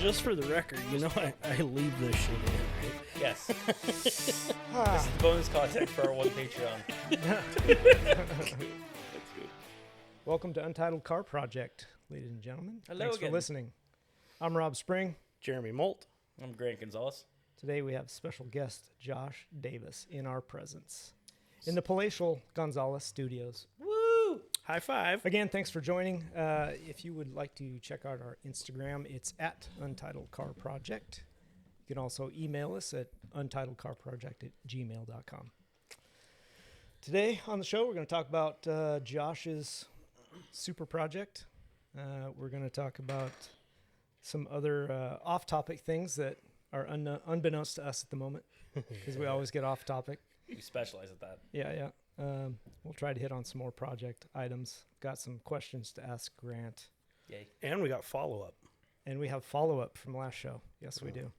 just for the record, you know I leave this shit in, right? Yes. This is bonus content for our one Patreon. That's good. Welcome to Untitled Car Project, ladies and gentlemen. Hello Thanks again. for listening. I'm Rob Spring. Jeremy Molt. I'm Grant Gonzalez. Today we have special guest Josh Davis in our presence in the palatial Gonzalez Studios. Woo! High five. Again, thanks for joining. If you would like to check out our Instagram, it's at Untitled Car Project. You can also email us at untitledcarproject@gmail.com. Today on the show, we're going to talk about Josh's super project. We're going to talk about some other off-topic things that are unbeknownst to us at the moment, because we always get off-topic. We specialize at that. Yeah. We'll try to hit on some more project items. Got some questions to ask Grant. Yay. And we got follow-up. And we have follow-up from last show. Yes, we do.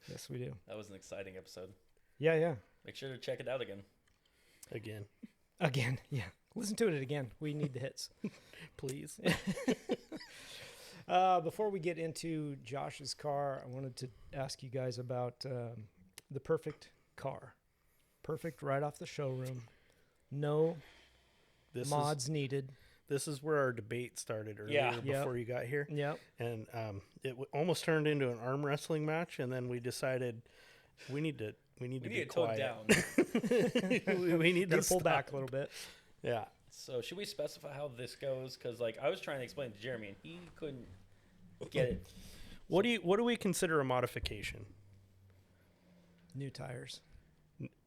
Yes, we do. That was an exciting episode. Yeah. Make sure to check it out again. Again, yeah. Listen to it again. We need the hits. Please. Before we get into Josh's car, I wanted to ask you guys about the perfect car. Perfect right off the showroom. No mods needed. This is where our debate started earlier before you got here. Yep. And it almost turned into an arm wrestling match, and then we decided we need to be tone quiet. down. we need to pull back a little bit. Yeah. So should we specify how this goes? Because I was trying to explain it to Jeremy, and he couldn't get it. What do we consider a modification? New tires.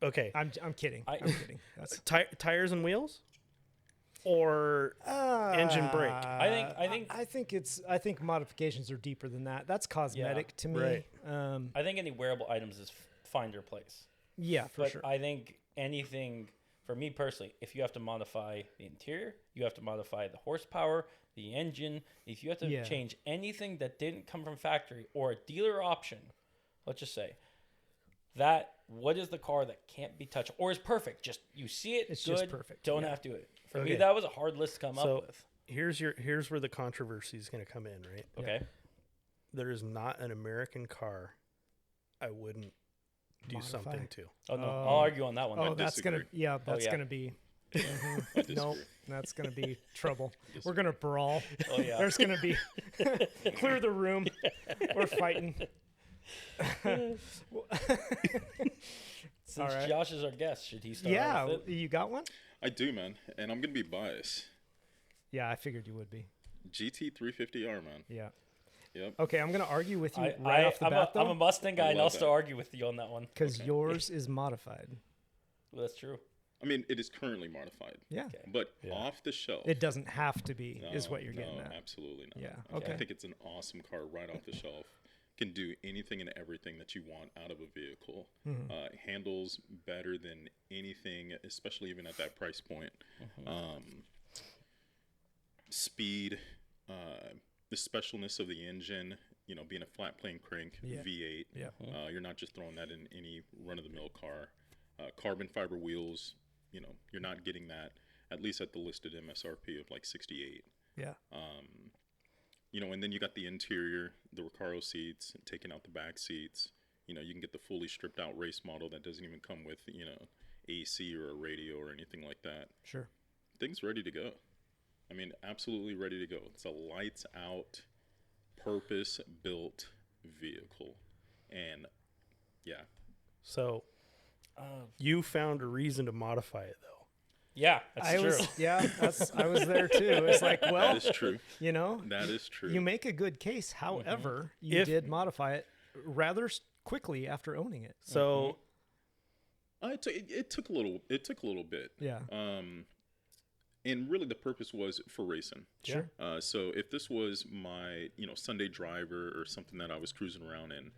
Okay. I'm kidding. I'm kidding. That's Tires and wheels, or engine brake. I think modifications are deeper than that. That's cosmetic to me. Right. I think any wearable items is find your place. Yeah, for But sure. I think anything, for me personally, if you have to modify the interior, you have to modify the horsepower, the engine. If you have to change anything that didn't come from factory or a dealer option, let's just say, what is the car that can't be touched or is perfect? Just you see it, It's good, just perfect. don't have to do it. For me, that was a hard list to come up with. Here's where the controversy is going to come in, right? Okay. There is not an American car I wouldn't do Modify. something to. Oh no, I'll argue on that one. Oh, that's gonna disagree. gonna be. Nope, that's gonna be trouble. We're gonna brawl. Oh yeah. There's gonna be clear the room. We're fighting. Since all right. Josh is our guest, should he start? Yeah, with it? you got one? I do, man. And I'm going to be biased. Yeah, I figured you would be. GT350R, man. Yeah. Yep. Okay, I'm gonna argue with you I'm off the bat, I'm a though, Mustang guy, and I'll love still that. argue with you on that one. because yours is modified. Well, that's true. I mean, it is currently modified. Yeah, Okay. But off the shelf. it doesn't have to be, is what you're getting no, at. absolutely not. Yeah. I Okay. think it's an awesome car right off the shelf. Can do anything and everything that you want out of a vehicle. Handles better than anything, especially even at that price point. Speed, the specialness of the engine, being a flat plane crank V8. Yeah. You're not just throwing that in any run-of-the-mill car. Carbon fiber wheels, you're not getting that, at least at the listed MSRP of like 68. Yeah. And then you got the interior, the Recaro seats, and taking out the back seats. You can get the fully stripped out race model that doesn't even come with, AC or a radio or anything like that. Sure. Thing's ready to go. I mean, absolutely ready to go. It's a lights out, purpose built vehicle. And yeah. So you found a reason to modify it, though. Yeah, that's true. I was there too. It's like, well, That is true. That is true. You make a good case. However, you did modify it rather quickly after owning it. So it took a little bit. Yeah. And really the purpose was for racing. Sure. So if this was my, Sunday driver or something that I was cruising around in,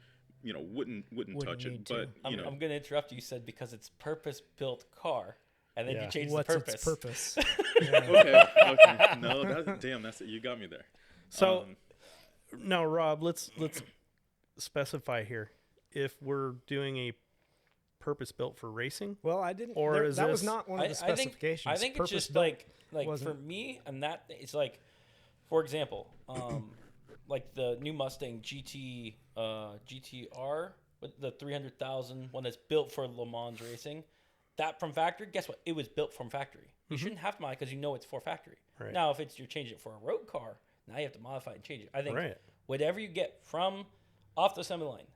wouldn't touch it. need to. But, I'm going to interrupt you. You said because it's purpose-built car, and then you changed What's the purpose. its purpose? okay. No, that's it. You got me there. So now, Rob, let's specify here. If we're doing a purpose built for racing, Well, I didn't. Or is that was this- not one of the specifications. I think it's just Purpose-built like for wasn't- me, and that it's like, for example, like the new Mustang GTR with the 300,000 one that's built for Le Mans racing. That from factory, guess what? It was built from factory. You shouldn't have to modify because you know it's for factory. Right. Now, if it's you're changing it for a road car, now you have to modify it and change it. I think Right. whatever you get from off the assembly line,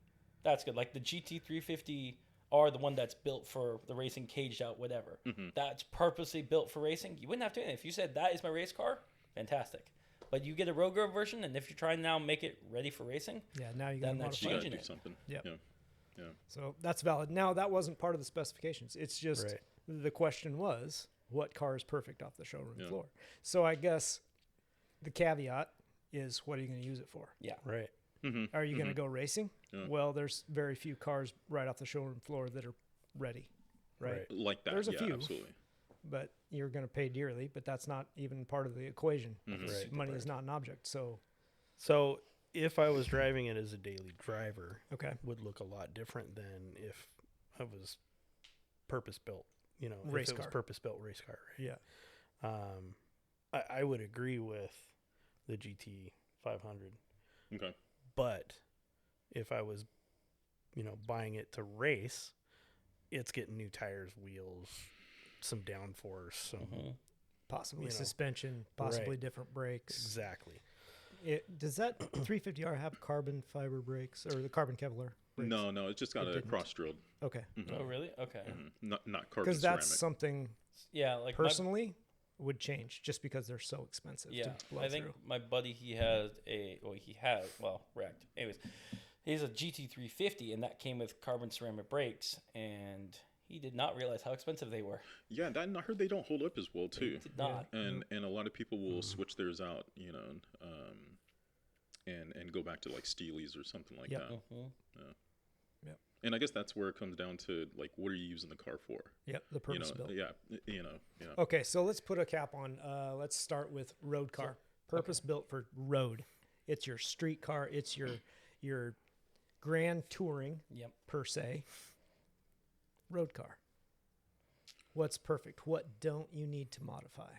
that's good. Like the GT350R, the one that's built for the racing, caged out, whatever. That's purposely built for racing. You wouldn't have to do anything. If you said that is my race car, fantastic. But you get a road girl version, and if you're trying now make it ready for racing, Yeah, now you got to Then that's You modify. gotta changing do it. something. Yep. Yeah. So that's valid. Now, that wasn't part of the specifications. It's just Right. the question was, what car is perfect off the showroom Yeah. floor? So I guess the caveat is, what are you going to use it for? yeah. Right. Are you going to go racing? Yeah. Well, there's very few cars right off the showroom floor that are ready, right? Right. Like that. There's a yeah, few. absolutely. But you're going to pay dearly, but that's not even part of the equation. Right. Money is not an object. So, So if I was driving it as a daily driver, okay. would look a lot different than if I was purpose built. You know, Race if it was car. purpose built race car. Right? Yeah. I would agree with the GT 500, Okay. but if I was, you know, buying it to race, it's getting new tires, wheels, some downforce, some Possibly You know. suspension, possibly Right. different brakes. exactly. Does that 350R have carbon fiber brakes or the carbon Kevlar brakes? No, it's just got It a didn't. cross drilled. Okay. Oh, really? Okay. Not carbon Because that's ceramic. something Yeah, like personally would change just because they're so expensive Yeah, to blow I think through. my buddy he wrecked. Anyways, he's a GT350, and that came with carbon ceramic brakes, and he did not realize how expensive they were. Yeah, that, and I heard they don't hold up as well He too. did not. And a lot of people will switch theirs out, you know, and go back to like Steely's or something like Yep. that. Mhm. And I guess that's where it comes down to, like, what are you using the car for? Yep, the You purpose know, built. yeah, yeah. Okay, so let's put a cap on. Let's start with road car. Purpose built for road. It's your street car. It's your grand touring Yep. per se. Road car. What's perfect? What don't you need to modify?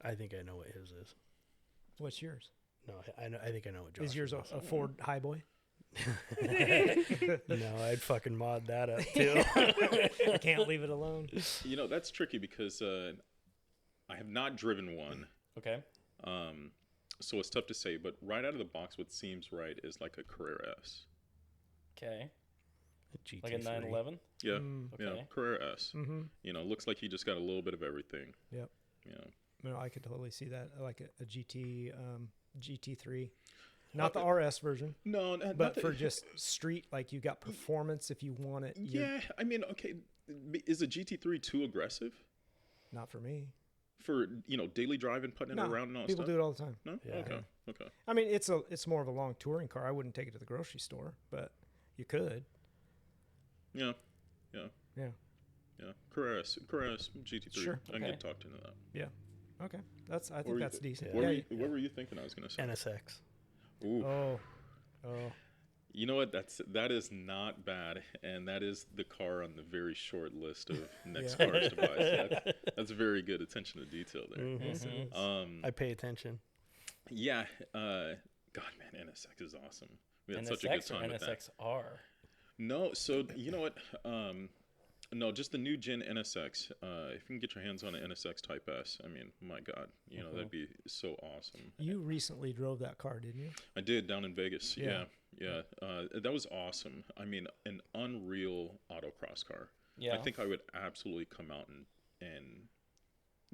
I think I know what his is. What's yours? No, I think I know what Josh Is yours a Ford Highboy? No, I'd fucking mod that up too. I can't leave it alone. You know, that's tricky because I have not driven one. Okay. So it's tough to say, but right out of the box, what seems right is like a Carrera S. Okay. GT3. Like a 911. Yeah, Okay. yeah, Carrera S. You know, looks like he just got a little bit of everything. Yep. You know, No, I could totally see that. I like a GT, GT3. Not the RS version, no, not but that- for just street, like you got performance if you want it. yeah, I mean, okay, is a GT3 too aggressive Not for me. for, you know, daily driving, putting it No, around and all that people stuff? do it all the time. No, Yeah. okay. I mean, it's more of a long touring car. I wouldn't take it to the grocery store, but you could. Yeah. Yeah. Carrera S GT3. Sure. I can Okay. get talked into that. Yeah. Okay. I think Or you- that's decent. What, Yeah. what were you thinking I was going to say? NSX. Ooh. Oh. You know what? That is not bad, and that is the car on the very short list of next cars to buy. So that's very good attention to detail there. Yes, it is. I pay attention. Yeah, God, man, NSX is awesome. We had such a good NSX or time with that. NSXR? No, so you know what? No, just the new gen NSX. If you can get your hands on an NSX Type S, I mean, my God, you know, that'd be so awesome. You recently drove that car, didn't you? I did down in Vegas. Yeah. Yeah. That was awesome. I mean, an unreal autocross car. Yeah. I think I would absolutely come out and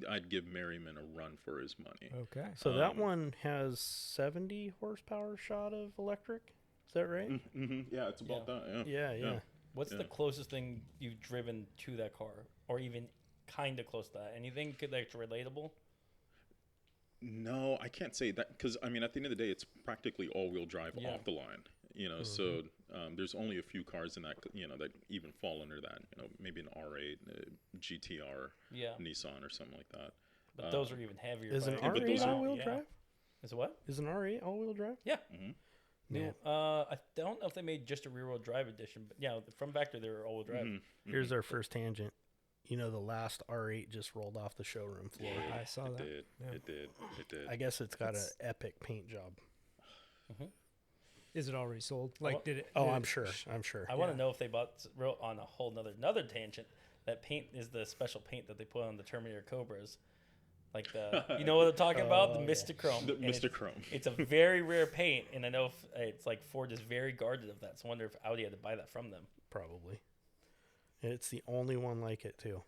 I'd give Merriman a run for his money. Okay. So that one has 70 horsepower shot of electric. Is that right? Mm-hmm. Yeah, it's about that. Yeah. What's the closest thing you've driven to that car, or even kind of close to that? Anything that's relatable? No, I can't say that because I mean, at the end of the day, it's practically all-wheel drive off the line. You know, so there's only a few cars in that that even fall under that. You know, maybe an R8, a GTR, Nissan, or something like that. But those are even heavier. Is an by- but R8 those are- all-wheel drive? Is it what? Is an R8 all-wheel drive? Yeah. No. I don't know if they made just a rear-wheel drive edition, but yeah, from back there, they were all-wheel drive. Here's our first tangent. You know, the last R8 just rolled off the showroom floor. I saw that. It did. I guess it's got an epic paint job. Is it already sold? Like, did it? Oh, did I'm it- sure. I'm sure. I want to know if they bought on a whole another tangent. That paint is the special paint that they put on the Terminator Cobras. Like you know what I'm talking about? The yeah. Mr. Chrome. The And Mr. Chrome. It's a very rare paint, and I know it's like Ford is very guarded of that. So I wonder if Audi had to buy that from them. Probably. And it's the only one like it too.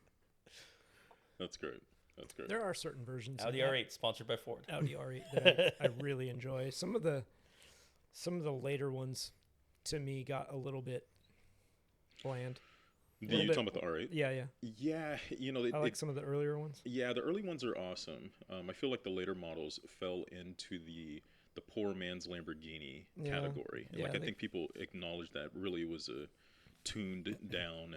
That's great. That's great. There are certain versions. Audi of that R8 sponsored by Ford. Audi R8 that I really enjoy. Some of the later ones, to me, got a little bit bland. You talking about the R8? Yeah, yeah. Yeah, I like some of the earlier ones. Yeah, the early ones are awesome. I feel like the later models fell into the poor man's Lamborghini category. And Yeah, I think people acknowledge that really was a tuned down,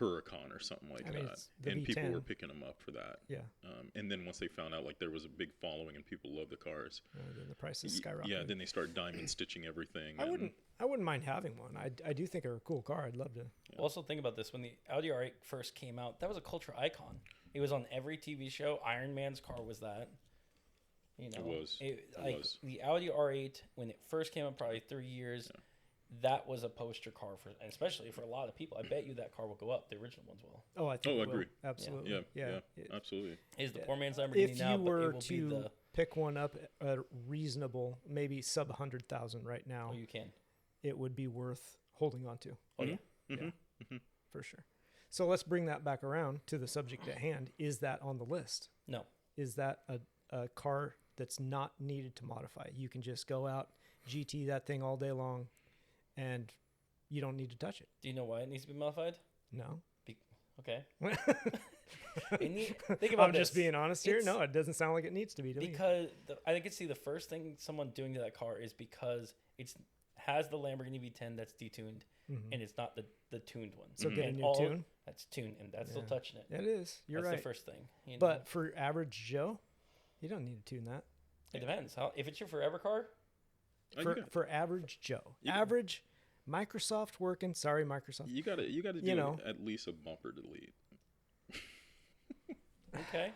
Huracan or something like that. it's the And people V10. were picking them up for that. Yeah. And then once they found out like there was a big following and people loved the cars, Then the prices skyrocketed. yeah, then they start diamond stitching everything. I wouldn't mind having one. I do think they're a cool car. I'd love to. Also, think about this: when the Audi R8 first came out, that was a culture icon. It was on every TV show. Iron Man's car was that. It was. The Audi R8 when it first came out, probably 3 years. Yeah. That was a poster car and especially for a lot of people. I bet you that car will go up. The original ones will. Oh, I think. I it will. agree. Absolutely. Yeah, absolutely. Is the poor man's Lamborghini If now? you But it were will be to the. pick one up at reasonable, maybe sub 100,000 right now, Oh, you can. it would be worth holding on to. Oh yeah. For sure. So let's bring that back around to the subject at hand. Is that on the list? No. Is that a car that's not needed to modify? You can just go out, GT that thing all day long, and you don't need to touch it. Do you know why it needs to be modified? No. Okay. Think about I'm this. just being honest here. It's- No, it doesn't sound like it needs to be to me. Because I can see the first thing someone doing to that car is because it has the Lamborghini V10 that's detuned, and it's not the tuned one. So get a And new all- tune. That's tuned, and that's still Yeah. touching it. It is. You're That's right. the first thing. But for average Joe, you don't need to tune that. it depends. If it's your forever car, For average Joe, You- average Microsoft working. Sorry, Microsoft. You gotta do at least a bumper delete. okay.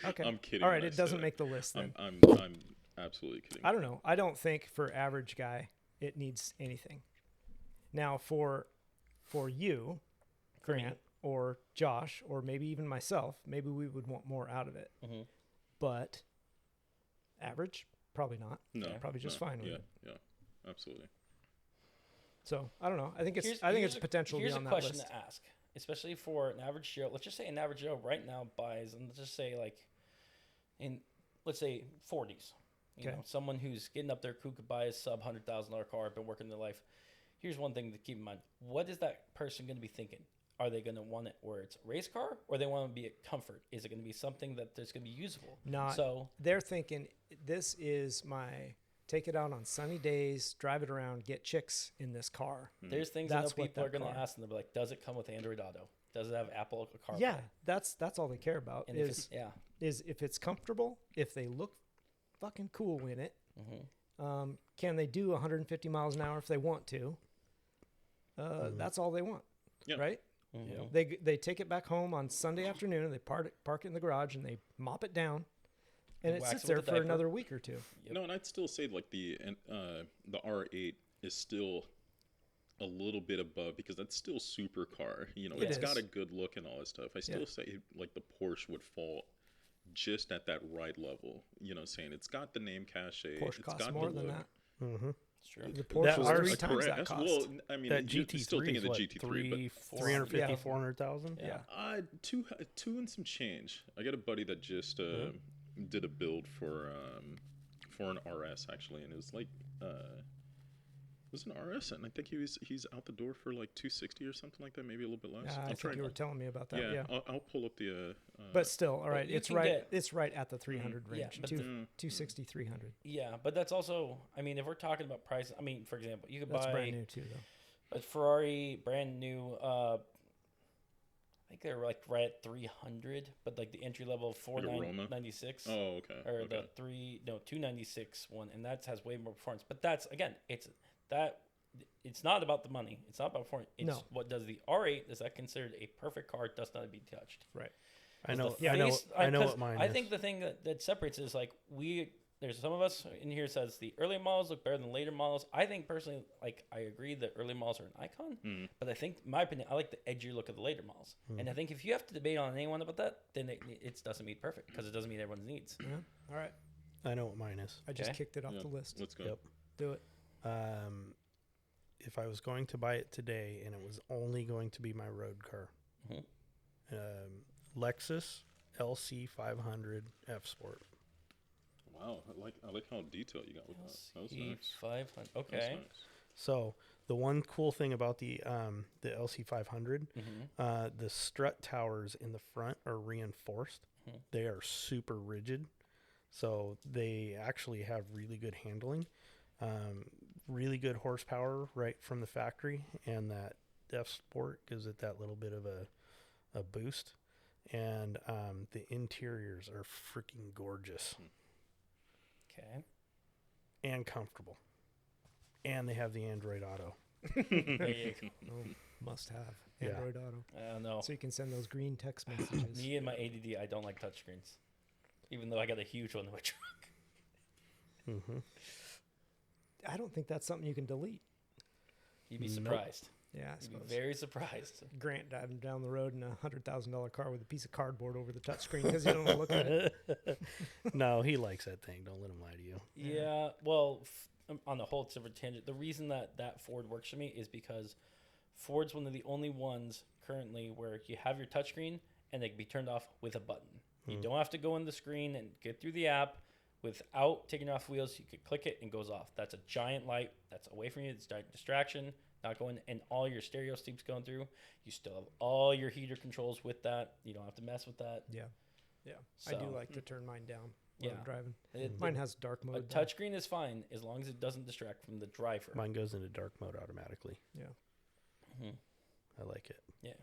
Okay. I'm kidding. All right, when I it say doesn't that. make the list then. I'm absolutely kidding. I don't know. I don't think for average guy it needs anything. Now for you, Grant, or Josh, or maybe even myself, maybe we would want more out of it. Mm-hmm. But average, probably not. No, probably just no, fine with Yeah, it. yeah, absolutely. So I don't know. I think it's Here's potential Here's beyond a that question list. to ask, especially for an average Joe. Let's just say an average Joe right now buys, and let's just say like, in let's say 40s. You Okay. know, someone who's getting up there who could buy a sub $100,000 car, been working their life. Here's one thing to keep in mind: what is that person going to be thinking? Are they going to want it where it's a race car, or they want to be a comfort? Is it going to be something that that's going to be usable? So They're thinking this is my take it out on sunny days, drive it around, get chicks in this car. there's things I know That's what people are that going to car- ask, and they'll be like, "Does it come with Android Auto? Does it have Apple CarPlay?" Yeah, that's all they care about And if is if it's comfortable, if they look fucking cool in it. Can they do 150 miles an hour if they want to? That's all they want, Yeah. right? Mhm. They take it back home on Sunday afternoon and they park it in the garage and they mop it down, and They it wax sits it there with a for diaper. another week or two. Yep. No, and I'd still say like the R8 is still a little bit above because that's still supercar. You know, It it's is. got a good look and all that stuff. I still say like the Porsche would fall just at that right level. You know, saying it's got the name cachet. Porsche it's costs got more the than look. that. Mm-hmm. It's true. The Porsche is ours- 3 times that Correct. cost. Well, I mean, That you're still GT3 thinking is the what, GT3, but 350, Yeah. 400,000? Yeah. two and some change. I got a buddy that just did a build for an RS actually, and it was like it was an RS, and I think he's out the door for like 260 or something like that, maybe a little bit less. I think you were telling me about that. Yeah, I'll pull up the. but still, all right, you it's can right. get- It's right at the 300 Yeah, range. but 260, 300. Yeah, but that's also, I mean, if we're talking about price, I mean, for example, you could That's buy brand new too, though. a Ferrari brand new. I think they're like right at 300, but like the entry level Like a Roma? 496. Oh, okay. Or okay. the 296 one, and that has way more performance. But that's again, it's not about the money. It's not about performance. It's No. what does the R8, is that considered a perfect car, does not be touched. Right. I know. The I know. face- I know 'cause what mine I is. think the thing that separates is like there's some of us in here says the early models look better than later models. I think personally, like I agree that early models are an icon, but I think, in my opinion, I like the edgier look of the later models. And I think if you have to debate on anyone about that, then it doesn't meet perfect because it doesn't meet everyone's needs. Yeah. All right. I know what mine is. I just Okay. kicked it off Yeah, the list. let's go. Yep. Do it. If I was going to buy it today and it was only going to be my road car, Lexus LC500 F Sport. Wow, I like how detailed you got with that. That was nice. 500. That was Okay. nice. So the one cool thing about the LC500, the strut towers in the front are reinforced. They are super rigid, so they actually have really good handling, really good horsepower right from the factory, and that F Sport gives it that little bit of a boost. And the interiors are freaking gorgeous Okay. and comfortable, and they have the Android Auto. There you go. Oh, must have Yeah. Android Auto. I don't know. So you can send those green text messages. Me and my ADD, I don't like touchscreens, even though I got a huge one in my truck. I don't think that's something you can delete. You'd be Nope. surprised. Yeah, I You'd suppose. be very surprised. Grant driving down the road in a $100,000 car with a piece of cardboard over the touchscreen because you don't want to look at it. No, he likes that thing. Don't let him lie to you. Yeah, well, on the whole different tangent, the reason that Ford works for me is because Ford's one of the only ones currently where you have your touchscreen and it can be turned off with a button. You don't have to go in the screen and get through the app without taking off wheels. You could click it and it goes off. That's a giant light. That's away from you. It's a distraction. Not going, and all your stereo sleep's going through. You still have all your heater controls with that. You don't have to mess with that. Yeah. I So, do like to turn mine down when Yeah. I'm driving. It- Mine has dark A mode. though. touchscreen is fine as long as it doesn't distract from the driver. Mine goes into dark mode automatically. Yeah. Mhm. I like it. Yeah.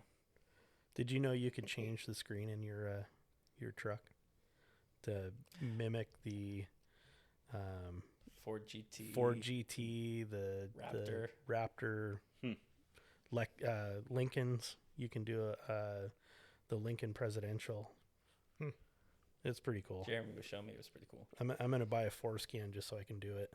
Did you know you could change the screen in your truck to mimic the Ford GT. Ford GT, the Raptor, Lincolns? You can do the Lincoln Presidential. It's pretty cool. Jeremy was showing me. It was pretty cool. I'm gonna buy a foreskin just so I can do it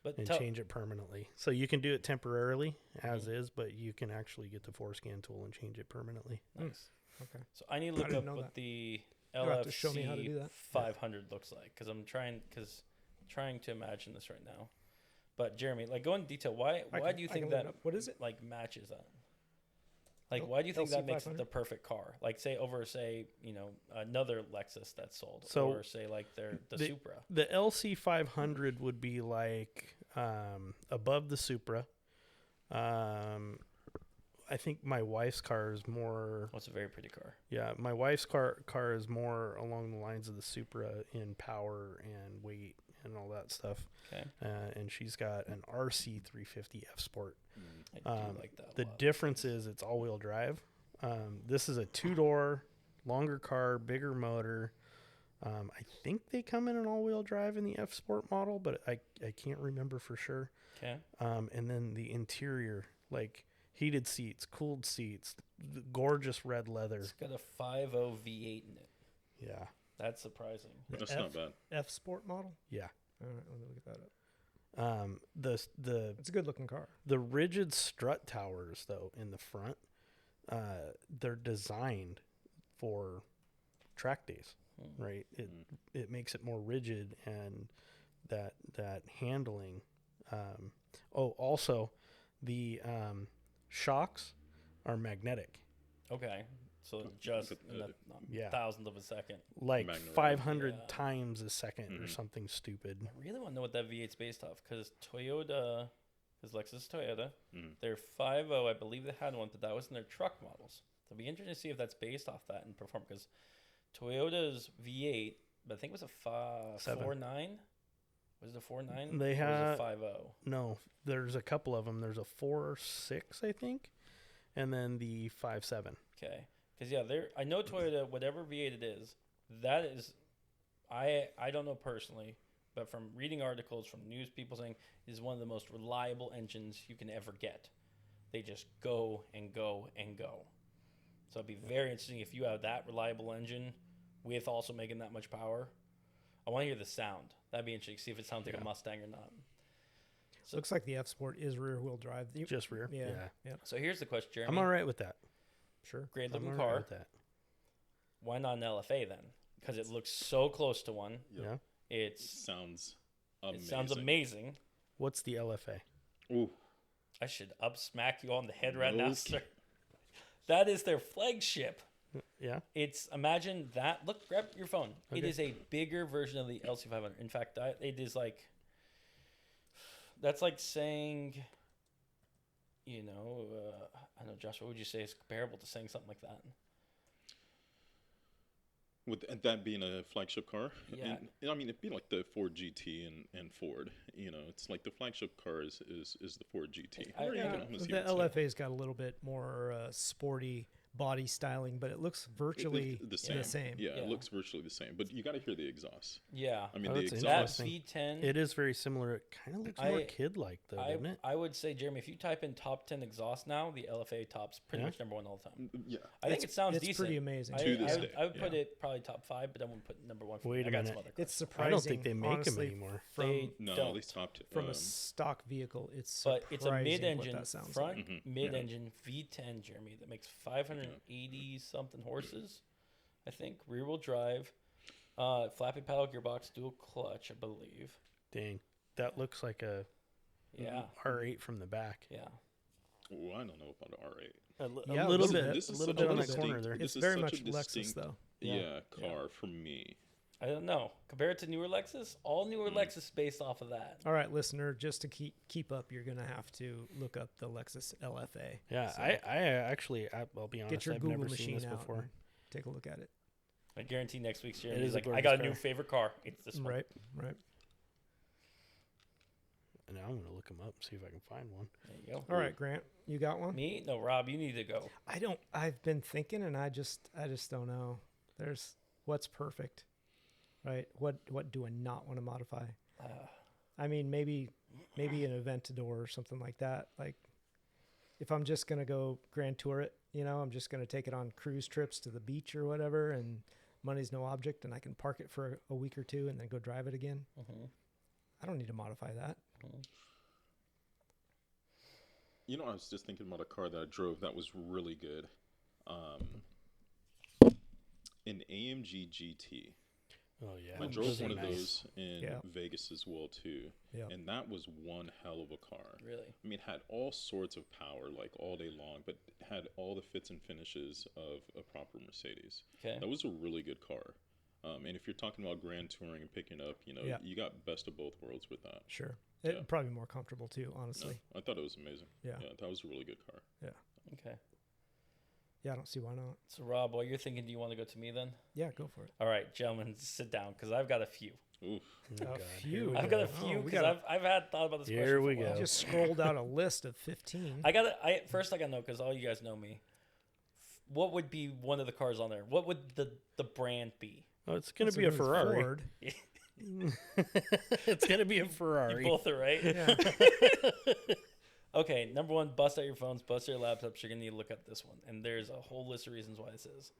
But and change it permanently. So you can do it temporarily as is, but you can actually get the foreskin tool and change it permanently. Nice. Okay. So I need to look didn't up know what that. the You'll have to show me how to do LFC that. 500 looks like because I'm trying to imagine this right now. But Jeremy, like, go into detail. Why do you think that What is it? like matches that? Like, why do you think that makes it the perfect car? Like, say another Lexus that's sold, So, or say like the Supra. The LC500 would be like above the Supra. I think my wife's car is more. What's a very pretty car? Yeah, my wife's car is more along the lines of the Supra in power and weight and all that stuff. Okay. And she's got an RC350 F Sport. I do like that. The a lot. difference is it's all-wheel drive. This is a two-door, longer car, bigger motor. I think they come in an all-wheel drive in the F Sport model, but I can't remember for sure. Okay. And then the interior, like heated seats, cooled seats, gorgeous red leather. It's got a 5.0 V8 in it. Yeah. That's surprising. That's not bad. F Sport model? Yeah. All right, let me look that up. It's a good looking car. The rigid strut towers though in the front, they're designed for track days, right? It makes it more rigid and that handling. Also the shocks are magnetic. Okay. So just in the Yeah. thousandth of a second. Like Magnetic. 500 Yeah. times a second or something stupid. I really want to know what that V8's based off because Toyota, because Lexus Toyota, their 5.0, I believe they had one, but that was in their truck models. So it'll be interesting to see if that's based off that and perform because Toyota's V8, I think it was a 4.9. Was it a 4.9? They or had was it 5.0? No, there's a couple of them. There's a 4.6, I think, and then the 5.7. Okay. Because, yeah, I know Toyota, whatever V8 it is, that is, I don't know personally, but from reading articles from news people saying it is one of the most reliable engines you can ever get. They just go and go and go. So it'd be very interesting if you have that reliable engine with also making that much power. I want to hear the sound. That'd be interesting. See if it sounds like a Mustang or not. So looks like the F Sport is rear wheel drive. Just rear. Yeah. So here's the question, Jeremy. I'm all right with that. Sure. Great I'm looking all car. right with that. Why not an LFA then? Because it looks so close to one. Yeah. It Sounds amazing. It sounds amazing. What's the LFA? Ooh. I should up smack you on the head right No now, sir. That is their flagship. Yeah. It's imagine that. Look, grab your phone. Okay. It is a bigger version of the LC500. In fact, it is like that's like saying, I don't know, Josh. What would you say is comparable to saying something like that? With that being a flagship car, Yeah. and I mean it'd be like the Ford GT and Ford. It's like the flagship car is the Ford GT. I- Or yeah, even Honda The Civic. LFA's got a little bit more sporty body styling, but it looks virtually the the same. same. Yeah, Yeah. it looks virtually the same. But you got to hear the exhaust. Yeah. I mean, Oh, the that's exhaust. That interesting. V10. It is very similar. It kind of looks more kid-like, though, doesn't it? I would say, Jeremy, if you type in top 10 exhaust now, the LFA top's pretty much number one all the time. Yeah. I think it sounds It's decent. pretty amazing. To this I day, would put yeah. it probably top 5, but I wouldn't put number 1 for Wait me. a I got minute. some other cars. It's surprising. I don't think they make honestly, them anymore. From, They No, don't. they stopped. from a stock vehicle, it's But surprising it's a mid-engine, what that sounds front like. mid-engine V10, Jeremy, that makes 580 something horses, I think. Rear-wheel drive, flappy paddle gearbox, dual clutch, I believe. Dang. That looks like a Yeah, R8 from the back. yeah. Oh, I don't know about the R8. Yeah, a little this is- bit. this A is little such bit a on the distinct- corner there. this It's is very such much a Lexus, distinct- though. Yeah, car for me. I don't know. Compared to newer Lexus, all newer Lexus is based off of that. All right, listener, just to keep up, you're gonna have to look up the Lexus LFA. Yeah, So, I'll be honest, get your I've Google never seen machine this out before. and take a look at it. I guarantee next week's It Jeremy's is a like, I gorgeous got a new car. favorite car. It's this one. Right. And now I'm going to look them up, see if I can find one. There you go. All right, Grant, you got one? Me? No, Rob, you need to go. I've been thinking, and I just don't know. There's what's perfect, right? What do I not want to modify? I mean, maybe an Aventador or something like that. Like, if I'm just gonna go Grand Tour it, I'm just gonna take it on cruise trips to the beach or whatever, and money's no object, and I can park it for a week or two and then go drive it again. Mm-hmm. I don't need to modify that. I was just thinking about a car that I drove that was really good. An AMG GT. Oh, yeah. I Those drove are one of nice. those in Yeah. Vegas as well too, Yeah. and that was one hell of a car. Really? I mean, it had all sorts of power, like all day long, but had all the fits and finishes of a proper Mercedes. Okay. That was a really good car. And if you're talking about grand touring and picking up, Yeah. you got best of both worlds with that. Sure. Yeah. It'd probably be more comfortable too, honestly. I thought it was amazing. Yeah. That was a really good car. Okay. Yeah, I don't see why not. So, Rob, while you're thinking, do you want to go to me then? Yeah, go for it. All right, gentlemen, sit down because I've got a few. Oof. Oh, A God. few. Here we I've go. got a few we because gotta- I've had thought about this Here question for we a while. go. Just scrolled out a list of 15. I got to know because all you guys know me. What would be one of the cars on there? What would the brand be? Oh, it's going to So be a it's Ferrari. Ford. It's going to be a You Ferrari. both are right. Yeah. Okay, number one, bust out your phones, bust your laptops. You're gonna need to look at this one, and there's a whole list of reasons why this is.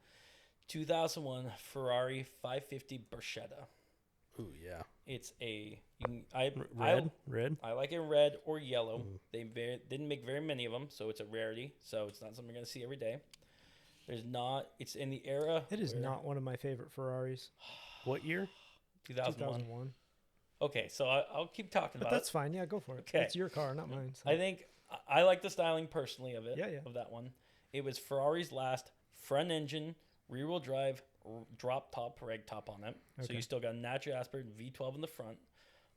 2001 Ferrari 550 Barchetta. Ooh, yeah. It's a Red? I like it red or yellow. They didn't make very many of them, so it's a rarity. So it's not something you're gonna see every day. It's in the era. It is where- not one of my favorite Ferraris. What year? 2001. 2001. Okay, so I'll keep talking But about that's it. fine. Yeah, go for it. Okay. It's your car, not mine. So. I think I like the styling personally of it. Yeah, yeah. Of that one. It was Ferrari's last front engine, rear wheel drive, drop top, reg top on it. So Okay. you still got a naturally aspirated V12 in the front,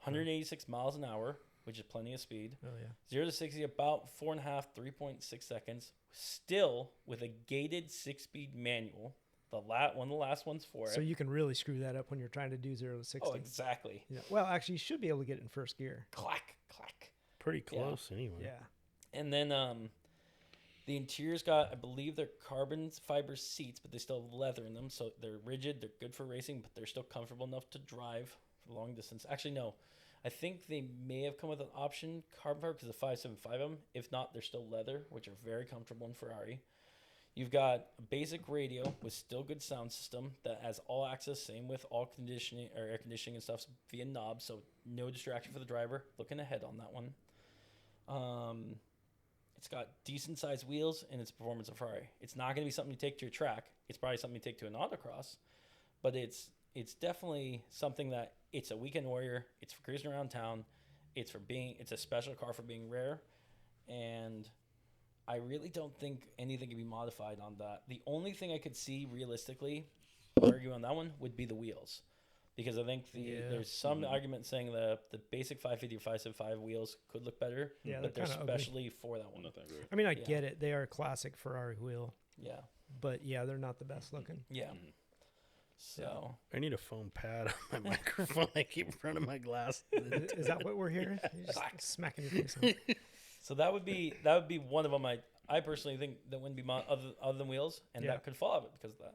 186 miles an hour, which is plenty of speed. Oh, yeah. 0 to 60 about 4.5, 3.6 seconds. Still with a gated 6-speed manual. One of the last ones for So it. you can really screw that up when you're trying to do 0 to 60. Oh, exactly. Yeah. Well, actually, you should be able to get it in first gear. Clack, clack. Pretty close, anyway. Yeah. And then the interior's got, I believe, they're carbon fiber seats, but they still have leather in them. So they're rigid. They're good for racing, but they're still comfortable enough to drive for long distance. Actually, no. I think they may have come with an option carbon fiber because the 575 of them. If not, they're still leather, which are very comfortable in Ferrari. You've got a basic radio with still good sound system that has all access, same with all conditioning or air conditioning and stuff via knobs, so no distraction for the driver. Looking ahead on that one. It's got decent sized wheels and it's performance of Ferrari. It's not going to be something you take to your track. It's probably something you take to an autocross, but it's definitely something that it's a weekend warrior. It's for cruising around town. It's a special car for being rare, and I really don't think anything can be modified on that. The only thing I could see realistically argue on that one would be the wheels, because I think there's some argument saying the basic 550 or 575 wheels could look better, but they're specially for that one. Not that great. I mean, I get it. They are a classic Ferrari wheel. Yeah. But yeah, they're not the best looking. Yeah. So I need a foam pad on my microphone. I keep in front of my glass. Is that what we're hearing? You're just smacking your face on it. So that would be one of them. I personally think that wouldn't be other than wheels, and that could fall out of it because of that.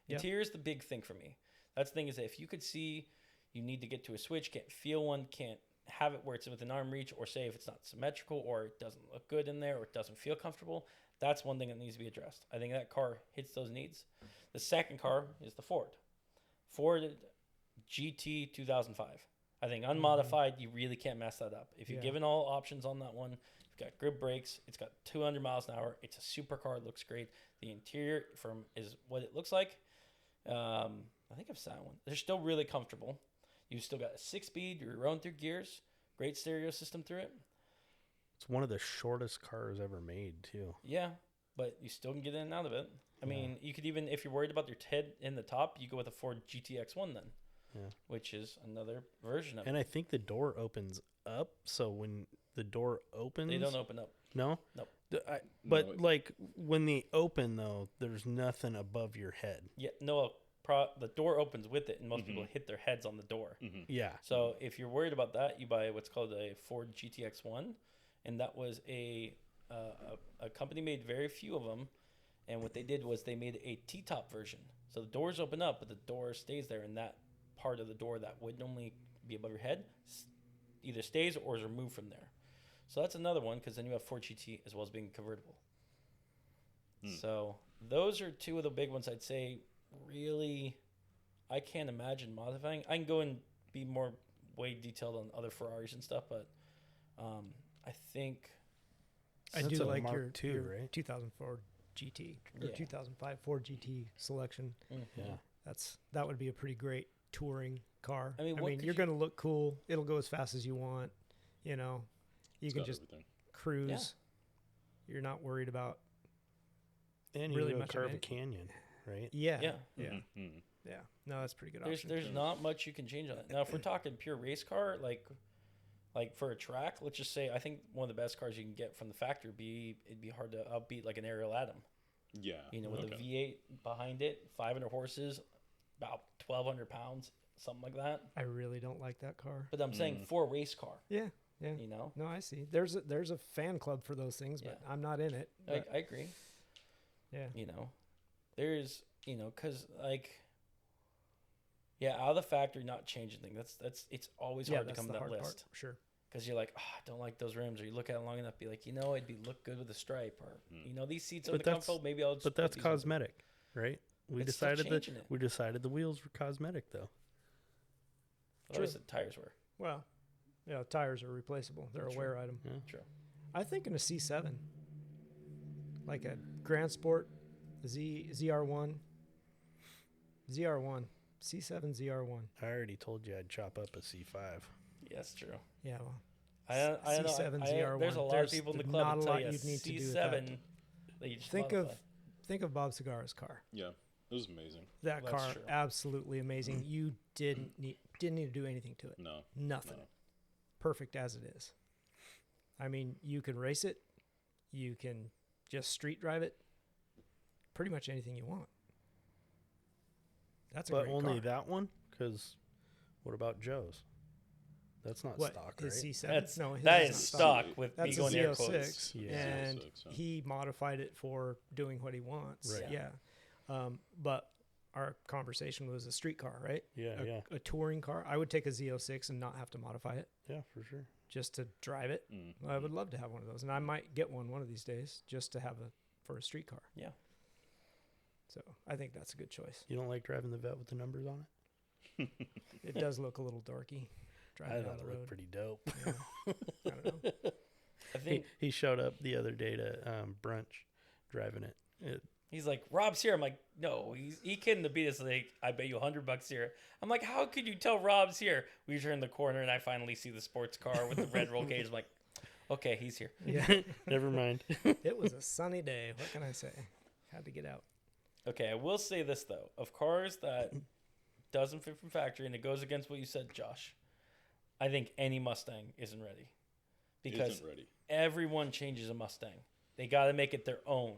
Interior is the big thing for me. That's the thing, is that if you could see you need to get to a switch, can't feel one, can't have it where it's within arm reach, or say if it's not symmetrical or it doesn't look good in there or it doesn't feel comfortable, that's one thing that needs to be addressed. I think that car hits those needs. The second car is the Ford GT 2005. I think unmodified, you really can't mess that up. If you're given all options on that one, you've got grip brakes, it's got 200 miles an hour, it's a supercar, it looks great. The interior is what it looks like. I think I've sat one. They're still really comfortable. You've still got a 6-speed, you're rolling through gears, great stereo system through it. It's one of the shortest cars ever made, too. Yeah, but you still can get in and out of it. I mean, you could even, if you're worried about your head in the top, you go with a Ford GTX1 then, which is another version of it. And I think the door opens up, so when the door opens... They don't open up. No? Nope. But, like, when they open, though, there's nothing above your head. Yeah, no, the door opens with it, and most people hit their heads on the door. Yeah. So if you're worried about that, you buy what's called a Ford GTX1, and that was a company made very few of them, and what they did was they made a T-top version. So the doors open up, but the door stays there, and that part of the door that would normally be above your head either stays or is removed from there. So that's another one, because then you have Ford GT as well as being convertible. So those are two of the big ones I'd say. Really, I can't imagine modifying. I can go and be way detailed on other Ferraris and stuff, but I think I do like your 2004 GT or 2005 Ford GT selection. That would be a pretty great touring car. I mean, you're going to look cool. It'll go as fast as you want. You can just cruise. Yeah. You're not worried about really much carve a canyon, right? Yeah. Mm-hmm. Yeah. No, that's a pretty good option. There's not much you can change on it. Now, if we're talking pure race car, like for a track, let's just say I think one of the best cars you can get from the factory it'd be hard to outbeat like an Ariel Atom. Yeah. With a V8 behind it, 500 horses, about 1,200 pounds, something like that. I really don't like that car. But I'm saying for a race car. Yeah. Yeah. No, I see. There's a fan club for those things, but I'm not in it. I agree. Yeah. There's, because out of the factory, not changing things. It's always hard to come to that list. Part, sure. Because you're like, I don't like those rims, or you look at it long enough, be like, it'd look good with a stripe, or these seats are comfortable. Maybe I'll just. But that's cosmetic, right? We decided the wheels were cosmetic, though. Otherwise, the tires were. Well, tires are replaceable. They're a wear item. Yeah. True. I think in a C7, like a Grand Sport ZR1, C7 ZR1. I already told you I'd chop up a C5. Yes, true. Yeah, well, C7 ZR1. There's a lot of people in the club that tell you C7. Think of Bob Segarra's car. Yeah, it was amazing. That car, absolutely amazing. You didn't need to do anything to it. No, nothing. No. Perfect as it is. I mean, you can race it. You can just street drive it. Pretty much anything you want. That's a great car. But only that one? Because what about Joe's? That's not stock, right? His C7? That is stock with me going air quotes. That's a Z06, and he modified it for doing what he wants. Right. Yeah. But our conversation was a street car, right? Yeah, a touring car. I would take a Z06 and not have to modify it. Yeah, for sure. Just to drive it. I would love to have one of those, and I might get one of these days just to have for a street car. Yeah. So I think that's a good choice. You don't like driving the Vet with the numbers on it? It does look a little dorky I driving thought down it the looked road. pretty dope. Yeah. I don't know. I think He showed up the other day to brunch driving it. he's like, Rob's here. I'm like, no, he came to beat us. Like, I bet you $100 here. I'm like, how could you tell Rob's here? We turn the corner and I finally see the sports car with the red roll cage. I'm like, okay, he's here. Yeah. Never mind. It was a sunny day. What can I say? Had to get out. Okay, I will say this though: of cars that doesn't fit from factory, and it goes against what you said, Josh. I think any Mustang isn't ready because Isn't ready. everyone changes a Mustang. They got to make it their own.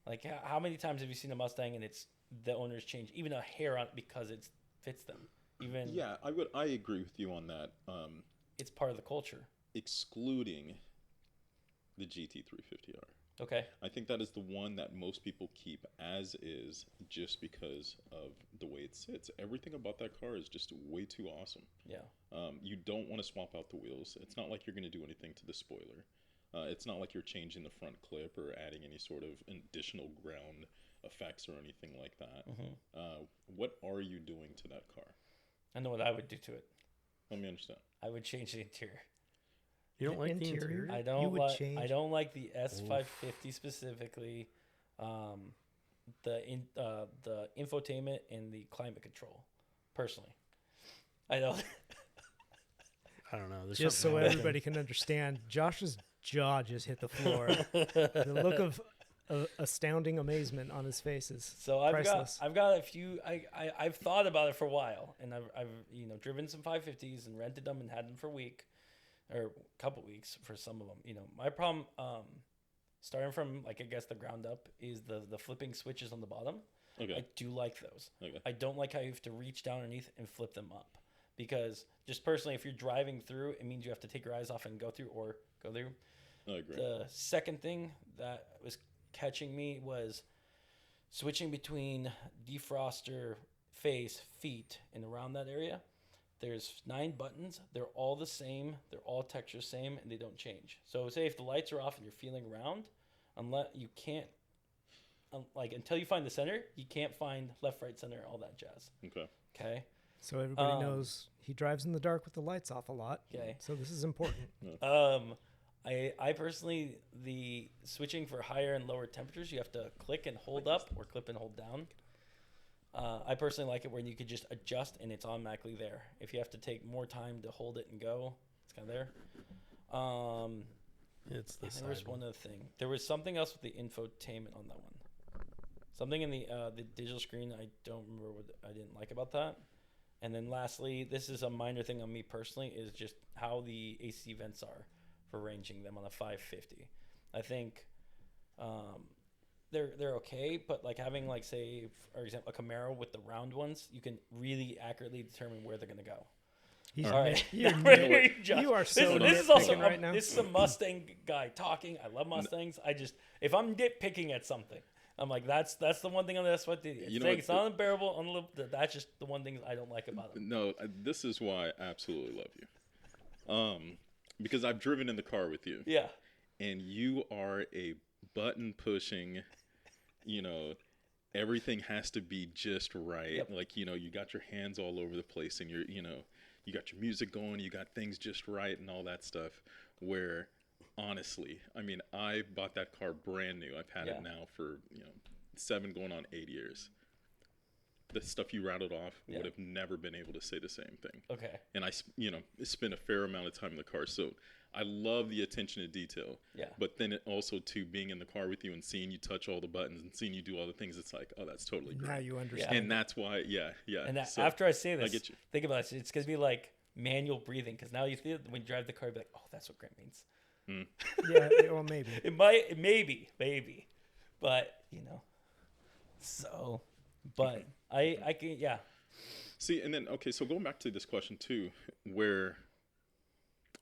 Like, how many times have you seen a Mustang and it's the owners change even a hair on it because it fits them? Even Yeah, I agree with you on that. it's part of the culture. Excluding the GT350R. Okay. I think that is the one that most people keep as is just because of the way it sits. Everything about that car is just way too awesome. Yeah. You don't want to swap out the wheels. It's not like you're going to do anything to the spoiler. It's not like you're changing the front clip or adding any sort of additional ground effects or anything like that. What are you doing to that car? I know what I would do to it. Let me understand. I would change the interior. You don't The like the interior? interior? I You don't would like. change- I don't like the S550 specifically. The infotainment and the climate control. Personally, I don't. I don't know. There's Just so something wrong with everybody can understand, Josh's jaw just hit the floor. The look of astounding amazement on his face is So priceless. I've got a few. I've thought about it for a while, and I've driven some 550s and rented them and had them for a week or a couple weeks for some of them. My problem, starting from I guess the ground up, is the flipping switches on the bottom. Okay. I do like those. Okay. I don't like how you have to reach down underneath and flip them up, because just personally, if you're driving through, it means you have to take your eyes off and go through. I agree. The second thing that was catching me was switching between defroster, face, feet, and around that area. There's 9 buttons. They're all the same. They're all texture same, and they don't change. So say if the lights are off and you're feeling around, unless you can't, until you find the center, you can't find left, right, center, all that jazz. Okay. Okay. So everybody knows he drives in the dark with the lights off a lot. Okay. So this is important. I personally, the switching for higher and lower temperatures, you have to click and hold up or click and hold down. I personally like it when you could just adjust and it's automatically there. If you have to take more time to hold it and go, it's kind of there. It's the There was side one other thing. There was something else with the infotainment on that one. Something in the digital screen I don't remember what I didn't like about that. And then lastly, this is a minor thing on me personally, is just how the AC vents are for ranging them on a 550. I think they're okay, but like having say for example a Camaro with the round ones, you can really accurately determine where they're gonna go. He's All right, you are so This is also nitpicking right now. this is a Mustang guy talking. I love Mustangs. If I'm nitpicking at something, I'm like that's the one thing on this. It's not unbearable. That's just the one thing I don't like about them. No, this is why I absolutely love you. Because I've driven in the car with you. Yeah. And you are a button pushing, everything has to be just right. Yep. Like, you got your hands all over the place and you got your music going, you got things just right and all that stuff. Where honestly, I bought that car brand new. I've had it now for, 7 going on 8 years. The stuff you rattled off would have never been able to say the same thing. Okay. And I spent a fair amount of time in the car. So I love the attention to detail. Yeah. But then also too being in the car with you and seeing you touch all the buttons and seeing you do all the things, it's like, oh, that's totally great. Now you understand. And that's why, yeah. And So, after I say this, I get you. think about it. It's gonna be like manual breathing, because now you feel when you drive the car, you'll be like, oh, that's what Grant means. Yeah, well, maybe. Maybe, but So, but I can See, and then, okay, so going back to this question too, where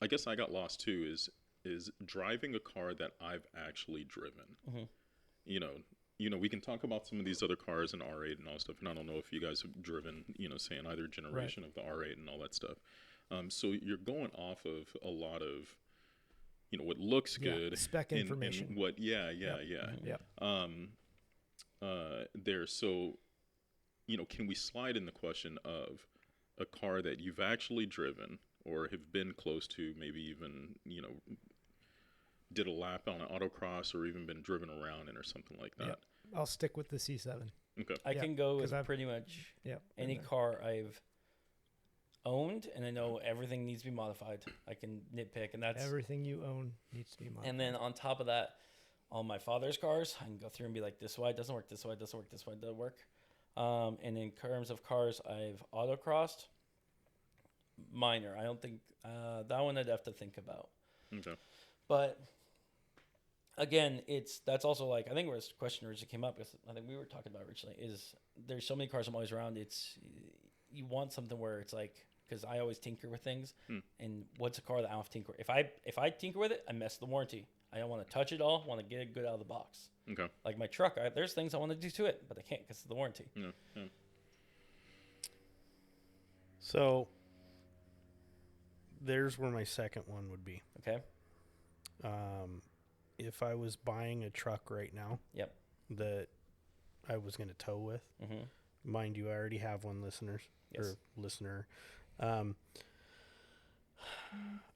I guess I got lost too, is driving a car that I've actually driven. Mm-hmm. We can talk about some of these other cars in R8 and all that stuff, and I don't know if you guys have driven, say in either generation of the R8 and all that stuff. So you're going off of a lot of, what looks good. Spec information. And what, yeah. Mm-hmm. there. So, can we slide in the question of a car that you've actually driven or have been close to, maybe even, did a lap on an autocross or even been driven around in or something like that? Yep. I'll stick with the C7. Okay. I can go with I've- pretty much Yep. any car I've owned, and I know everything needs to be modified. I can nitpick, and that's Everything you own needs to be modified. And then on top of that, all my father's cars, I can go through and be like, this why it doesn't work, this why it doesn't work, this why it doesn't work. And in terms of cars I've autocrossed, minor. I don't think that one I'd have to think about. Okay. But again, that's also like, I think where this question originally came up, because I think we were talking about originally, is there's so many cars I'm always around. You want something where it's like, because I always tinker with things, and what's a car that I don't have to tinker? If I tinker with it, I mess the warranty. I don't want to touch it all. I want to get it good out of the box. Okay. Like my truck, there's things I want to do to it, but I can't because of the warranty. Yeah. Yeah. So there's where my second one would be. Okay. If I was buying a truck right now, Yep. that I was going to tow with, mind you, I already have one listener.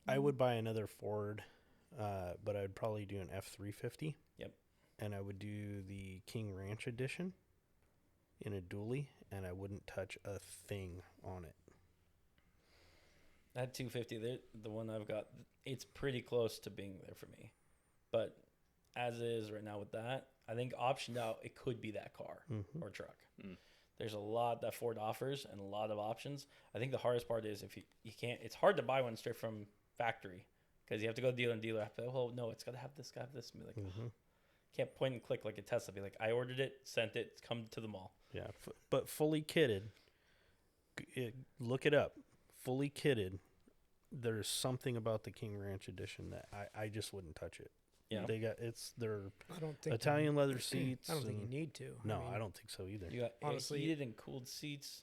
I would buy another Ford, but I'd probably do an F350. Yep. And I would do the King Ranch edition in a dually, and I wouldn't touch a thing on it. That 250, the one I've got, it's pretty close to being there for me. But as it is right now with that, I think optioned out, it could be that car or truck. There's a lot that Ford offers and a lot of options. I think the hardest part is if you can't, it's hard to buy one straight from factory because you have to go to dealer and dealer have to, oh, no, it's got to have this, got to have this. And be like, can't point and click like a Tesla. Be like, I ordered it, sent it, it's come to the mall. Yeah, but fully kitted, look it up. Fully kitted, there's something about the King Ranch edition that I just wouldn't touch it. Yeah, they're I don't think Italian leather seats. I don't think you need to. No, I don't think so either. You got honestly, heated and cooled seats.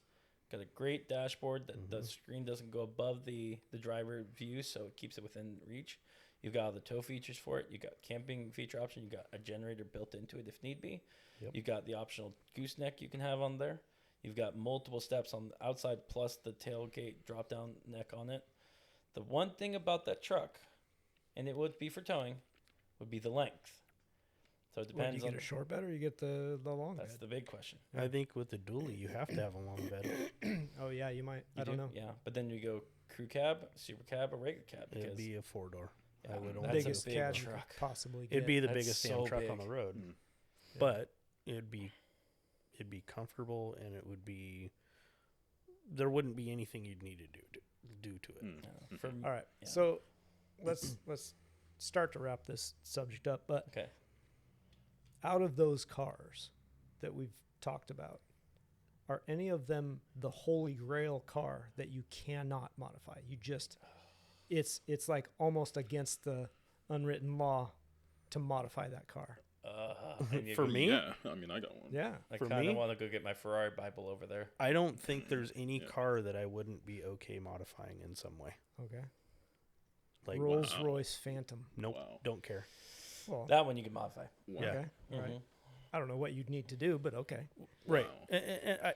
Got a great dashboard that the screen doesn't go above the driver view, so it keeps it within reach. You've got all the tow features for it. You got camping feature option. You got a generator built into it if need be. Yep. You got the optional gooseneck you can have on there. You've got multiple steps on the outside plus the tailgate drop down neck on it. The one thing about that truck, and it would be for towing, would be the length. So it depends do you get a short bed or you get the long That's bed? the big question. I think with the dually, you have to have a long bed. Oh yeah, you might. You I don't do? know. Yeah, but then you go crew cab, super cab, or regular cab. It'd be a 4-door. Yeah, I would that's only a Biggest big cab you truck. could possibly get. It'd be the That's biggest so damn truck big. on the road, Yeah. but it'd be comfortable, and it would be. There wouldn't be anything you'd need to do to it. Yeah. For, All right, yeah. so let's start to wrap this subject up. But Okay. out of those cars that we've talked about, are any of them the holy grail car that you cannot modify? You just, it's like almost against the unwritten law to modify that car. For me, Yeah, I mean, I got one. Yeah. I for kind me- of want to go get my Ferrari Bible over there. I don't think there's any Yeah. car that I wouldn't be okay modifying in some way. Okay. Like, Rolls wow. Royce Phantom. nope, Wow. don't care. Well, That one you can modify. Wow. Yeah. okay. All right. Mhm. I don't know what you'd need to do, but okay. Right. Wow. And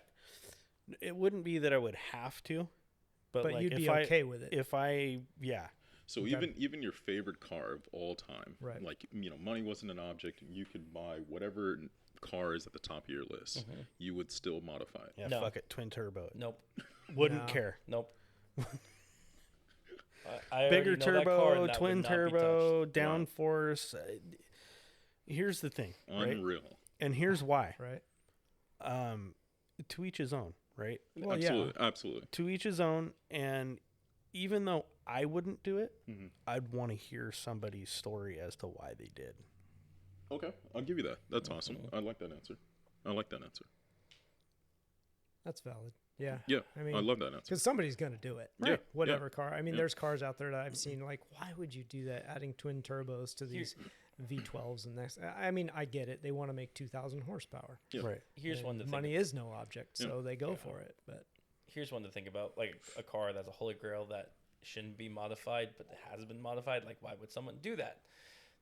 it wouldn't be that I would have to, but like you'd if be okay with it. If I, yeah, So Okay. even your favorite car of all time, Right. like, money wasn't an object, and you could buy whatever car is at the top of your list, you would still modify it. yeah, No. fuck it, twin turbo. Nope. Wouldn't No. care. Nope. I Bigger already know that car, turbo, and that twin would not be turbo, touched. downforce. Here's the thing, right? Unreal. And here's why. Right. To each his own, right? Well, Absolutely. Absolutely. To each his own. And even though I wouldn't do it, Mhm. I'd want to hear somebody's story as to why they did. Okay, I'll give you that. That's awesome. I like that answer. That's valid. Yeah. Yeah, I mean, I love that answer. because somebody's going to do it. Yeah, Whatever car. I mean, yeah. there's cars out there that I've seen, like, why would you do that? Adding twin turbos to these V12s and next. I mean, I get it. They want to make 2,000 horsepower. Yeah. Right. Here's And one to think. money is no object, so Yeah. they go for it. But Here's one to think about. Like a car that's a holy grail that shouldn't be modified, but it has been modified. Like, why would someone do that?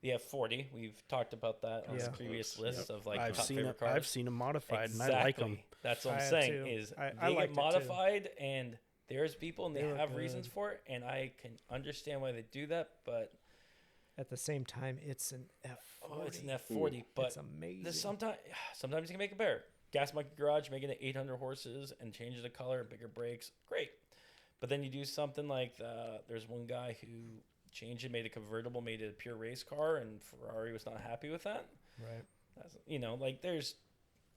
the F40. We've talked about that on the previous list of like I've top seen favorite it. cars. I've seen them modified, Exactly. and I like them. That's what I I'm have saying. too. Is I they liked it get too. modified, and there's people and they look have reasons good. for it, and I can understand why they do that. But At the same time, it's an F40. it's an F40. But It's amazing. there's sometimes you can make it better. Gas Monkey Garage making it 800 horses and changing the color, bigger brakes, great. But then you do something like there's one guy who changed it, made a convertible, made it a pure race car, and Ferrari was not happy with that. Right. That's, like there's.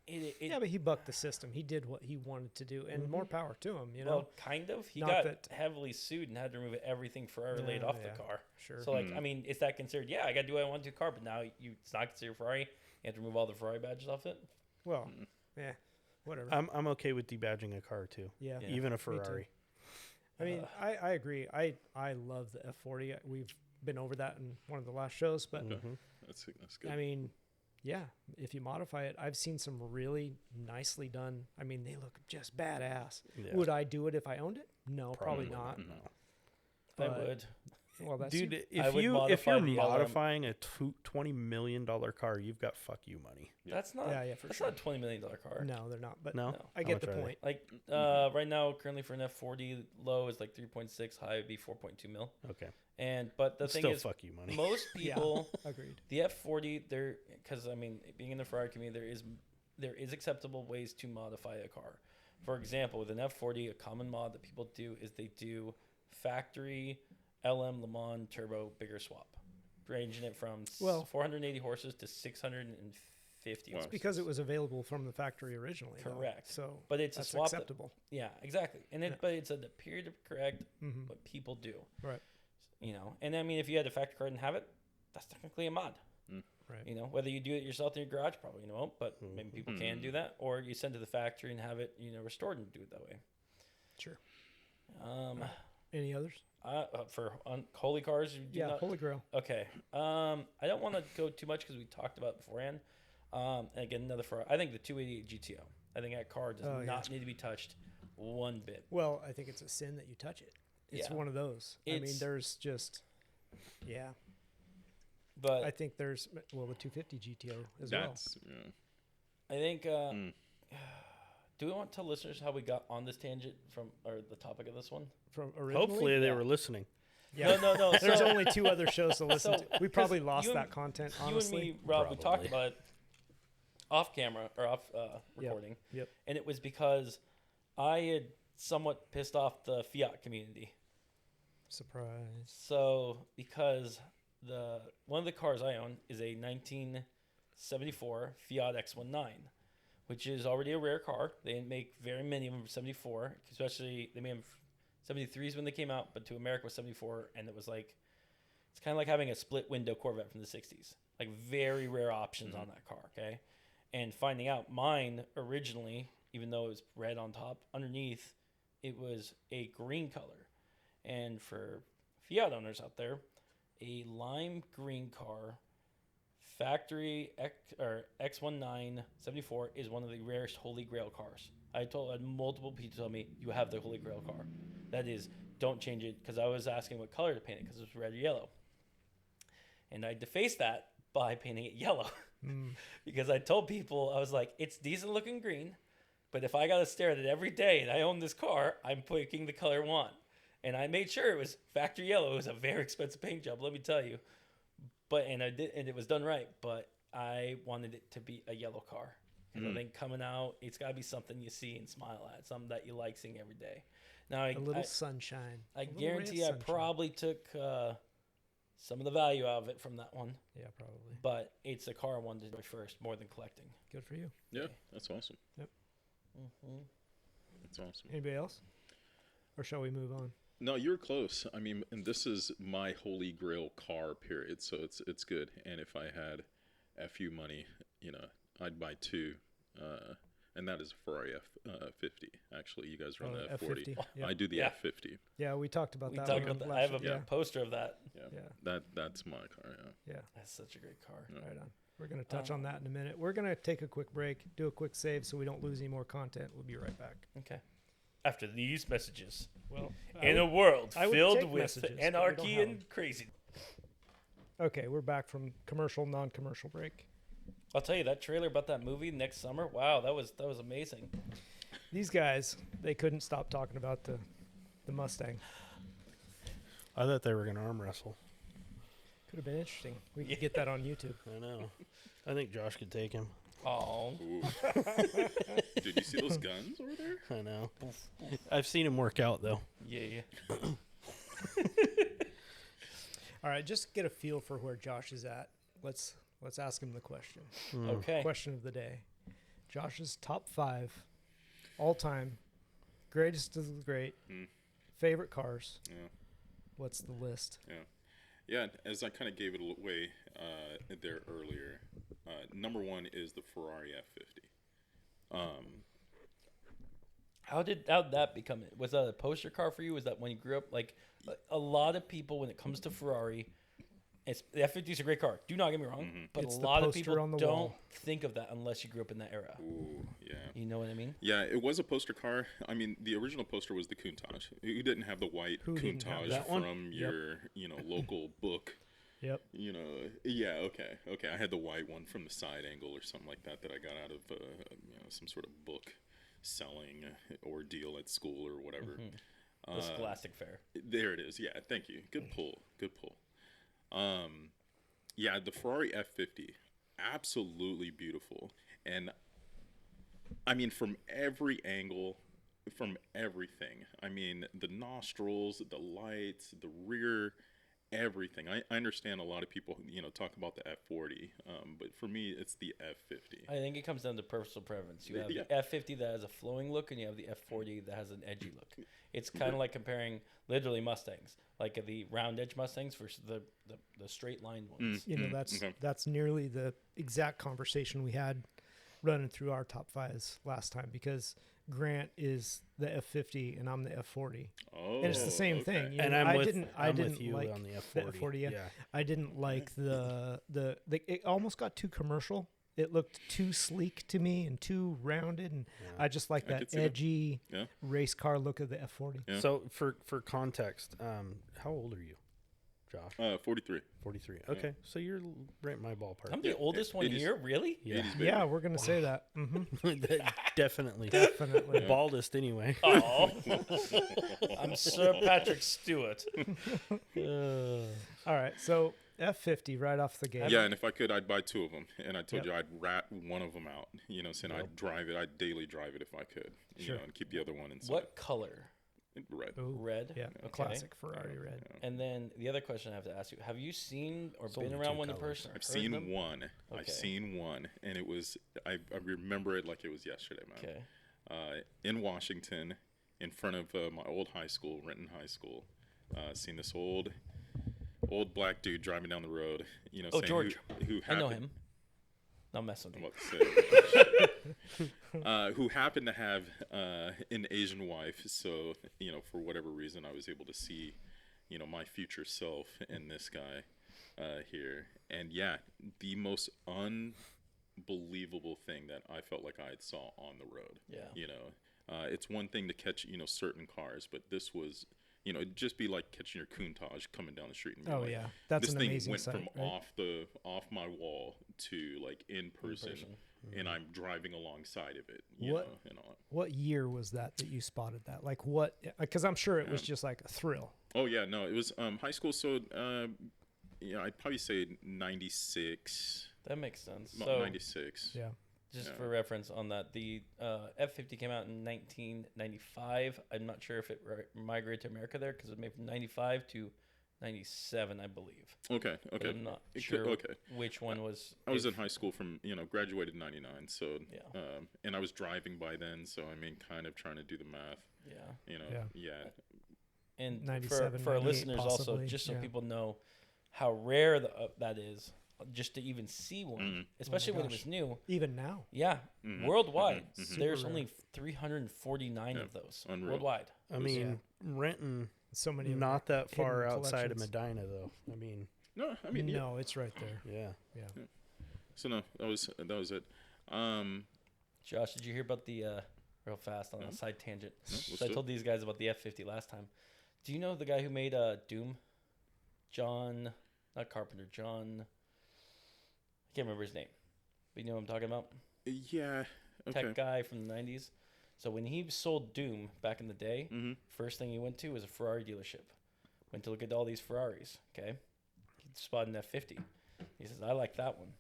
Yeah, but he bucked the system. He did what he wanted to do, and more power to him. You know. Well, kind of. He Not got that- heavily sued and had to remove everything Ferrari laid off the car. Sure. So, I mean, is that considered? Yeah, I got to do what I want to car, but now it's not considered Ferrari. You have to remove all the Ferrari badges off it. Well, yeah, whatever. I'm okay with debadging a car too, yeah. Yeah. even a Me too. Ferrari. I mean, I agree. I love the F40. We've been over that in one of the last shows, but That's good. I mean, yeah, if you modify it, I've seen some really nicely done. I mean, they look just badass. Yeah. Would I do it if I owned it? No, probably not. No. I But- would. Well, that's Dude, I if would you're modify the LM. modifying a $20 million car, you've got fuck you money. That's not. Yeah, for that's sure. not a $20 million car. No, they're not. But No? I How get much the are they? point. Like right now, currently for an F40, low is like 3.6, high would be 4.2 mil. Okay. But the It's thing still is, fuck you money. most people, Agreed. the F40, because I mean, being in the Ferrari community, there is acceptable ways to modify a car. For example, with an F40, a common mod that people do is they do factory LM Le Mans turbo bigger swap, ranging it from 480 horses to 650 horses. Because it was available from the factory originally. though. Correct. So, But it's that's a swap. acceptable. Yeah, exactly. But it's a period to correct what people do. Right. And I mean, if you had a factory card and have it, that's technically a mod. Right. Whether you do it yourself in your garage, probably you won't, but maybe people can do that, or you send to the factory and have it, restored and do it that way. Sure. Any Any others? For holy cars, you do not. Holy Grail. Okay. I don't want to go too much because we talked about it beforehand. And again, another Ferrari. I think the 288 GTO. I think that car does not need to be touched one bit. Well, I think it's a sin that you touch it. It's one of those. I mean, there's just, But I think there's, the 250 GTO as I think, do we want to tell listeners how we got on this tangent or the topic of this one? From originally. Hopefully they were listening. Yeah. No. There's only 2 other shows to listen to. We probably 'cause lost you that and- content, You honestly. and me, Rob, we talked Probably. about it off camera or off recording. Yep. And it was because I had somewhat pissed off the Fiat community. Surprise. So because one of the cars I own is a 1974 Fiat X19, which is already a rare car. They didn't make very many of them for 74, especially they made them 73s when they came out, but to America was 74, and it was like it's kind of like having a split window Corvette from the 60s. Like very rare options on that car, okay? And finding out mine originally, even though it was red on top, underneath it was a green color. And for Fiat owners out there, a lime green car, factory X19 74 is one of the rarest Holy Grail cars. I had multiple people tell me, you have the Holy Grail car. That is, don't change it, because I was asking what color to paint it, because it was red or yellow. And I defaced that by painting it yellow. Because I told people, I was like, it's decent looking green, but if I got to stare at it every day and I own this car, I'm picking the color I want. And I made sure it was factory yellow. It was a very expensive paint job, let me tell you. And I did, and it was done right. But I wanted it to be a yellow car. And I think coming out, it's got to be something you see and smile at, something that you like seeing every day. Now, A little sunshine. I A little guarantee ray I of sunshine. probably took some of the value out of it from that one. Yeah, probably. But it's a car I wanted to do first, more than collecting. Good for you. Yeah, that's awesome. Yep. That's awesome. Anybody else? Or shall we move on? No, you're close. I mean, and this is my holy grail car, period. So it's good. And if I had FU money, I'd buy 2. And that is a Ferrari F50. Actually, you guys run the F40. Yeah. I do the Yeah. F50. Yeah, we talked about We that. talked one about that. last I have a year. poster of that. Yeah. That's my car. Yeah. Yeah. That's such a great car. Right on. We're going to touch on that in a minute. We're going to take a quick break, do a quick save so we don't lose any more content. We'll be right back. Okay. After these messages, Well, in a world I would filled take with messages, but we don't anarchy have and crazy. Okay, we're back from commercial, non-commercial break. I'll tell you, that trailer about that movie next summer, wow, that was amazing. These guys, they couldn't stop talking about the Mustang. I thought they were going to arm wrestle. Could have been interesting. We could get that on YouTube. I know. I think Josh could take him. Oh, Did you see those guns over there? I know. I've seen him work out, though. yeah. All right, just get a feel for where Josh is at. Let's ask him the question. Okay. Question of the day. Josh's top 5 all-time greatest of the great favorite cars. Yeah. What's the list? Yeah, as I kind of gave it away there earlier, number 1 is the Ferrari F50. How did that become it? Was that a poster car for you? Was that when you grew up? Like a lot of people, when it comes to Ferrari, the F50 is a great car. Do not get me wrong, but It's a the lot of poster people on the don't wall. think of that unless you grew up in that era. Ooh, yeah. You know what I mean? Yeah, it was a poster car. I mean, the original poster was the Countach. You didn't have the white Who didn't have Countach that one? from your, local book. Yep. Yeah, okay. I had the white one from the side angle or something like that I got out of some sort of book selling ordeal at school or whatever. The Scholastic Fair. There it is. Yeah, thank you. Good pull. Yeah, the Ferrari F50, absolutely beautiful. And I mean, from every angle, from everything. I mean, the nostrils, the lights, the rear, everything. I understand a lot of people, talk about the F40, but for me, it's the F50. I think it comes down to personal preference. You have Yeah. the F50 that has a flowing look, and you have the F40 that has an edgy look. It's kind of like comparing literally Mustangs, like the round edge Mustangs versus the straight line ones. That's nearly the exact conversation we had running through our top 5s last time, because Grant is the F50 and I'm the F40. Oh, And it's the same thing. And I I'm didn't with you like on the the F40. F40. Yeah. I didn't like the it almost got too commercial. It looked too sleek to me and too rounded, and I just like that edgy race car look of the F40. Yeah. So for context, how old are you, Josh? 43. 43. Okay, so you're right in my ballpark. I'm the oldest one 80s. here, really? Yeah. 80s baby. Yeah, we're gonna say that. Definitely. Definitely. Baldest anyway. Oh, I'm Sir Patrick Stewart. All right, so F50 right off the gate. Yeah, and if I could, I'd buy 2 of them. And I told you I'd rat one of them out. Saying I'd drive it. I'd daily drive it if I could. And keep the other one inside. What color? Red. Ooh, Red? Yeah, a Okay. classic Ferrari red. And then the other question I have to ask you, have you seen or It's only been around 2 one in colors. person? or I've heard seen them? one. Okay. I've seen one, and it was I remember it like it was yesterday, man. Okay. In Washington, in front of my old high school, Renton High School. Seen this old black dude driving down the road. Oh, saying George. who I know happened- him. I'm messing I'm with about to say, who happened to have an Asian wife. So, for whatever reason, I was able to see, my future self in this guy here. And yeah, the most unbelievable thing that I felt like I had saw on the road. Yeah. It's one thing to catch, certain cars, but this was, it'd just be like catching your Countach coming down the street. And being Oh like, yeah, that's this an thing amazing went sight. from Right? off my wall to like in person. And I'm driving alongside of it. You know, and all. What year was that you spotted that? Like what? Because I'm sure it was just like a thrill. Oh yeah, no, it was high school. So I'd probably say 96. That makes sense. About So 96. Yeah. just for reference on that, the F50 came out in 1995. I'm not sure if it migrated to America there because it was made from 95 to 97, I believe. Okay. But I'm not sure which one was. I was in high school from, graduated in 99. So, Yeah. And I was driving by then. So, I mean, kind of trying to do the math, Yeah. And 97, for our 98 listeners also, possibly, just so yeah. people know how rare that is, just to even see one, especially when it gosh. was new. Even now. Yeah, worldwide, there's Super only 349 of those Unreal. worldwide. I mean, Renton, So many. of not that hidden far outside of collections. Medina, though. I mean, No, I mean, No, it's right there. yeah. Yeah. So no, that was it. Josh, did you hear about the real fast on a side tangent? let's So I do told these guys about the F50 last time. Do you know the guy who made Doom? not Carpenter, John. I can't remember his name, but you know what I'm talking about. Yeah. Okay. Tech guy from the 90s. So when he sold Doom back in the day, first thing he went to was a Ferrari dealership. Went to look at all these Ferraris. Okay, he spotted an F50. He says, "I like that one."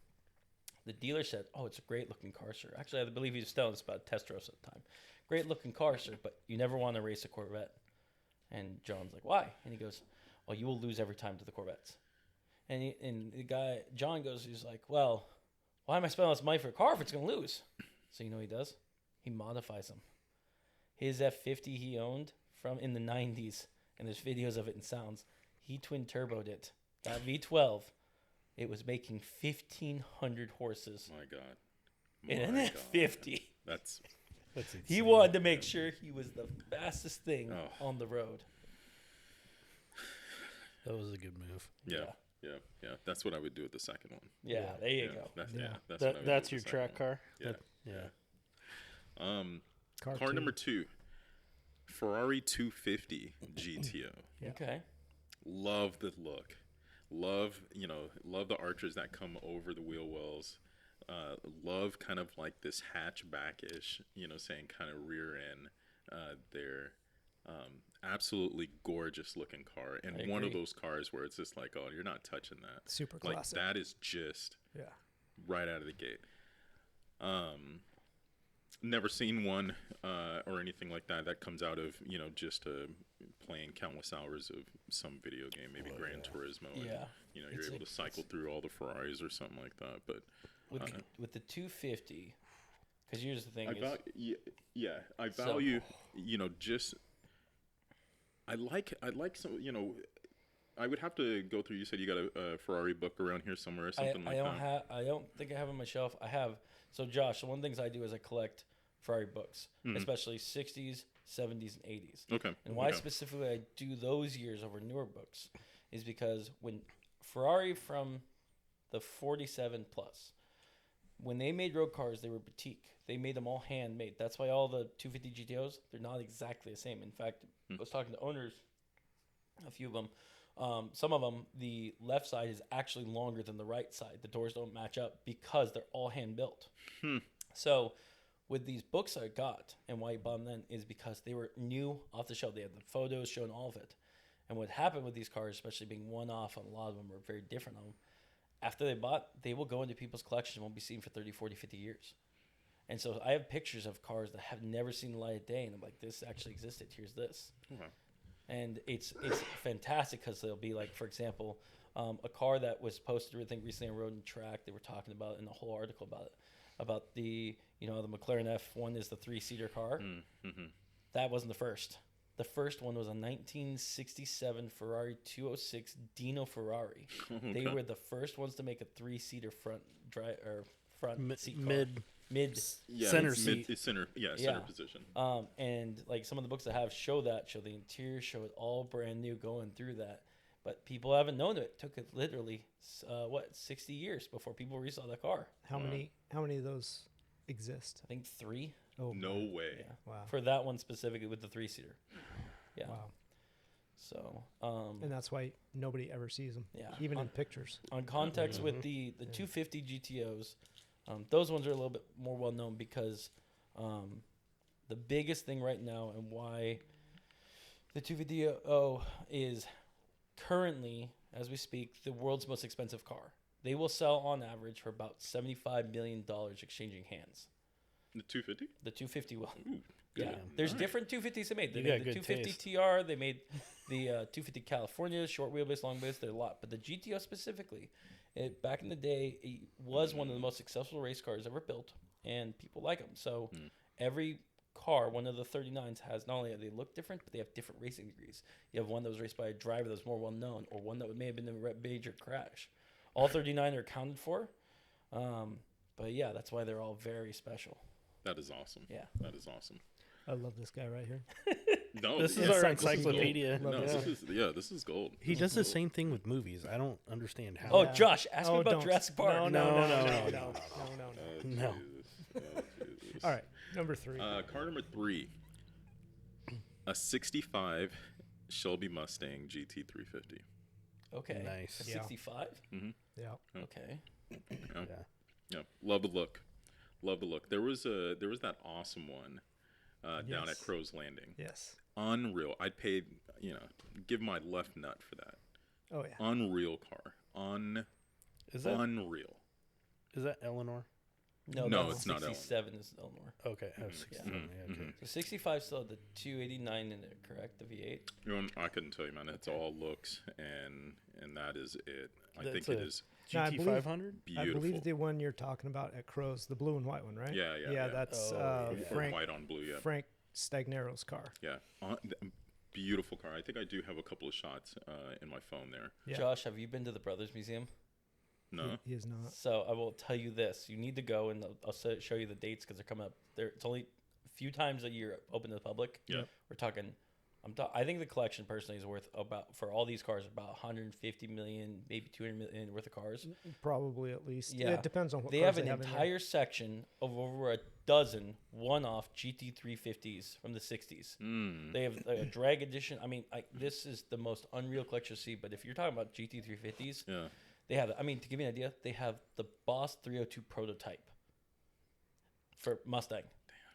The dealer said, "Oh, it's a great looking car, sir." Actually, I believe he was telling us about Testros at the time. Great looking car, sir, but you never want to race a Corvette. And John's like, "Why?" And he goes, "Well, you will lose every time to the Corvettes." And the guy, John goes, he's like, "Well, why am I spending all this money for a car if it's going to lose?" So you know what he does? He modifies them. His F50 he owned from in the 90s, and there's videos of it and sounds, he twin turboed it. That V12, it was making 1,500 horses. My God. In an F50. That's insane. He wanted to make sure he was the fastest thing on the road. That was a good move. Yeah. That's what I would do with the second one. Yeah, there you go. That's your track car. Car number 2, Ferrari 250 GTO. Okay. Love the look. Love the arches that come over the wheel wells. Love kind of like this hatchback-ish, saying kind of rear end there. Absolutely gorgeous looking car. And one of those cars where it's just like, oh, you're not touching that. Super classic. Like that is just right out of the gate. Never seen one or anything like that comes out of, just playing countless hours of some video game, maybe Gran Turismo. And, you're able to cycle through all the Ferraris or something like that. But with the 250, because here's the thing. I value, just... I like some, I would have to go through. You said you got a Ferrari book around here somewhere or something that. I don't think I have it on my shelf. I have. So Josh, one of the things I do is I collect Ferrari books, especially 60s, 70s, and 80s. Okay. And why specifically I do those years over newer books is because when Ferrari from the 47 plus, when they made road cars, they were boutique. They made them all handmade. That's why all the 250 GTOs, they're not exactly the same. In fact, I was talking to owners, a few of them. Some of them, the left side is actually longer than the right side. The doors don't match up because they're all hand built. So with these books I got, and why I bought them then, is because they were new off the shelf. They had the photos showing all of it. And what happened with these cars, especially being one-off, and a lot of them were very different on them, after they will go into people's collection and won't be seen for 30, 40, 50 years. And so I have pictures of cars that have never seen the light of day, and I'm like, this actually existed. Here's this. Okay. And it's fantastic because they'll be like, for example, a car that was posted, I think, recently on Road and Track. They were talking about in the whole article about the the McLaren F1 is the 3-seater car. That wasn't the first. The first one was a 1967 Ferrari 206 Dino Ferrari. Okay. They were the first ones to make a 3-seater front seat car. Mid center seat. Center position. And like some of the books I have show the interior, show it all brand new going through that. But people haven't known it took it literally 60 years before people resaw that car. How many of those exist? I think 3. Oh, no way. Yeah. Wow. For that one specifically with the 3-seater. Yeah. Wow. So, and that's why nobody ever sees them. Yeah. Even in pictures. On context with the 250 GTOs, those ones are a little bit more well known because the biggest thing right now and why the 250 is currently, as we speak, the world's most expensive car. They will sell on average for about $75 million exchanging hands. The 250? The 250 will. Ooh, yeah. There's different 250s they made. They made the 250 taste. TR. They made the 250 California, short wheelbase, long wheelbase. They're a lot. But the GTO specifically, back in the day, it was one of the most successful race cars ever built, and people like them. So every car, one of the 39s, has not only do they look different, but they have different racing degrees. You have one that was raced by a driver that's more well known, or one that may have been in a major crash. All 39 are accounted for. But yeah, that's why they're all very special. That is awesome. Yeah. That is awesome. I love this guy right here. No, this is our encyclopedia. This is gold. He does the same thing with movies. I don't understand how. Oh, Josh, ask me about Jurassic Park. No. All right, number 3. Car number 3. A 65 Shelby Mustang GT350. Okay. Nice. A Yeah. 65? Mm-hmm. Yeah. Okay. Yeah. Yeah. Yeah. Love the look. Love the look. There was that awesome one down at Yes. Crow's Landing. Yes. Unreal. I'd paid, give my left nut for that. Oh yeah. Unreal car. Is that Unreal. Eleanor? No, No, that's it's not 67 is Eleanor. Okay. I was 67. Yeah. Okay. So 65 still had the 289 in it, correct? The V8? I couldn't tell you, man. It's all looks, and that is it. I That's think it a is No, I GT believe- 500? beautiful. I believe the one you're talking about at Crow's, the blue and white one, right? Yeah. That's Oh, yeah. Or Frank white on blue, yeah. Frank Stagnero's car. Yeah. Beautiful car. I think I do have a couple of shots in my phone there. Yeah. Josh, have you been to the Brothers Museum? No? He is not. So I will tell you this: you need to go, and I'll show you the dates because they're coming up. It's only a few times a year open to the public. Yeah. We're talking. I think the collection personally is worth for all these cars about 150 million, maybe 200 million worth of cars. Probably at least. Yeah. It depends on what They cars have an in there. entire section of over a dozen one-off GT350s from the 60s. They have a drag edition. I mean, this is the most unreal collection to see. But if you're talking about GT350s, Yeah. they have. I mean, to give you an idea, they have the Boss 302 prototype for Mustang.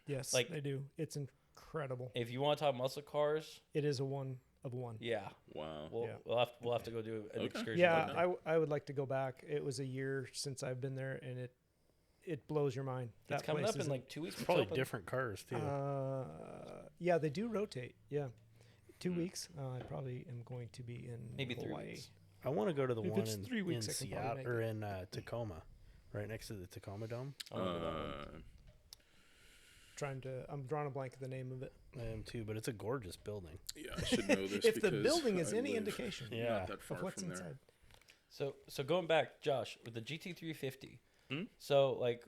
Yes, like- they do. It's incredible. If you want to talk muscle cars, It is a one of one. yeah, Wow. we'll have to go do an Okay. excursion. Yeah, one day. I would like to go back. It was a year since I've been there, and it blows your mind. It's That coming place up in is like 2 weeks. it's Probably open. different cars, too. yeah, they do rotate. Yeah, 2 weeks. I probably am going to be in Maybe 3 Hawaii. weeks. I want to go to the If one it's 3 weeks, I can probably Seattle make or in Tacoma, right next to the Tacoma Dome. I don't know that one. I'm drawing a blank of the name of it. I am too, but it's a gorgeous building. Yeah, I should know this. If the because building is I any live indication Yeah. Not that far of what's from there. inside. So going back, Josh, with the GT350. Hmm? So like,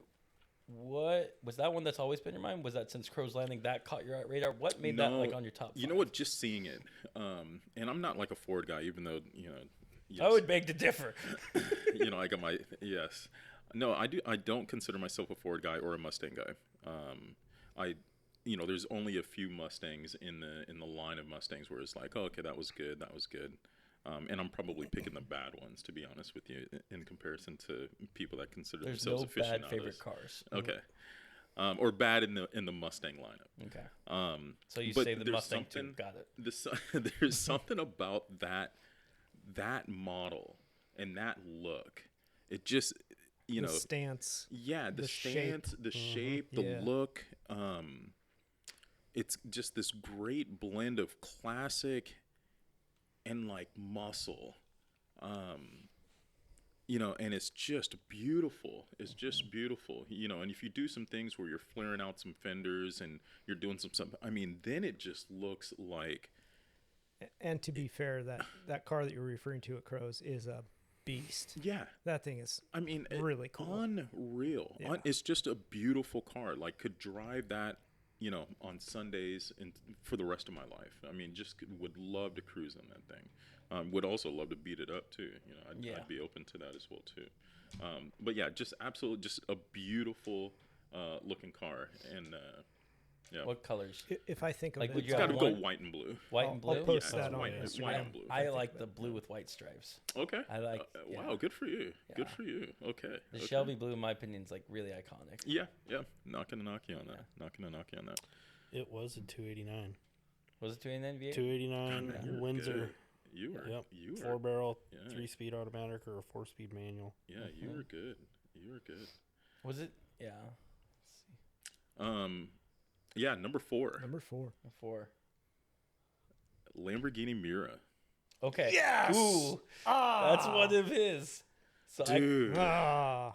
what was that one that's always been in your mind? Was that since Crow's Landing that caught your radar? What made that like on your top? You know 5? what? Just seeing it, and I'm not like a Ford guy, even though yes, I would beg to differ. I got my yes. No, I do. I don't consider myself a Ford guy or a Mustang guy. There's only a few Mustangs in the line of Mustangs where it's like, oh, okay, that was good. And I'm probably picking the bad ones, to be honest with you, in comparison to people that consider There's themselves no aficionados. bad favorite cars. Okay, or bad in the Mustang lineup. Okay. So you but say the there's Mustang too. something- Got it. There's something about that model and that look. It just The stance. yeah, the the shape. stance, the shape, the Yeah. look. It's just this great blend of classic and like muscle. And it's just beautiful. It's just beautiful. And if you do some things where you're flaring out some fenders and you're doing some, I mean, then it just looks like. And to be fair, that car that you're referring to at Crow's is a beast. Yeah. That thing is I mean, really cool. Unreal. Yeah. It's just a beautiful car. Like, could drive that, on Sundays and for the rest of my life. I mean, just would love to cruise on that thing. Would also love to beat it up too. I'd be open to that as well too. But yeah, just absolutely, just a beautiful looking car. And yeah, What colors? If I think of Like, it, would it's you got to have go one? white and blue. White and I'll blue. post Yeah, that it's on white, Instagram. it's white and blue. I like the blue with white stripes. Okay. I like. Wow, good for you. Good Yeah. for you. Okay. The okay. Shelby blue, in my opinion, is like really iconic. Yeah. Not gonna knock you on that. Not gonna knock you on that. It was a 289. Was it 289 V8? 289 God, you're Windsor. good. You were. Yep. You were. 4-barrel, Yeah. 3-speed automatic or a 4-speed manual. Yeah, you were good. You were good. Was it? Yeah. Yeah, number 4, number 4. 4. Lamborghini Miura. Okay. Yes! Ooh, Ah, that's one of his. So Dude, that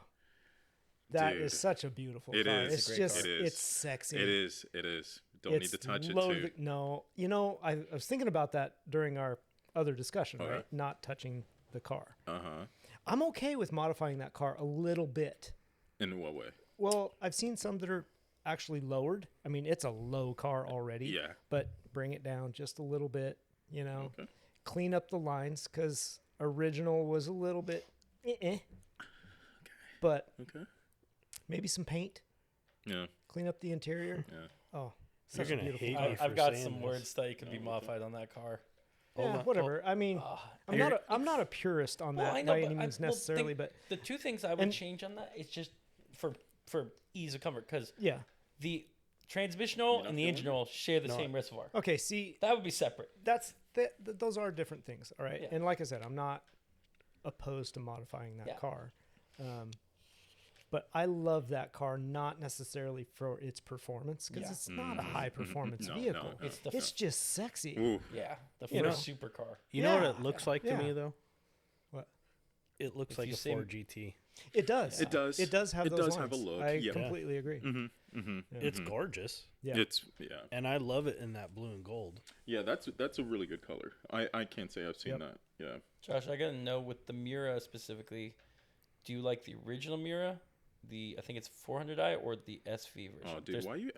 Dude. is such a beautiful It car. is. It's It's a great just car. It is. it's sexy. it is. It is. Don't It's need to touch it loaded- too. No, I was thinking about that during our other discussion, Okay. right? Not touching the car. Uh-huh. I'm okay with modifying that car a little bit. In what way? Well, I've seen some that are actually lowered. I mean, it's a low car already. Yeah. But bring it down just a little bit, Okay. Clean up the lines because original was a little bit But Okay. maybe some paint, Yeah. clean up the interior. Yeah. Oh, You're such a gonna beautiful hate car. me for I've got saying some this. words that could be modified on that car. Hold on. whatever. I mean, I'm not a purist on that by any means necessarily, but the two things I would change on that is just for ease of comfort, because the transmission oil and the engine oil share the same reservoir. Okay, see, that would be separate. Those are different things, all right? Yeah. And like I said, I'm not opposed to modifying that car. But I love that car, not necessarily for its performance, because it's not a high-performance vehicle. No. It's just sexy. Ooh. Yeah, the first supercar. You know what it looks like to me, though? What? It looks like a Ford GT. It does. It does. It does have it those does lines. have a look. I completely agree. It's gorgeous. Yeah. And I love it in that blue and gold. Yeah, that's a really good color. I can't say I've seen that. Yeah. Josh, I gotta know with the Miura specifically, do you like the original Miura, I think it's 400i, or the SV version? Oh, dude, why you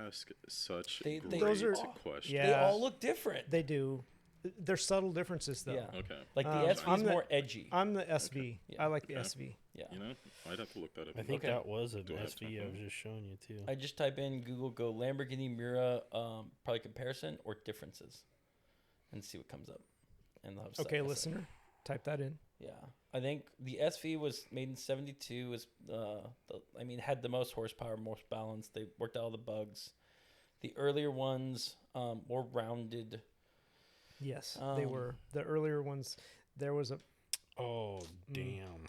ask such great those are, questions? Yeah. They all look different. They do. They're subtle differences, though. Yeah. Okay. Like the SV is more edgy. I'm the SV. Okay. Yeah. I like the SV. Yeah. You know, I'd have to look that up. I think that was an Do I have SV I time? was just showing you, too. I just type in Google, go Lamborghini Miura, probably comparison or differences, and see what comes up. And they'll have Okay, listener, type that in. Yeah, I think the SV was made in '72. Was had the most horsepower, most balance. They worked out all the bugs. The earlier ones more rounded. Yes, they were. The earlier ones, there was a Oh, damn.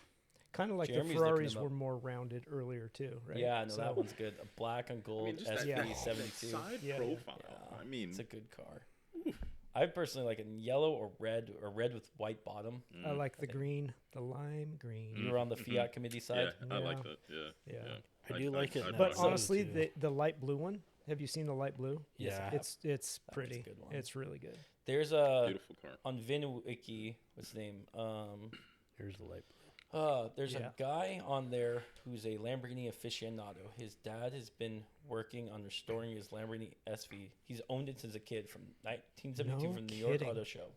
kind of like Jeremy's the looking Ferraris them were up. more rounded earlier too, right? Yeah, no, that one's good. A black and gold just SV that '72. side Yeah, yeah. profile. Yeah, I mean, it's a good car. I personally like it in yellow or red with white bottom. I like the green, the lime green. You were on the Fiat committee side. yeah, I like Yeah. that. Yeah. Yeah. I do like it. I'd now. But buy So that. honestly, too. the light blue one. Have you seen the light blue? Yes, I Yeah. have. It's a pretty. good one. It's really good. There's Beautiful car. on VinWiki, what's his name? Here's the light. There's Yeah. a guy on there who's a Lamborghini aficionado. His dad has been working on restoring his Lamborghini SV. He's owned it since a kid from 1972 No from the New York kidding. Auto Show.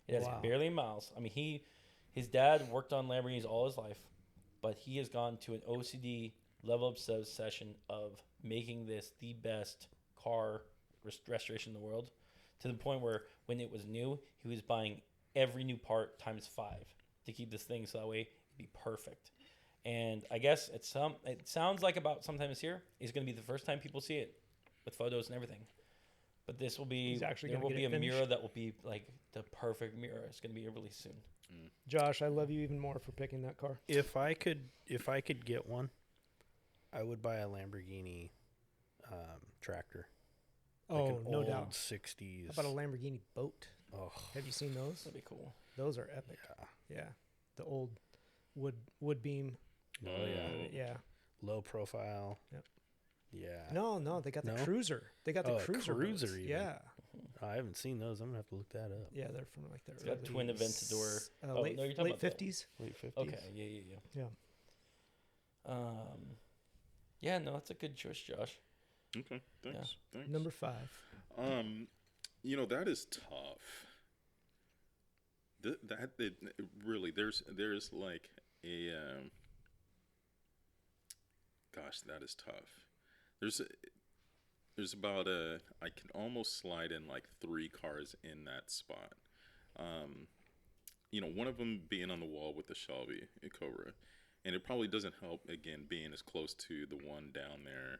It has Wow. barely miles. I mean, his dad worked on Lamborghinis all his life, but he has gone to an OCD level obsession of making this the best car restoration in the world, to the point where when it was new, he was buying every new part times 5 to keep this thing so that way it'd be perfect. And I guess it sounds like about sometime this year is going to be the first time people see it with photos and everything. But this will be He's actually there gonna will get be it a finished? Miura that will be like the perfect Miura. It's going to be released soon. Josh, I love you even more for picking that car. If I could get one, I would buy a Lamborghini tractor. Like Oh, an no old doubt. 60s. How about a Lamborghini boat? Oh, Have you seen those? That'd be cool. Those are epic. Yeah. The old wood beam. oh yeah. Yeah. Low profile. Yep. Yeah. No, they got the No? cruiser. They got the Oh, a cruiser. cruiser boats. even. Yeah. I haven't seen those. I'm gonna have to look that up. Yeah, they're from like the It's got early twin Aventador. late, no, you're talking late about the- 50s. Late 50s. Okay, yeah. Yeah. Yeah, no, that's a good choice, Josh. Okay, thanks. Thanks. Number 5. That is tough. Really, there's like a gosh, that is tough. There's about I can almost slide in like 3 cars in that spot. One of them being on the wall with the Shelby Cobra, and it probably doesn't help again being as close to the one down there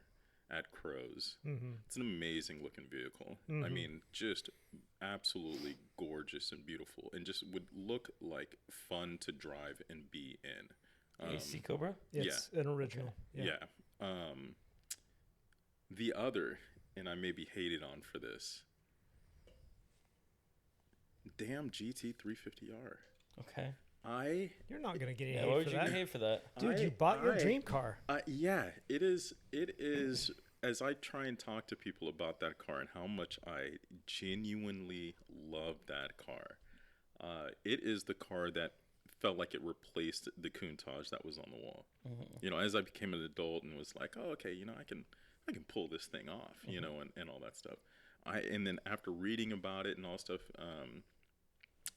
at Crow's. Mm-hmm. It's an amazing looking vehicle. I mean, just absolutely gorgeous and beautiful, and just would look like fun to drive and be in. AC Cobra? It's an original. Yeah. The other, and I may be hated on for this, damn GT350R. Okay. You're not going to get any Yeah, hate why would for you that. get hate for that? Dude, you bought your dream car. Yeah, it is. As I try and talk to people about that car and how much I genuinely love that car, it is the car that felt like it replaced the Countach that was on the wall. As I became an adult and was like, oh, okay, I can pull this thing off, and all that stuff. And then after reading about it and all stuff,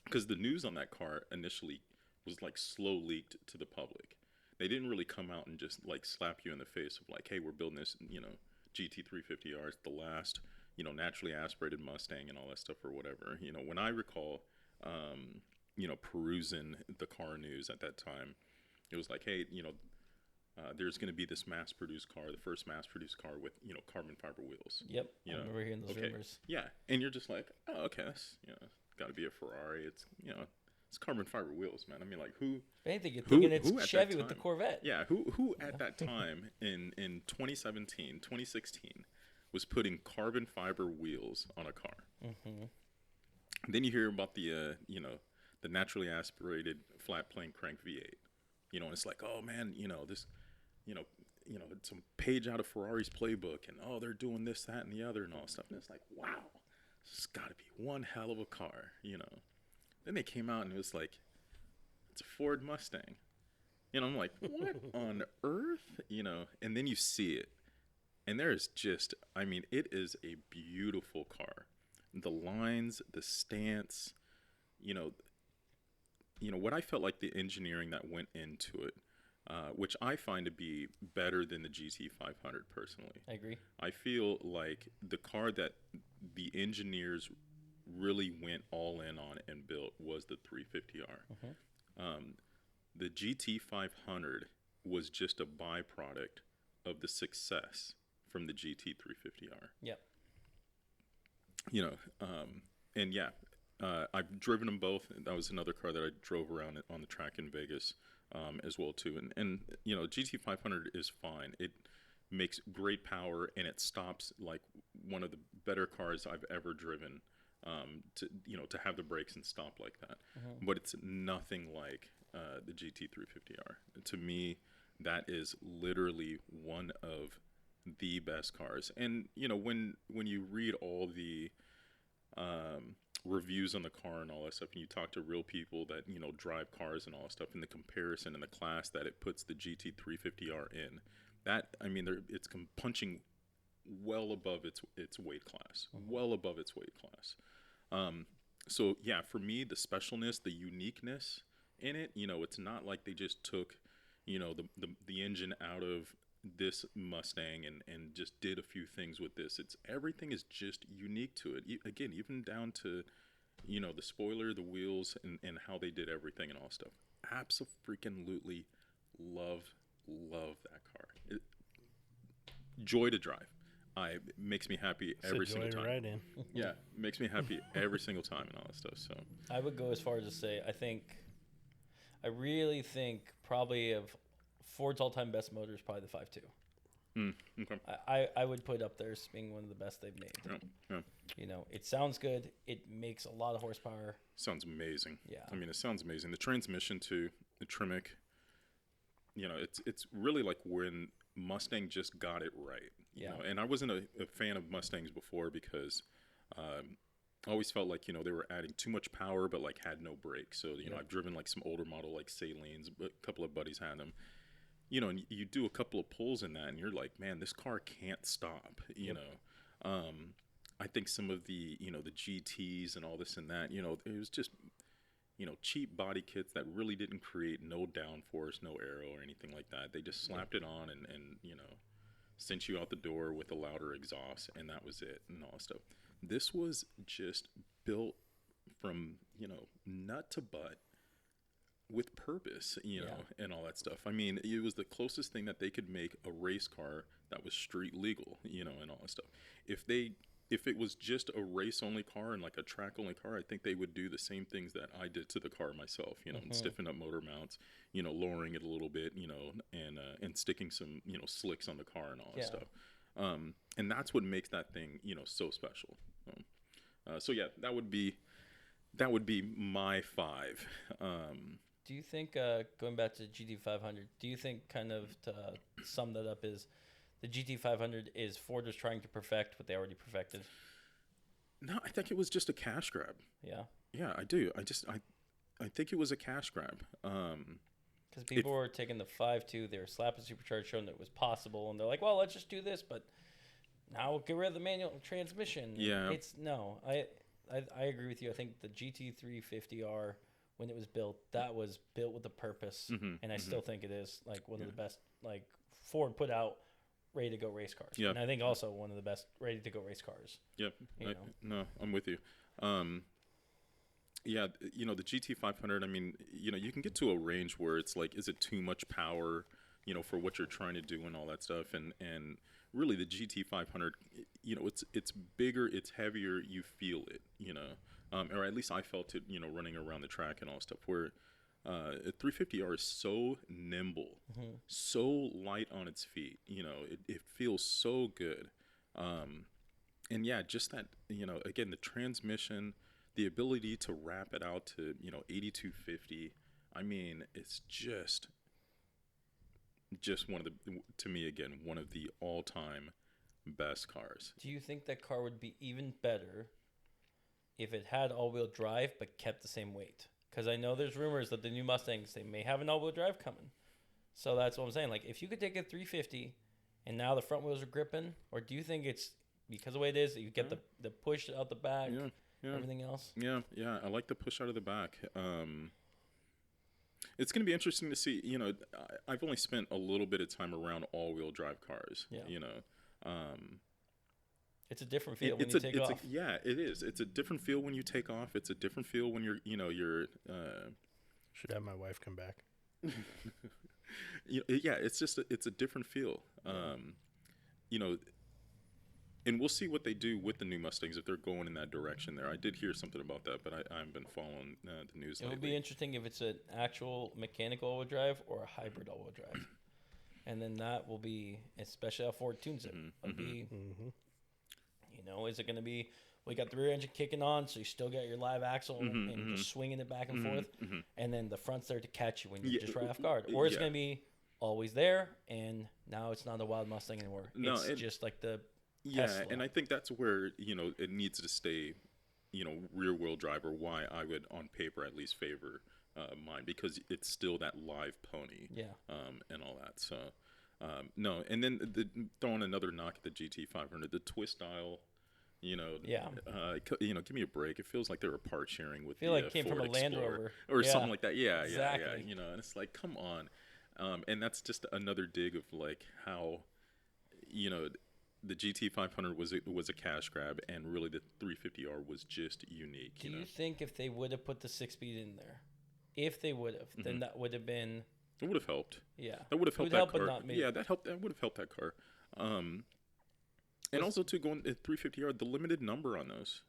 because the news on that car initially was like slow leaked to the public. They didn't really come out and just like slap you in the face of like, hey, we're building this, GT350R. It's the last, naturally aspirated Mustang and all that stuff or whatever. When I recall, perusing the car news at that time, it was like, hey, there's going to be this mass-produced car, the first mass-produced car with, carbon fiber wheels. Yep. I remember hearing those rumors. Yeah. And you're just like, oh, okay, that's, got to be a Ferrari. It's, it's carbon fiber wheels, man. I mean, like, who? If anything, you're thinking it's Chevy with the Corvette. Yeah. Who at that time in 2017, 2016 was putting carbon fiber wheels on a car? Mm-hmm. Then you hear about the, the naturally aspirated flat plane crank V8. And it's like, oh man, this, it's some page out of Ferrari's playbook, and oh, they're doing this, that, and the other, and all that stuff. And it's like, wow, this has got to be one hell of a car, Then they came out and it was like, it's a Ford Mustang. I'm like, what on earth? And then you see it, and there's just, I mean, it is a beautiful car. The lines, the stance, what I felt like the engineering that went into it, which I find to be better than the GT500 personally. I agree. I feel like the car that the engineers really went all in on and built was the 350R. Mm-hmm. The GT500 was just a byproduct of the success from the GT350R. Yep. And yeah, I've driven them both. That was another car that I drove around on the track in Vegas as well too. And GT500 is fine. It makes great power, and it stops like one of the better cars I've ever driven. To have the brakes and stop like that. Mm-hmm. But it's nothing like the GT350R. To me, that is literally one of the best cars. And when you read all the reviews on the car and all that stuff, and you talk to real people that drive cars and all that stuff, and the comparison and the class that it puts the GT350R in, that, I mean, it's punching well above its weight class, well above its weight class. So yeah, for me, the specialness, the uniqueness in it, it's not like they just took, the engine out of this Mustang and just did a few things with this. Everything is just unique to it. Again, even down to, the spoiler, the wheels, and how they did everything and all stuff. Absolutely love that car. Joy to drive. It makes me happy every single time. Right in. Yeah, makes me happy every single time and all that stuff. So I would go as far as to say, I really think probably of Ford's all-time best motor is probably the 5.2. Okay. I would put it up there as being one of the best they've made. Yeah. It sounds good. It makes a lot of horsepower. Sounds amazing. Yeah. I mean, it sounds amazing. The transmission too, the Tremec, it's really like when Mustang just got it right. And I wasn't a fan of Mustangs before because I always felt like, they were adding too much power but like had no brakes. So, I've driven like some older model like Salines, but a couple of buddies had them. And you do a couple of pulls in that and you're like, man, this car can't stop, I think some of the, the GTs and all this and that, it was just, cheap body kits that really didn't create no downforce, no aero or anything like that. They just slapped it on and sent you out the door with a louder exhaust, and that was it and all that stuff. This was just built from, nut to butt with purpose, and all that stuff. I mean, it was the closest thing that they could make a race car that was street legal, and all that stuff. If it was just a race only car and like a track only car, I think they would do the same things that I did to the car myself, and stiffen up motor mounts, lowering it a little bit, and sticking some, slicks on the car and all that stuff. And that's what makes that thing, so special. So yeah, that would be my 5. Do you think, going back to GT500, do you think kind of to sum that up is the GT500 is Ford was trying to perfect what they already perfected? No, I think it was just a cash grab. Yeah. Yeah, I do. I think it was a cash grab. Because people were taking the 5.2, they were slapping supercharged, showing that it was possible, and they're like, well, let's just do this, but now we'll get rid of the manual transmission. Yeah. I agree with you. I think the GT350R, when it was built, that was built with a purpose, and I still think it is like one of the best. Like Ford put out ready to go race cars. Yeah. And I think also one of the best ready to go race cars. Yep. You know. No, I'm with you. Yeah, you know, the GT500, I mean, you know, you can get to a range where it's like, is it too much power, you know, for what you're trying to do and all that stuff. And really the GT500, you know, it's bigger, it's heavier, you feel it, you know, or at least I felt it, you know, running around the track and all that stuff, where a 350R is so nimble, so light on its feet, you know, it feels so good. And yeah, just that, you know, again, the transmission, the ability to wrap it out to, you know, 8250. I mean, it's just one of the, to me, again, one of the all-time best cars. Do you think that car would be even better if it had all-wheel drive but kept the same weight? Because I know there's rumors that the new Mustangs, they may have an all-wheel drive coming. So that's what I'm saying. Like, if you could take a 350 and now the front wheels are gripping, or do you think it's because of the way it is that you get the push out the back? Yeah. Everything else? Yeah. I like the push out of the back. It's going to be interesting to see, you know, I've only spent a little bit of time around all-wheel drive cars, you know. It's a different feel when you take off. Yeah, it is. It's a different feel when you take off. It's a different feel when you're should have my wife come back. Yeah, it's a different feel. You know, and we'll see what they do with the new Mustangs if they're going in that direction there. I did hear something about that, but I haven't been following the news lately. It would be interesting if it's an actual mechanical all-wheel drive or a hybrid all-wheel drive. And then that will be, especially how Ford tunes it, it'll be, you know, is it going to be, well, you got the rear engine kicking on, so you still got your live axle and just swinging it back and forth, and then the front's there to catch you when you're just right off guard. Or it's going to be always there, and now it's not a wild Mustang anymore. No, it's just like the Tesla. And I think that's where, you know, it needs to stay, you know, rear-wheel drive, or why I would, on paper at least, favor mine, because it's still that live pony, and all that. So, no, and then throwing another knock at the GT500, the twist dial, you know, you know, give me a break. It feels like they were part sharing with like it came Ford from a Land Explorer Rover or something like that. Yeah, exactly. You know, and it's like, come on, and that's just another dig of like how, you know, the GT500 was a cash grab, and really the 350R was just unique. Do you think if they would have put the 6-speed in there, if they would have, then that would have been... It would have helped. Yeah. That would have helped that help, car. But not maybe. Yeah, that would have helped that car. And also, too, going at 350R, the limited number on those.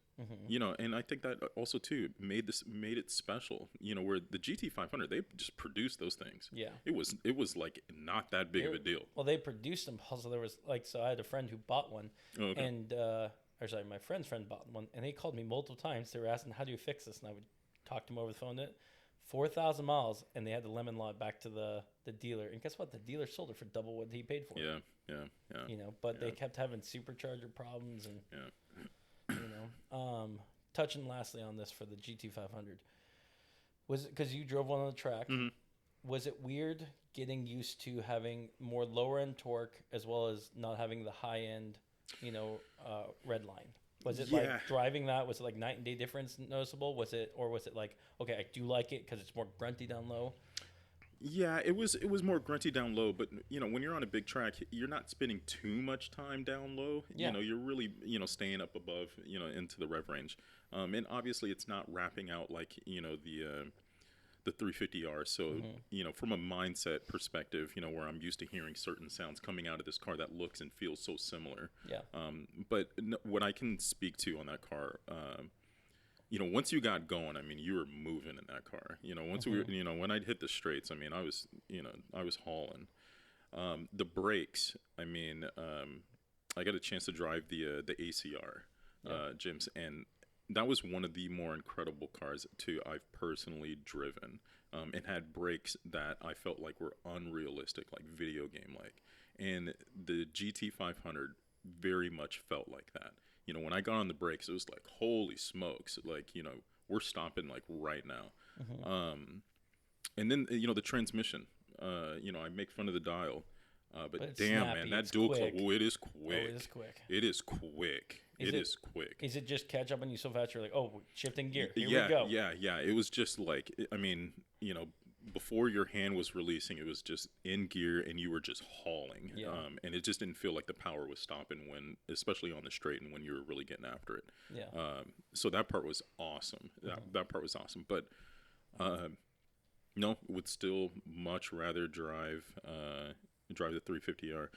You know, and I think that also, too, made it special. You know, where the GT500, they just produced those things. Yeah. It was like not that big of a deal. Well, they produced them. Also, there was like, so I had a friend who bought one, and or sorry, my friend's friend bought one, and they called me multiple times. They were asking, "How do you fix this?" And I would talk to him over the phone. 4,000 miles, and they had the lemon law back to the dealer. And guess what? The dealer sold it for double what he paid for it. Yeah. You know, but they kept having supercharger problems, and you know. Touching lastly on this for the GT500, was it because you drove one on the track? Was it weird getting used to having more lower end torque as well as not having the high end, you know, red line? Was it like driving that? Was it like night and day difference noticeable? Was it like, okay, I do like it because it's more grunty down low? Yeah, it was more grunty down low, but you know, when you're on a big track, you're not spending too much time down low. Yeah. You know, you're really, you know, staying up above, you know, into the rev range. And obviously it's not wrapping out like, you know, the 350R. So, you know, from a mindset perspective, you know, where I'm used to hearing certain sounds coming out of this car that looks and feels so similar. Yeah. But what I can speak to on that car, you know, once you got going, I mean, you were moving in that car. You know, once we were, you know, when I'd hit the straights, I mean, I was hauling. The brakes, I mean, I got a chance to drive the ACR, Jim's, and that was one of the more incredible cars too I've personally driven. It had brakes that I felt like were unrealistic, like video game like, and the GT500 very much felt like that. You know, when I got on the brakes, it was like, holy smokes, like, you know, we're stopping like right now. And then, you know, the transmission, you know, I make fun of the dial, but damn, snappy, man, that dual clutch, it is quick. Oh, it is quick. It is quick. It is quick. Is it just catch up on you so fast you're like, oh, shifting gear, here we go? Yeah. It was just like, I mean, you know, before your hand was releasing, it was just in gear and you were just hauling. Yeah. And it just didn't feel like the power was stopping when, especially on the straight and when you were really getting after it. Yeah. So that part was awesome. That part was awesome. But no, would still much rather drive the 350R.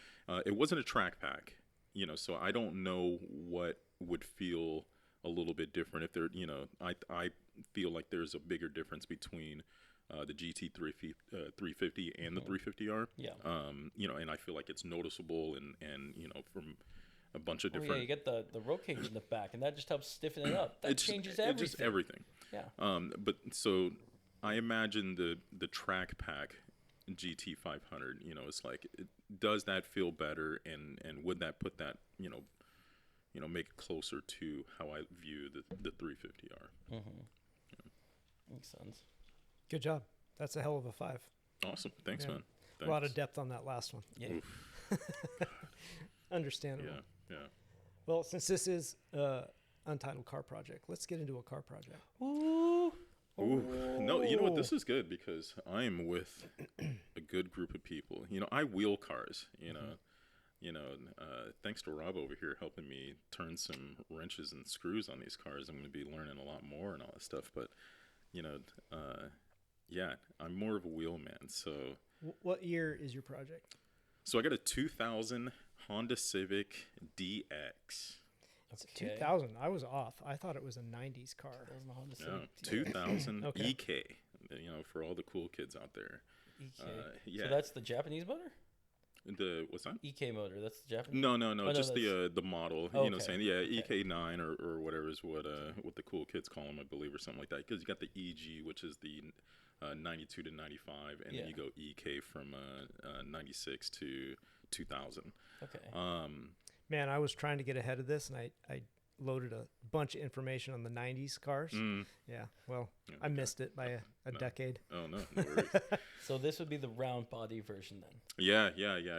It wasn't a track pack, you know, so I don't know what would feel a little bit different if there, you know, I feel like there's a bigger difference between the GT350 and the 350R. Yeah. You know, and I feel like it's noticeable and you know, from a bunch of Oh, different. yeah, you get the roll cage in the back, and that just helps stiffen it up. That changes everything. It's just everything. Yeah. But so I imagine the track pack GT500, you know, it's like, does that feel better, and would that put that, you know, make it closer to how I view the 350R. Yeah. Makes sense. Good job. That's a hell of a 5. Awesome. Thanks, man. A lot of depth on that last one. Yeah. Understandable. Yeah. Well, since this is Untitled Car Project, let's get into a car project. Ooh. No, you know what? This is good because I am with a good group of people. You know, I wheel cars. You know, thanks to Rob over here helping me turn some wrenches and screws on these cars, I'm going to be learning a lot more and all that stuff. But, you know, yeah, I'm more of a wheel man. So, what year is your project? So I got a 2000 Honda Civic DX. It's a 2000. I was off. I thought it was a 90s car. No, 2000 okay. EK. You know, for all the cool kids out there. EK. Yeah. So that's the Japanese motor? What's that? EK motor. That's the Japanese. No. Just the model. Okay. You know, saying EK9 or whatever is what the cool kids call them, I believe, or something like that. Because you got the EG, which is the 92 to 95, and then you go EK from 96 to 2000. Okay. Man, I was trying to get ahead of this, and I loaded a bunch of information on the 90s cars. Yeah, well, I missed it by a decade. Oh, no worries. So this would be the round body version then? Yeah,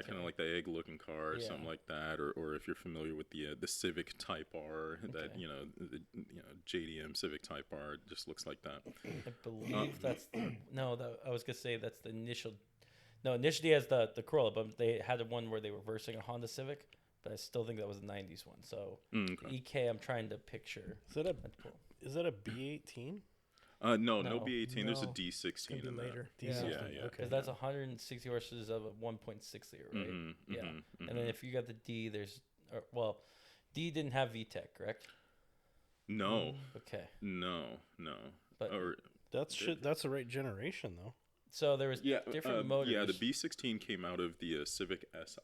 kind of like the egg-looking car or something like that. Or if you're familiar with the Civic Type R, that, you know, the JDM Civic Type R, it just looks like that. I believe that's I was going to say that's the initial. No, initially as the Corolla, but they had one where they were reversing a Honda Civic. But I still think that was a 90s one. So EK, I'm trying to picture. Is that a B18? No B18. There's a D16 in later. Yeah. Okay. Because that's 160 horses of a 1.6 liter, right? And then if you got the D, D didn't have VTEC, correct? No. Okay. No. But that's the right generation though. So there was different motors. Yeah, the B16 came out of the Civic Si.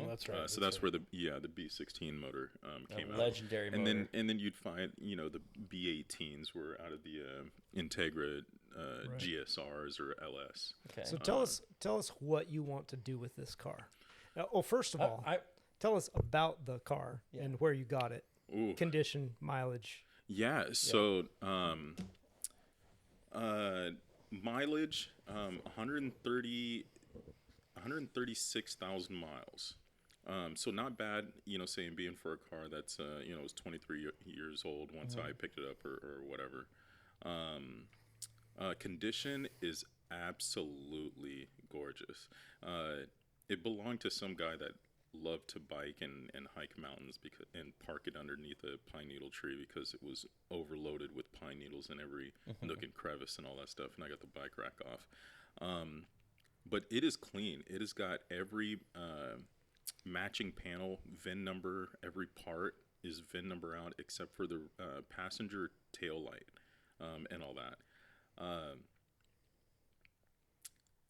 That's right. So that's where the B16 motor came out. Legendary motor. And then you'd find, you know, the B18s were out of the Integra GSRs or LS. Okay. So tell us what you want to do with this car. First of all, tell us about the car and where you got it. Ooh. Condition, mileage. Yeah. So mileage, 136,000 miles. So not bad, you know, saying being for a car that's, you know, was 23 years old once I picked it up or whatever. Condition is absolutely gorgeous. It belonged to some guy that loved to bike and hike mountains and park it underneath a pine needle tree because it was overloaded with pine needles in every nook and crevice and all that stuff, and I got the bike rack off. But it is clean. It has got every matching panel, VIN number, every part is VIN number out except for the passenger tail light and all that.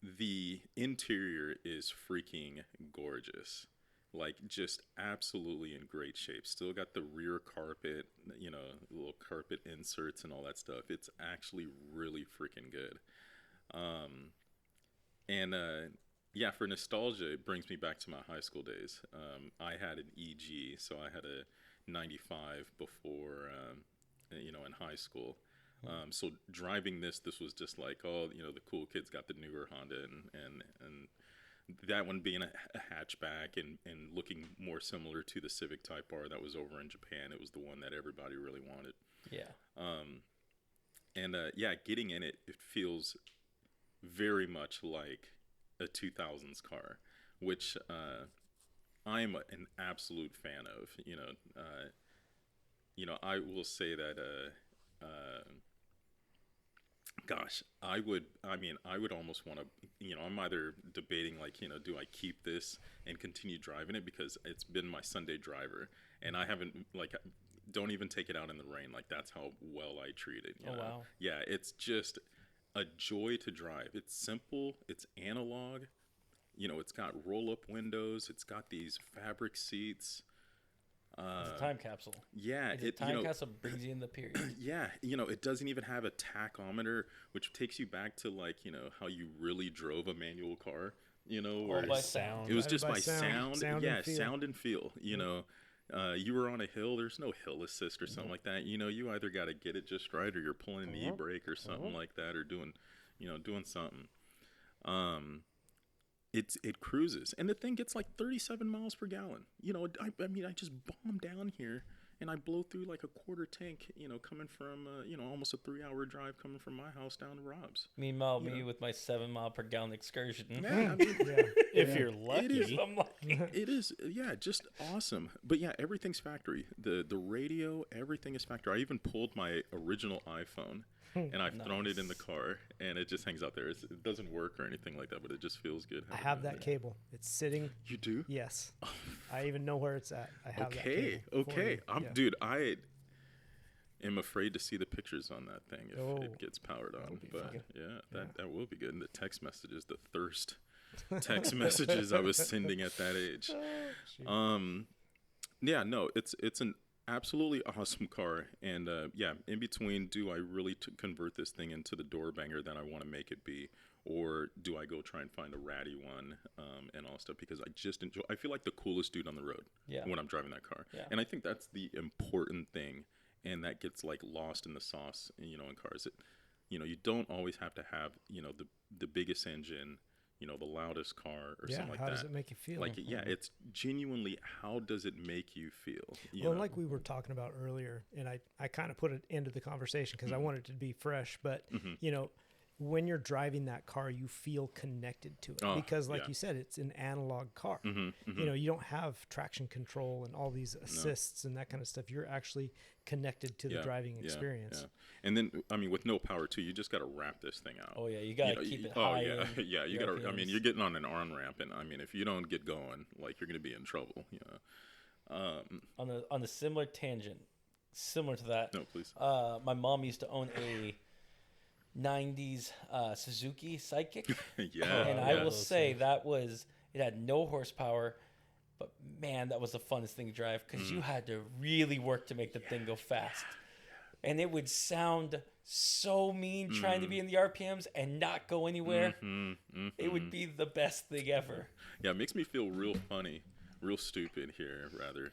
The interior is freaking gorgeous. Like, just absolutely in great shape. Still got the rear carpet, you know, little carpet inserts and all that stuff. It's actually really freaking good. Yeah, for nostalgia, it brings me back to my high school days. I had an EG, so I had a 95 before, you know, in high school. So driving this was just like, oh, you know, the cool kids got the newer Honda and that one being a hatchback and looking more similar to the Civic Type R that was over in Japan. It was the one that everybody really wanted. Yeah. Yeah, getting in it, it feels very much like a 2000s car, which I'm an absolute fan of. I will say that. Gosh, I would almost want to, I'm either debating do I keep this and continue driving it because it's been my Sunday driver and I haven't don't even take it out in the rain. That's how well I treat it. You know? Wow. Yeah, it's just a joy to drive. It's simple. It's analog. It's got roll-up windows. It's got these fabric seats. It's a time capsule. Yeah. Time capsule brings you in the period. Yeah. It doesn't even have a tachometer, which takes you back to how you really drove a manual car, where by sound. It was just by sound. Sound and feel, you were on a hill. There's no hill assist or something like that. You either got to get it just right or you're pulling the e-brake or something like that or doing something. It cruises, and the thing gets 37 miles per gallon. I just bomb down here, and I blow through a quarter tank. Coming from almost a 3-hour drive coming from my house down to Rob's. Meanwhile, me with my 7 mile per gallon excursion. Man, if you're lucky, it is just awesome. But yeah, everything's factory. The radio, everything is factory. I even pulled my original iPhone. And I've thrown it in the car, and it just hangs out there. It doesn't work or anything like that, but it just feels good. I have that cable. It's sitting. You do? Yes. I even know where it's at. I have that cable. Okay. Dude, I am afraid to see the pictures on that thing if it gets powered on. But that will be good. And the text messages, the thirst text messages I was sending at that age. It's an absolutely awesome car, and in between, do I really convert this thing into the door banger that I want to make it be, or do I go try and find a ratty one and all that stuff? Because I feel like the coolest dude on the road when I'm driving that car, and I think that's the important thing, and that gets lost in the sauce, in cars. You don't always have to have the biggest engine, the loudest car or something like that. How does it make you feel? It's genuinely, how does it make you feel? Like we were talking about earlier, and I kind of put it into the conversation because I wanted it to be fresh, but when you're driving that car, you feel connected to it because you said, it's an analog car. You don't have traction control and all these assists and that kind of stuff. You're actually connected to the driving experience. And then, with no power too, you just got to wrap this thing out. Oh yeah, you got to keep it high. You got to. You're getting on an on ramp, and if you don't get going, you're going to be in trouble. On a similar tangent, similar to that. No, please. My mom used to own a 90s Suzuki Sidekick. And I will say it had no horsepower, but man, that was the funnest thing to drive because you had to really work to make the thing go fast. And it would sound so mean trying to be in the RPMs and not go anywhere. It would be the best thing ever. Yeah, it makes me feel real funny, real stupid here, rather.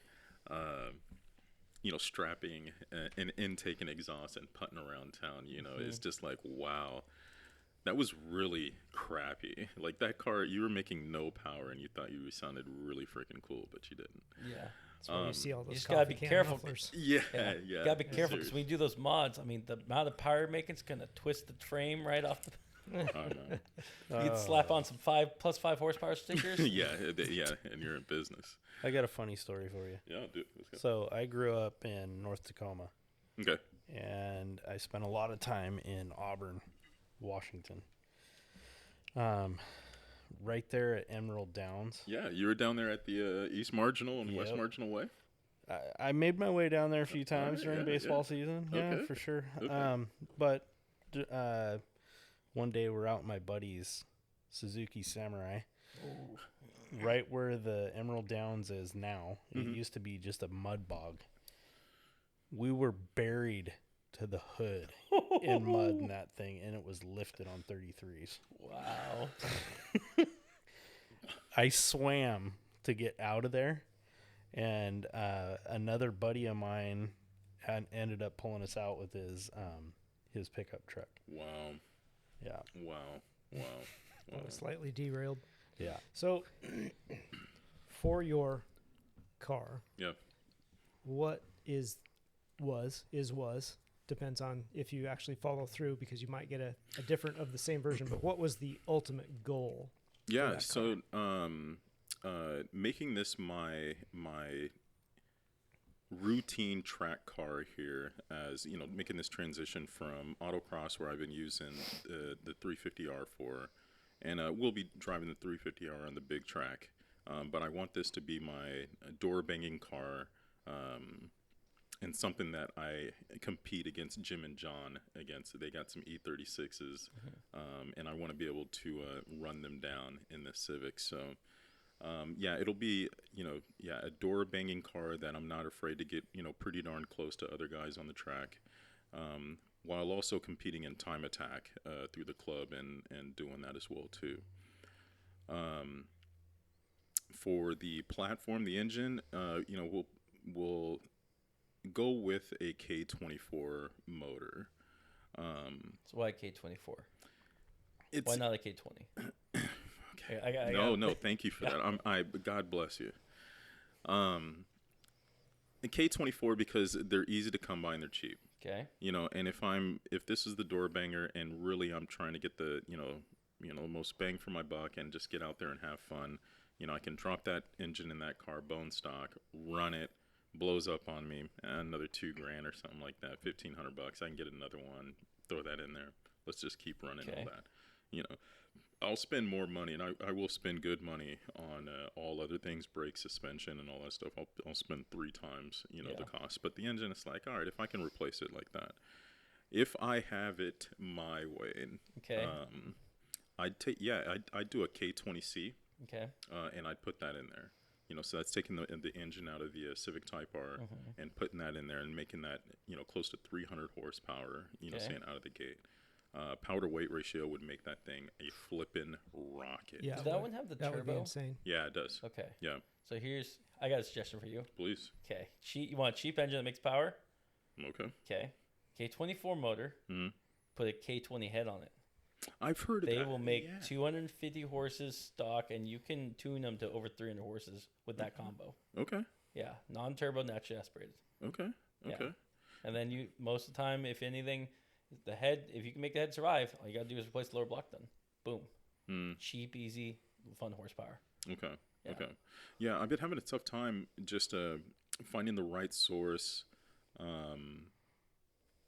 Strapping an intake and exhaust and putting around town, it's just wow, that was really crappy. That car, you were making no power and you thought you sounded really freaking cool, but you didn't. Yeah. That's why you see all those you just gotta be careful. Yeah. You gotta be careful because when you do those mods, the amount of power you're making is gonna twist the frame right off the. You can slap on some 5+5 horsepower stickers. yeah, and you're in business. I got a funny story for you. Yeah, dude. So I grew up in North Tacoma. Okay. And I spent a lot of time in Auburn, Washington. Right there at Emerald Downs. Yeah, you were down there at the East Marginal and West Marginal Way? I made my way down there a few times during baseball season. Yeah, for sure. Okay. But one day we're out in my buddy's Suzuki Samurai. Ooh. Right where the Emerald Downs is now. It used to be just a mud bog. We were buried to the hood in mud in that thing, and it was lifted on 33s. Wow. I swam to get out of there, and another buddy of mine ended up pulling us out with his pickup truck. Wow. Yeah. Wow. Slightly derailed. Yeah. So, for your car, yeah, what was depends on if you actually follow through, because you might get a different of the same version. But what was the ultimate goal? Yeah, so making this my routine track car here, as you know, making this transition from autocross, where I've been using the 350R for, and we'll be driving the 350R on the big track, but I want this to be my door banging car, and something that I compete against Jim and John against. They got some E36s, and I want to be able to run them down in the Civic. So yeah, it'll be, a door banging car that I'm not afraid to get, pretty darn close to other guys on the track, while also competing in time attack through the club and doing that as well too. For the platform, the engine, we'll go with a K24 motor. So why K24? Why not a K20? Okay. No, thank you for that. God bless you. The K24, because they're easy to come by and they're cheap. Okay. And if this is the door banger and really I'm trying to get the most bang for my buck and just get out there and have fun, I can drop that engine in that car bone stock, run it, blows up on me, another $2,000 or something like that, $1,500. I can get another one, throw that in there. Let's just keep running all that. I'll spend more money, and I will spend good money on all other things, brake, suspension, and all that stuff. I'll spend 3 times, the cost. But the engine, it's like, all right, if I can replace it like that, if I have it my way, I'd do a K20C. Okay. And I'd put that in there. So that's taking the engine out of the Civic Type R and putting that in there and making that, close to 300 horsepower, saying out of the gate. Power to weight ratio would make that thing a flippin' rocket. Yeah, does that one have the turbo? That would be insane. Yeah, it does. Okay. Yeah. So I got a suggestion for you. Please. Okay. You want a cheap engine that makes power? Okay. Okay. K24 motor. Mm-hmm. Put a K20 head on it. I've heard of that. They will make 250 horses stock, and you can tune them to over 300 horses with that combo. Okay. Yeah. Non-turbo, naturally aspirated. Okay. Okay. Yeah. And then most of the time, if anything, the head, if you can make the head survive, all you got to do is replace the lower block then. Boom. Cheap, easy, fun horsepower. Okay. Yeah. Okay. Yeah, I've been having a tough time just finding the right source.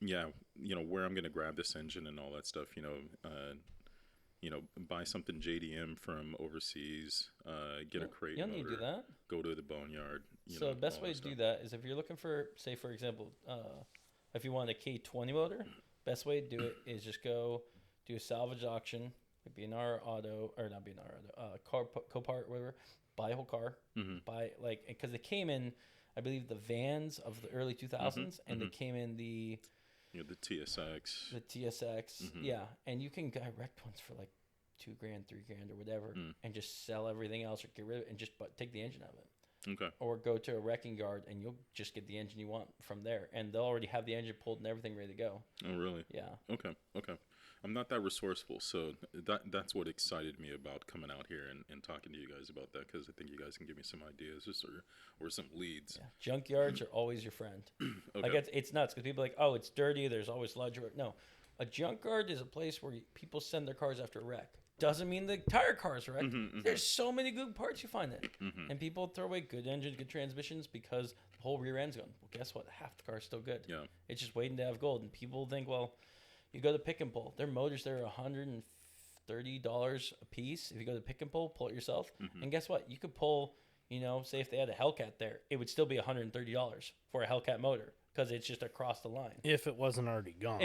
Where I'm going to grab this engine and all that stuff, buy something JDM from overseas, get a crate motor. You don't need to do that. Go to the boneyard. So the best way to do that is if you're looking for, say, for example, if you want a K20 motor, best way to do it is just go do a salvage auction, like B&R Auto, or not B&R Auto, Copart, whatever, buy a whole car, buy, because they came in, I believe, the vans of the early 2000s, and they came in the TSX. The TSX, and you can buy wrecked ones for like $2,000, $3,000 or whatever, and just sell everything else or get rid of it and just take the engine out of it. Okay. Or go to a wrecking yard and you'll just get the engine you want from there, and they'll already have the engine pulled and everything ready to go. Oh, really? Yeah. Okay. I'm not that resourceful, so that's what excited me about coming out here and talking to you guys about that, because I think you guys can give me some ideas or some leads. Yeah. Junkyards are always your friend. Okay. Like it's nuts because people are like, oh, it's dirty. There's always sludge. No, a junkyard is a place where people send their cars after a wreck. Doesn't mean the tire cars wrecked. There's so many good parts you find it, and people throw away good engines, good transmissions because the whole rear end's gone. Well, guess what? Half the car's still good. Yeah. It's just waiting to have gold, and people think, well, you go to Pick and Pull. Their motors, they're $130 a piece. If you go to Pick and Pull it yourself. And guess what? You could pull, say if they had a Hellcat there, it would still be $130 for a Hellcat motor because it's just across the line. If it wasn't already gone.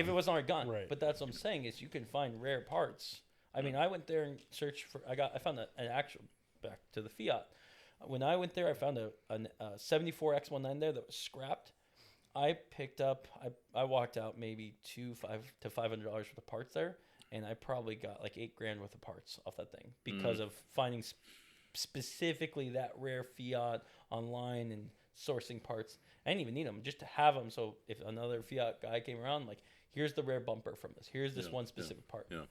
Right. But that's what I'm saying is you can find rare parts. I mean, I went there and searched for, I found an actual, back to the Fiat. When I went there, I found a 74 X19 there that was scrapped. I picked up, I walked out maybe $500 to $500 worth of parts there, and I probably got like $8,000 worth of parts off that thing because of finding specifically that rare Fiat online and sourcing parts. I didn't even need them, just to have them. So if another Fiat guy came around, like, here's the rare bumper from this. Here's this one specific part. Yeah.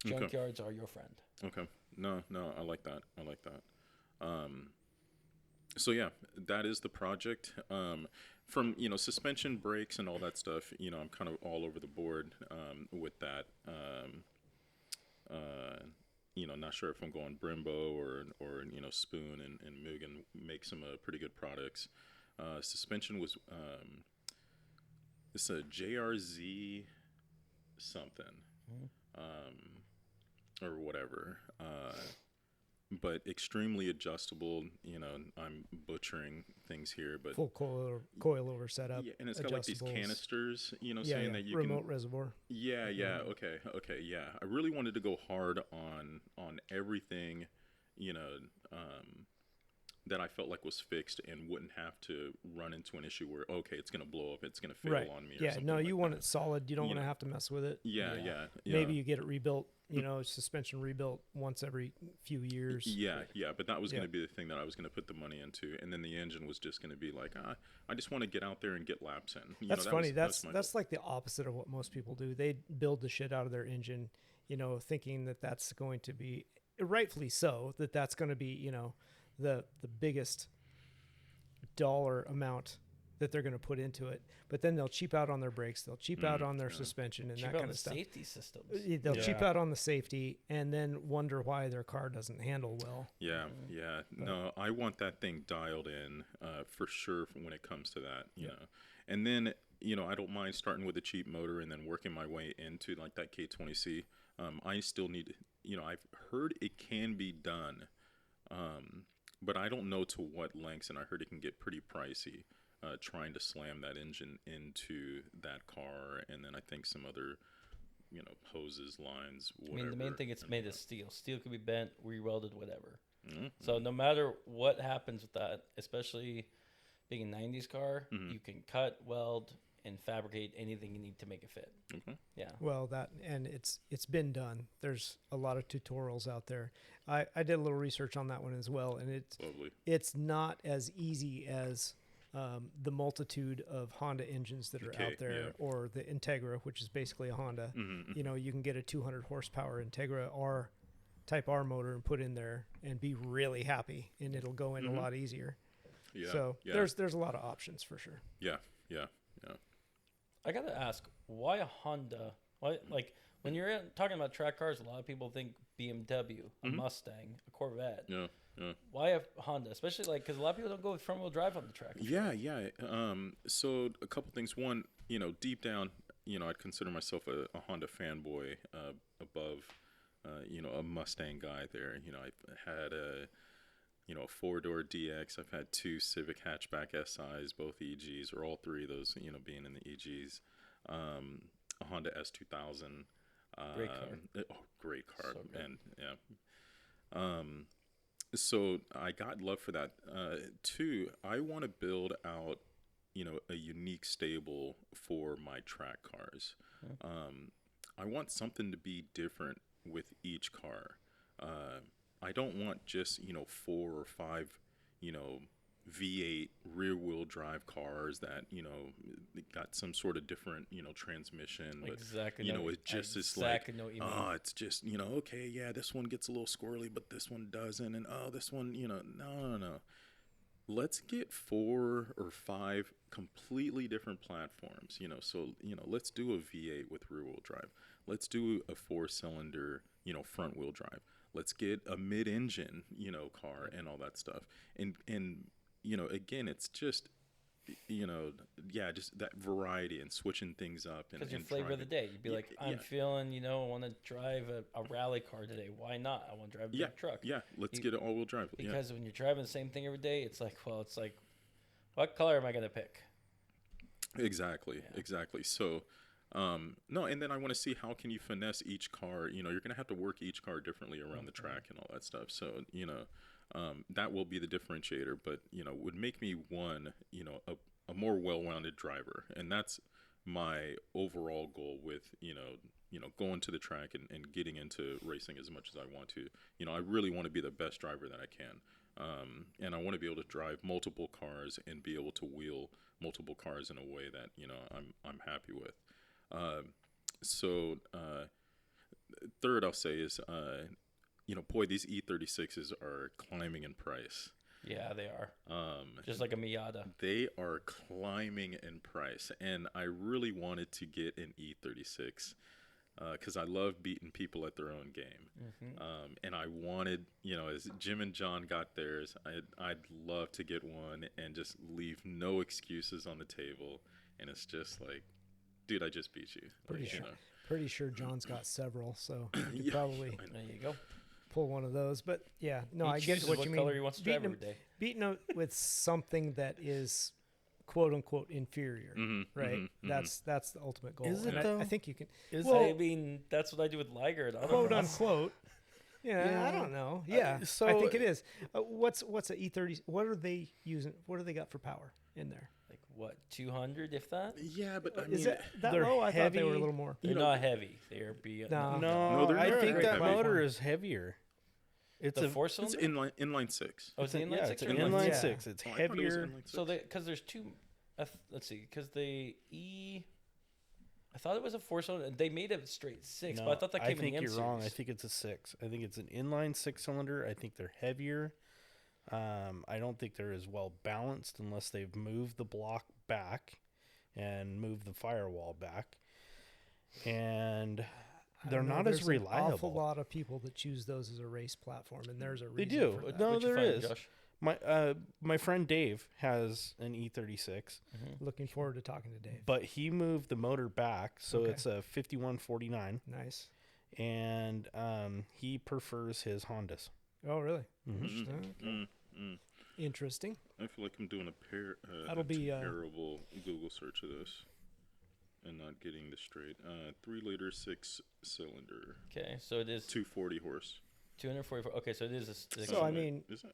Junkyards are your friend. Okay. No, I like that. So yeah, that is the project. from, suspension, brakes, and all that stuff, I'm kind of all over the board with that. Not sure if I'm going Brembo or Spoon, and Mugen make some pretty good products. Suspension was it's a JRZ something, or whatever. But extremely adjustable. I'm butchering things here, but full coilover setup. Yeah, and it's got like these canisters, saying that you remote can reservoir. Yeah, yeah, okay, yeah. I really wanted to go hard on everything, that I felt like was fixed and wouldn't have to run into an issue where, okay, it's going to blow up, it's going to fail on me. Or something no, you like want that. it solid. You don't want to have to mess with it. Yeah. Maybe you get it rebuilt, suspension rebuilt once every few years. Yeah, but that was going to be the thing that I was going to put the money into, and then the engine was just going to be like, I just want to get out there and get laps in. That's funny. That's like the opposite of what most people do. They build the shit out of their engine, thinking that that's going to be, rightfully so, that's going to be, the biggest dollar amount that they're going to put into it, but then they'll cheap out on their brakes, they'll cheap out on their suspension and cheap that kind of stuff. Safety systems. They'll cheap out on the safety and then wonder why their car doesn't handle well. Yeah. No, I want that thing dialed in for sure when it comes to that, you know. And then, I don't mind starting with a cheap motor and then working my way into like that K20C. I still need, I've heard it can be done, but I don't know to what lengths, and I heard it can get pretty pricey. Trying to slam that engine into that car, and then I think some other, hoses, lines, whatever. I mean, the main thing, it's made of steel. Steel can be bent, re-welded, whatever. Mm-hmm. So no matter what happens with that, especially being a 90s car, you can cut, weld, and fabricate anything you need to make it fit. Okay. Yeah. Well, and it's been done. There's a lot of tutorials out there. I did a little research on that one as well, and it's not as easy as the multitude of Honda engines that are out there, or the Integra, which is basically a Honda. Mm-hmm. You can get a 200 horsepower Integra R Type R motor and put in there and be really happy, and it'll go in a lot easier. Yeah. So there's a lot of options for sure. Yeah. I gotta ask, why a Honda? Why, like, when you're talking about track cars, a lot of people think BMW, a Mustang, a Corvette. Yeah. Why a Honda? Especially because a lot of people don't go with front wheel drive on the track. Yeah. So a couple things. One, deep down, I'd consider myself a Honda fanboy above, a Mustang guy there. I've had a 4-door DX. I've had 2 Civic hatchback SIs, both EGs, or all 3 of those, being in the EGs. A Honda S2000. Great car. Great car, So good. man. Yeah. So I got love for that. 2, I want to build out, a unique stable for my track cars. I want something to be different with each car. I don't want just, 4 or 5, V8 rear wheel drive cars that, got some sort of different, transmission. Exactly. But, it's just this like, it's just, okay, yeah, this one gets a little squirrely, but this one doesn't. And, this one, no. Let's get 4 or 5 completely different platforms, So, let's do a V8 with rear wheel drive. Let's do a 4-cylinder, front wheel drive. Let's get a mid-engine, car and all that stuff. And again, it's just, just that variety and switching things up. Because your flavor of the day. You'd be like, I'm feeling, I want to drive a rally car today. Why not? I want to drive a big truck. Yeah, let's get an all-wheel drive. Because when you're driving the same thing every day, it's like, what color am I going to pick? Exactly. So, no, and then I want to see how can you finesse each car. You're going to have to work each car differently around the track and all that stuff. So, that will be the differentiator, but, would make me a more well-rounded driver. And that's my overall goal with, going to the track and getting into racing as much as I want to. I really want to be the best driver that I can. And I want to be able to drive multiple cars and be able to wheel multiple cars in a way that, I'm happy with. Third I'll say is, boy, these E36s are climbing in price. Yeah, they are. Just like a Miata. They are climbing in price, and I really wanted to get an E36 because I love beating people at their own game. And I wanted, as Jim and John got theirs, I'd love to get one and just leave no excuses on the table. And it's just like, dude, I just beat you. Pretty sure John's got several, so you could probably There you go. pull one of those. But yeah, no, He I get chooses what you mean. color he wants to drive every day. Beating them with something that is quote unquote inferior, right? That's the ultimate goal. Is it and though? I think you can. I mean, that's what I do with Liger and Quote unquote. Yeah, I don't know. Yeah, so I think it is. What's a E30? What are they using? What do they got for power in there? Like what, 200 if that? Yeah, but I mean, Is that they're low? I thought they were a heavy. little more. They're not heavy. They're No. No, they're I not think very that heavy. motor is heavier. It's The a four it's cylinder. inline six. Oh, it's an inline yeah, six it's or an inline inline six? six. It's Oh, I thought it was heavier. inline So six. because there's two. Let's see, because I thought it was a four cylinder. They made it straight six, but I thought that came in the M you're wrong. I series. think it's a 6. I think it's an inline 6-cylinder. I think they're heavier. I don't think they're as well balanced unless they've moved the block back and moved the firewall back. And I they're don't know, not there's as an awful reliable. lot of people that choose those as a race platform, and there's a reason They do. for that. No, What'd you there find, is. Josh? My friend Dave has an E36, Looking forward to talking to Dave. but he moved the motor back, so Okay. it's a 5149, Nice. and he prefers his Hondas. Oh, really? Mm, mm. Interesting. I feel like I'm doing That'll be, terrible Google search of this and not getting this straight. 3-liter 6-cylinder, Okay, so it is 240 horse. 244. Okay, so it is a six. So, I mean, Is that,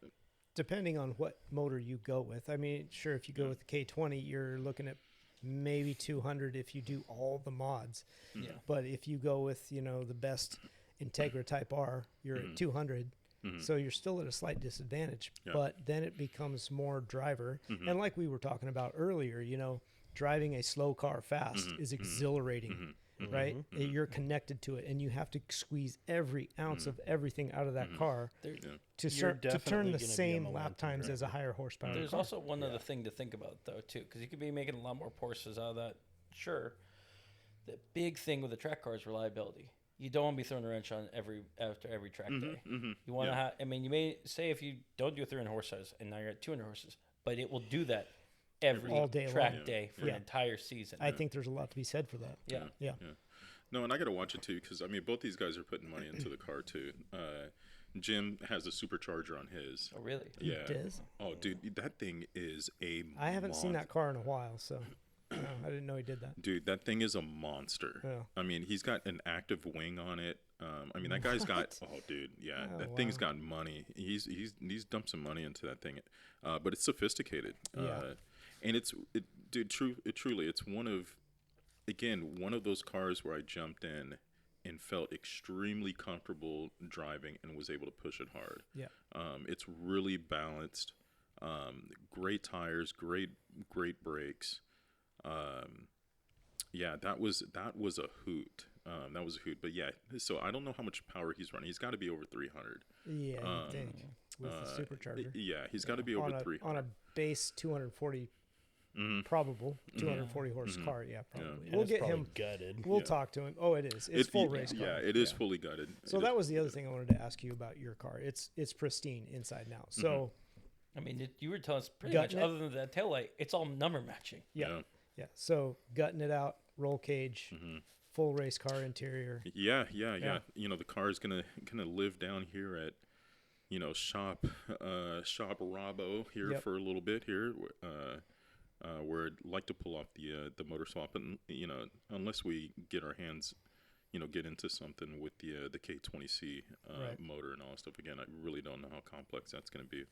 depending on what motor you go with, I mean, sure, if you go with the K20, you're looking at maybe 200 if you do all the mods. yeah. But if you go with, the best Integra Type R, you're at 200. So you're still at a slight disadvantage. Yeah. But then it becomes more driver. And like we were talking about earlier, driving a slow car fast is exhilarating, right? You're connected to it, and you have to squeeze every ounce of everything out of that car There, to You're turn definitely the gonna be a same lap momentum times as a driver. higher horsepower there's car. also one other thing to think about though too, because you could be making a lot more Porsches out of that. Sure, the big thing with the track car is reliability. You don't want to be throwing a wrench on after every track day. You want to have. I mean, you may say if you don't do a 300 horses and now you're at 200 horses, but it will do that every All day track long. day for the entire season. I think there's a lot to be said for that. yeah. No, and I got to watch it too because I mean both these guys are putting money into the car too. Jim has a supercharger on his. Oh really? Yeah. Does? Oh, dude, that thing is a. I haven't seen that monster. car in a while, so I didn't know he did that. Dude, that thing is a monster. Yeah. I mean, he's got an active wing on it. I mean, that guy's got. Oh, dude, yeah, Oh, that thing's wow. got money. He's dumped some money into that thing, but it's sophisticated. Yeah. And truly, it's one of those cars where I jumped in and felt extremely comfortable driving and was able to push it hard. Yeah. It's really balanced. Great tires, great brakes. Yeah, that was a hoot. That was a hoot. But yeah, so I don't know how much power he's running. He's got to be over 300. Yeah, you think with the supercharger. Yeah, he's got to be over 300. On a base 240, probable 240 horse car. Yeah, probably. Yeah. We'll It's get probably him. gutted. We'll talk to him. Oh, it is. It's full race car. Yeah, it is fully gutted. So that was the other thing I wanted to ask you about your car. It's pristine inside and out. So I mean, you were telling us pretty Gutting much it? other than that taillight, it's all number matching. yeah. So gutting it out, roll cage, full race car interior. Yeah. The car is gonna live down here at, shop Robbo here Yep. for a little bit here, where I'd like to pull off the motor swap, and unless we get our hands, get into something with the K20C Right. motor and all that stuff. Again, I really don't know how complex that's gonna be.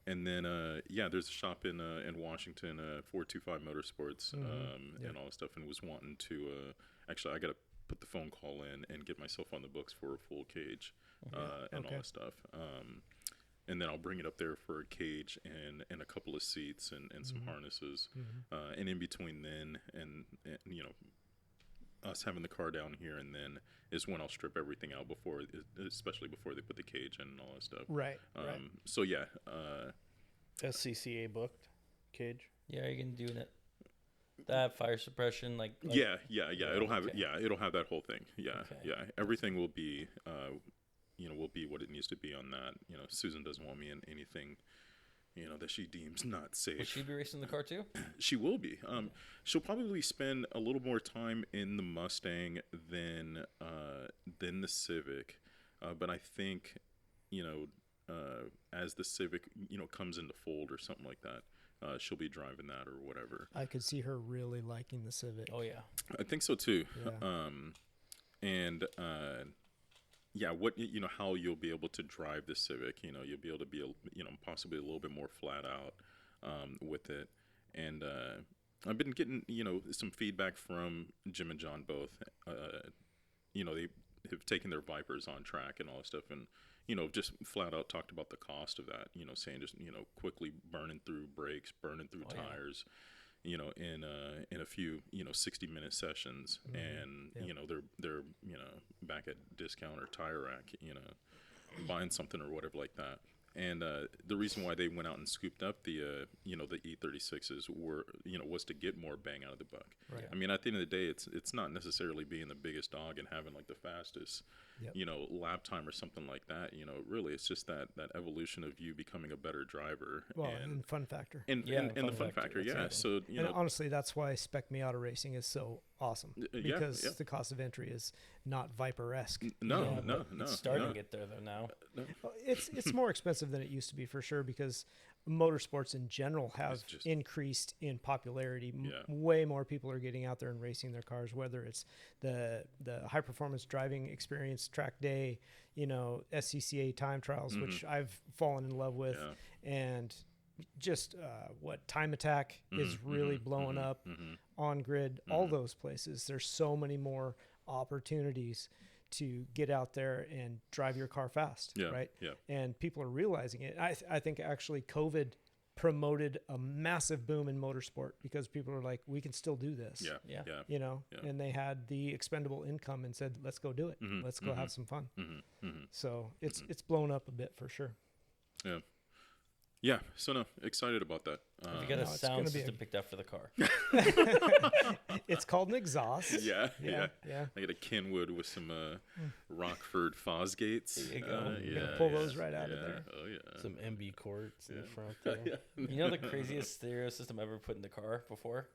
And then, there's a shop in Washington, 425 Motorsports, and all that stuff, and was wanting to, actually, I got to put the phone call in and get myself on the books for a full cage, and all that stuff. And then I'll bring it up there for a cage and a couple of seats and some harnesses. And in between then and us having the car down here, and then is when I'll strip everything out especially before they put the cage in and all that stuff. Right. So yeah. SCCA booked cage. Yeah, you can do it. That fire suppression, like yeah. It'll have okay. it'll have that whole thing. Yeah, Okay. yeah. Everything will be will be what it needs to be on that. Susan doesn't want me in anything that she deems not safe. Will she be racing the car too? She will be. She'll probably spend a little more time in the Mustang than the Civic, but I think as the Civic comes into fold or something like that, she'll be driving that or whatever. I could see her really liking the Civic. Oh yeah, I think so too. Yeah. What how you'll be able to drive the Civic. You'll be able to be possibly a little bit more flat out with it. And I've been getting some feedback from Jim and John both. They have taken their Vipers on track and all that stuff, and just flat out talked about the cost of that. Saying just quickly burning through brakes, burning through tires. In a few 60-minute sessions, and they're back at discount or tire rack, buying something or whatever like that. And the reason why they went out and scooped up the E36s was to get more bang out of the buck. Right. I mean, at the end of the day, it's not necessarily being the biggest dog and having like the fastest, lap time or something like that. Really, it's just that evolution of you becoming a better driver. Well, and fun factor. And the fun factor, yeah. So and honestly, that's why Spec Miata racing is so awesome, because the cost of entry is not Viper-esque. No. It's starting to get there though now. It's more expensive than it used to be for sure, because motorsports in general have increased in popularity. Way more people are getting out there and racing their cars, whether it's the high performance driving experience, track day, SCCA time trials, which I've fallen in love with, and just Time Attack is really blowing up, On Grid, all those places. There's so many more opportunities to get out there and drive your car fast, right? Yeah. And people are realizing it. I think actually COVID promoted a massive boom in motorsport, because people are like, we can still do this. And they had the expendable income and said, let's go do it. Let's go have some fun. So it's blown up a bit for sure. Yeah. Yeah, so no, excited about that. You got a sound system picked up for the car. It's called an exhaust. Yeah. I got a Kenwood with some Rockford Fosgates. There you go. You're gonna pull those right out of there. Oh yeah. Some MB quartz in the front there. You know the craziest stereo system I ever put in the car before?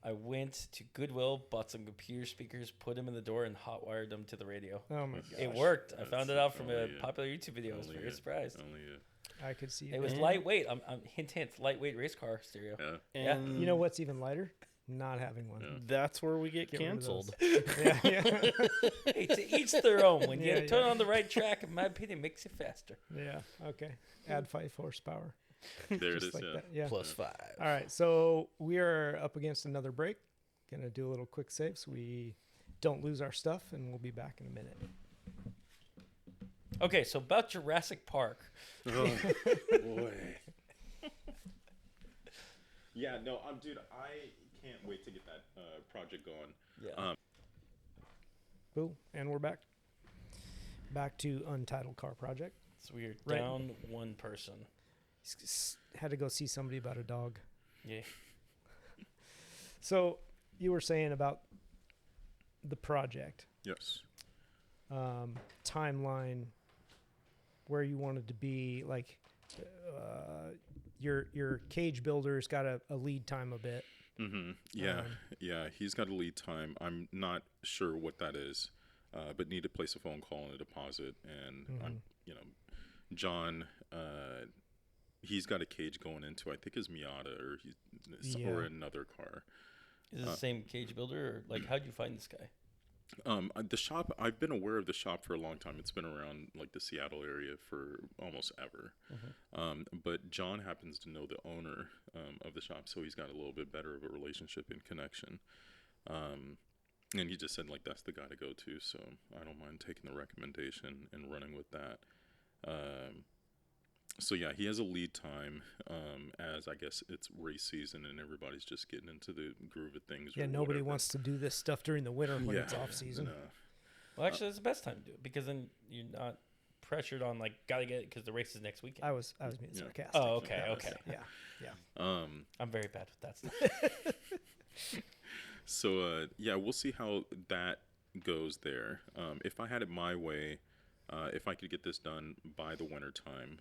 I went to Goodwill, bought some computer speakers, put them in the door, and hot wired them to the radio. Oh my gosh. It worked. I found it out from a popular YouTube video. I was very surprised. I could see it. It was lightweight. Hint, lightweight race car stereo. Yeah. And you know what's even lighter? Not having one. Yeah. That's where we get canceled. Yeah. Hey, to each their own. When you turn on the right track, in my opinion, makes it faster. Yeah. Okay. Add 5 horsepower. There it is. Like that. Plus 5. All right. So we are up against another break. Gonna do a little quick save so we don't lose our stuff, and we'll be back in a minute. Okay, so about Jurassic Park. Oh, boy. Yeah, no, dude, I can't wait to get that project going. Yeah. Cool, and we're back. Back to Untitled Car Project. So we're down one person. Had to go see somebody about a dog. Yeah. So you were saying about the project. Yes. Timeline, where you wanted to be, like your cage builder's got a lead time a bit. Yeah, he's got a lead time. I'm not sure what that is, but need to place a phone call and a deposit. And I'm John, he's got a cage going into, I think, his Miata or another car. Is it the same cage builder, or how'd you find this guy? The shop, I've been aware of the shop for a long time. It's been around the Seattle area for almost ever. But John happens to know the owner of the shop, so he's got a little bit better of a relationship and connection. And he just said that's the guy to go to. So I don't mind taking the recommendation and running with that. So yeah, he has a lead time, as I guess it's race season and everybody's just getting into the groove of things. Yeah, nobody wants to do this stuff during the winter when it's off season. No. Well, actually, that's the best time to do it because then you're not pressured on like gotta get it because the race is next weekend. I was being sarcastic. Oh, okay, okay. Yeah. I'm very bad with that stuff. So yeah, we'll see how that goes there. If I had it my way, if I could get this done by the winter time,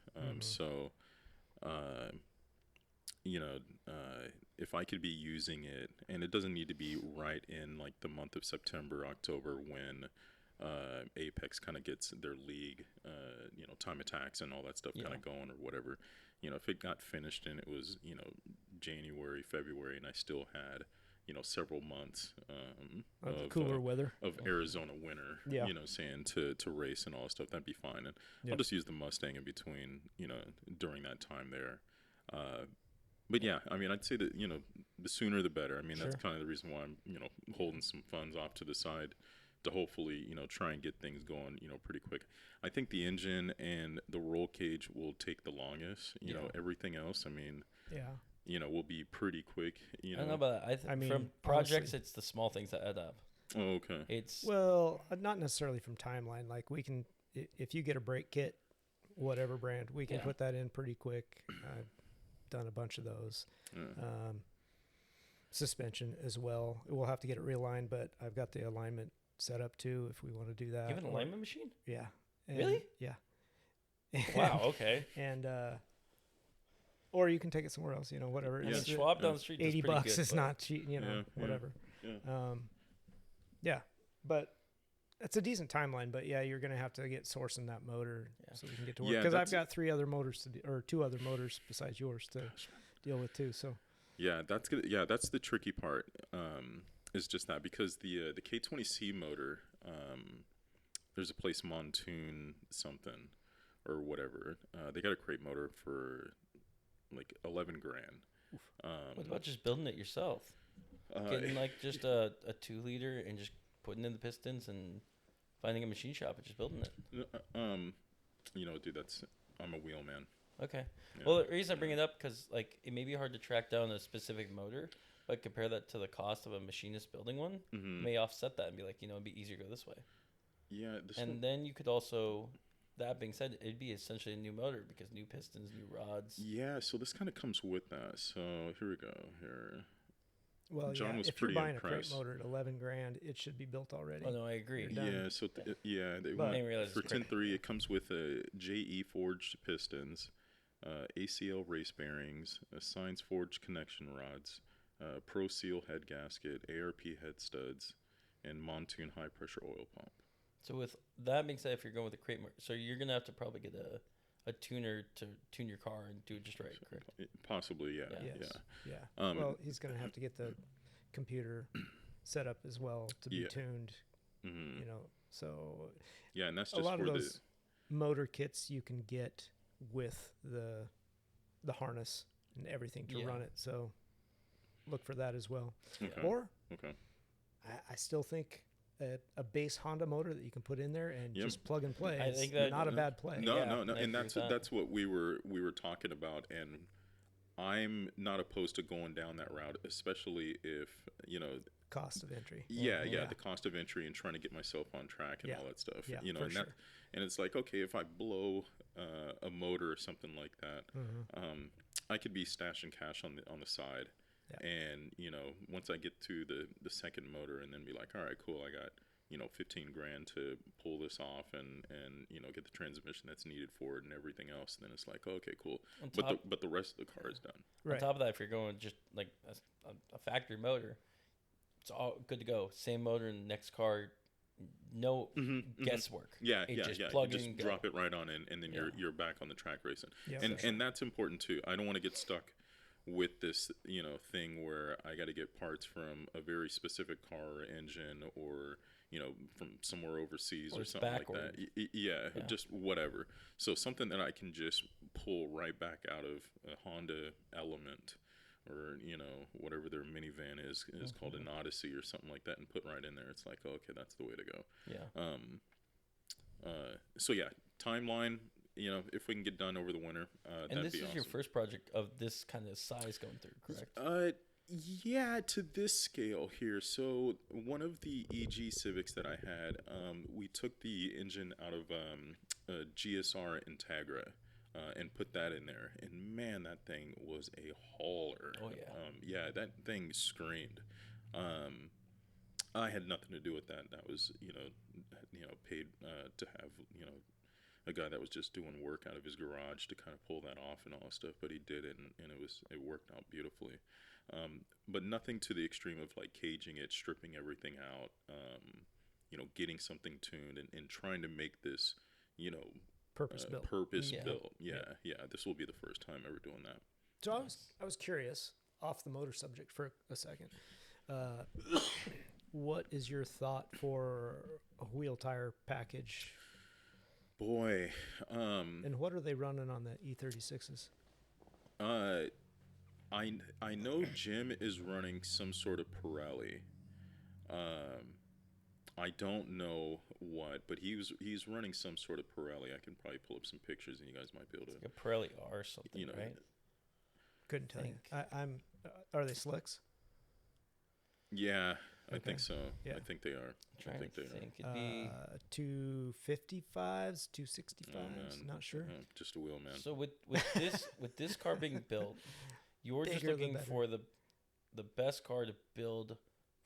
if I could be using it, and it doesn't need to be right in like the month of September, October, when Apex kind of gets their league, time attacks and all that stuff kind of going or whatever. If it got finished and it was, January, February, and I still had, several months of cooler weather of Arizona winter, saying to race and all that stuff, that'd be fine. And I'll just use the Mustang in between, during that time there. But yeah, I mean, I'd say that, the sooner the better. I mean, that's kind of the reason why I'm, holding some funds off to the side to hopefully, try and get things going, pretty quick. I think the engine and the roll cage will take the longest. Everything else, I mean, will be pretty quick. I don't know about that. I mean, from projects, honestly, it's the small things that add up. Oh, okay. It's not necessarily from timeline. Like we can, if you get a brake kit, whatever brand, we can put that in pretty quick. I've done a bunch of those. Suspension as well. We'll have to get it realigned, but I've got the alignment set up too if we want to do that. You have an alignment machine? Yeah. Really? Yeah. Wow. Okay. And or you can take it somewhere else. Whatever. I mean, Schwab down the street. $80 good, is not cheap. Whatever. Yeah. But it's a decent timeline. But yeah, you're gonna have to get sourcing that motor so we can get to work. Because I've got 2 other motors besides yours to deal with too. So. Yeah, that's good. Yeah, that's the tricky part. Is just that because the K20C motor, there's a place Montoon something or whatever. They got a crate motor for like $11,000. What about just building it yourself? Getting like just a 2-liter and just putting in the pistons and finding a machine shop and just building it. Dude, I'm a wheelman. Okay. Yeah. Well, the reason I bring it up because like it may be hard to track down a specific motor. But compare that to the cost of a machinist building one, may offset that and be like, it'd be easier to go this way. Yeah. Then you could also, that being said, it'd be essentially a new motor because new pistons, new rods. Yeah, so this kind of comes with that. So here we go. Here. Well, John was if pretty you're buying impressed. A crate motor at $11,000, it should be built already. Oh no, I agree. Yeah, so they for 10.3, it comes with a JE forged pistons, ACL race bearings, Science forged connection rods. Pro Seal head gasket, ARP head studs, and Montoon high pressure oil pump. So with that being said, if you're going with a crate motor, so you're gonna have to probably get a tuner to tune your car and do it just right, correct? Possibly, yeah. Yeah. Well, he's gonna have to get the computer set up as well to be tuned. Mm-hmm. So yeah, and that's just a lot of those motor kits you can get with the harness and everything to run it. So. Look for that as well. Okay. Or I still think a base Honda motor that you can put in there and just plug and play is not a bad play. No, and that's what we were talking about, and I'm not opposed to going down that route, especially if cost of entry. Yeah, the cost of entry and trying to get myself on track and all that stuff. Yeah, and it's like, okay, if I blow a motor or something like that, I could be stashing cash on the side. Yeah. And once I get to the second motor and then be like, all right, cool, I got $15,000 to pull this off and get the transmission that's needed for it and everything else, and then it's like, okay, cool, but the rest of the car is done. Right. On top of that, if you're going just like a factory motor, it's all good to go. Same motor in the next car, no guesswork. Yeah, just plug in and go. Drop it right on in, and then you're back on the track racing. Yeah, and that's important too. I don't want to get stuck with this thing where I got to get parts from a very specific car or engine or from somewhere overseas or something backward. Like that. Yeah, just whatever. So something that I can just pull right back out of a Honda Element or whatever their minivan is called an Odyssey or something like that, and put right in there. It's like, okay, that's the way to go. Yeah. So yeah, timeline if we can get done over the winter, And that'd this be is awesome. your first project of this kind of size going through, correct? Yeah, to this scale here. So one of the EG Civics that I had, we took the engine out of a GSR Integra and put that in there. And man, that thing was a hauler. Oh, yeah. Yeah, that thing screamed. I had nothing to do with that. That was, paid to have, a guy that was just doing work out of his garage to kind of pull that off and all that stuff. But he did it, and it worked out beautifully. But nothing to the extreme of like caging it, stripping everything out, getting something tuned and trying to make this, Purpose built. Built. Yeah. This will be the first time ever doing that. So I was curious, off the motor subject for a second. What is your thought for a wheel tire package? Boy, and what are they running on the E36s? I know Jim is running some sort of Pirelli. I don't know what, but he's running some sort of Pirelli. I can probably pull up some pictures, and you guys might be able to. Like a Pirelli R or something, right? Couldn't tell you. I'm. Are they slicks? Yeah, I think so. Yeah. I think they are. I think they are. It'd be 255s, 265s. Not sure. Just a wheel, man. So with this car being built, you're just looking for the best car to build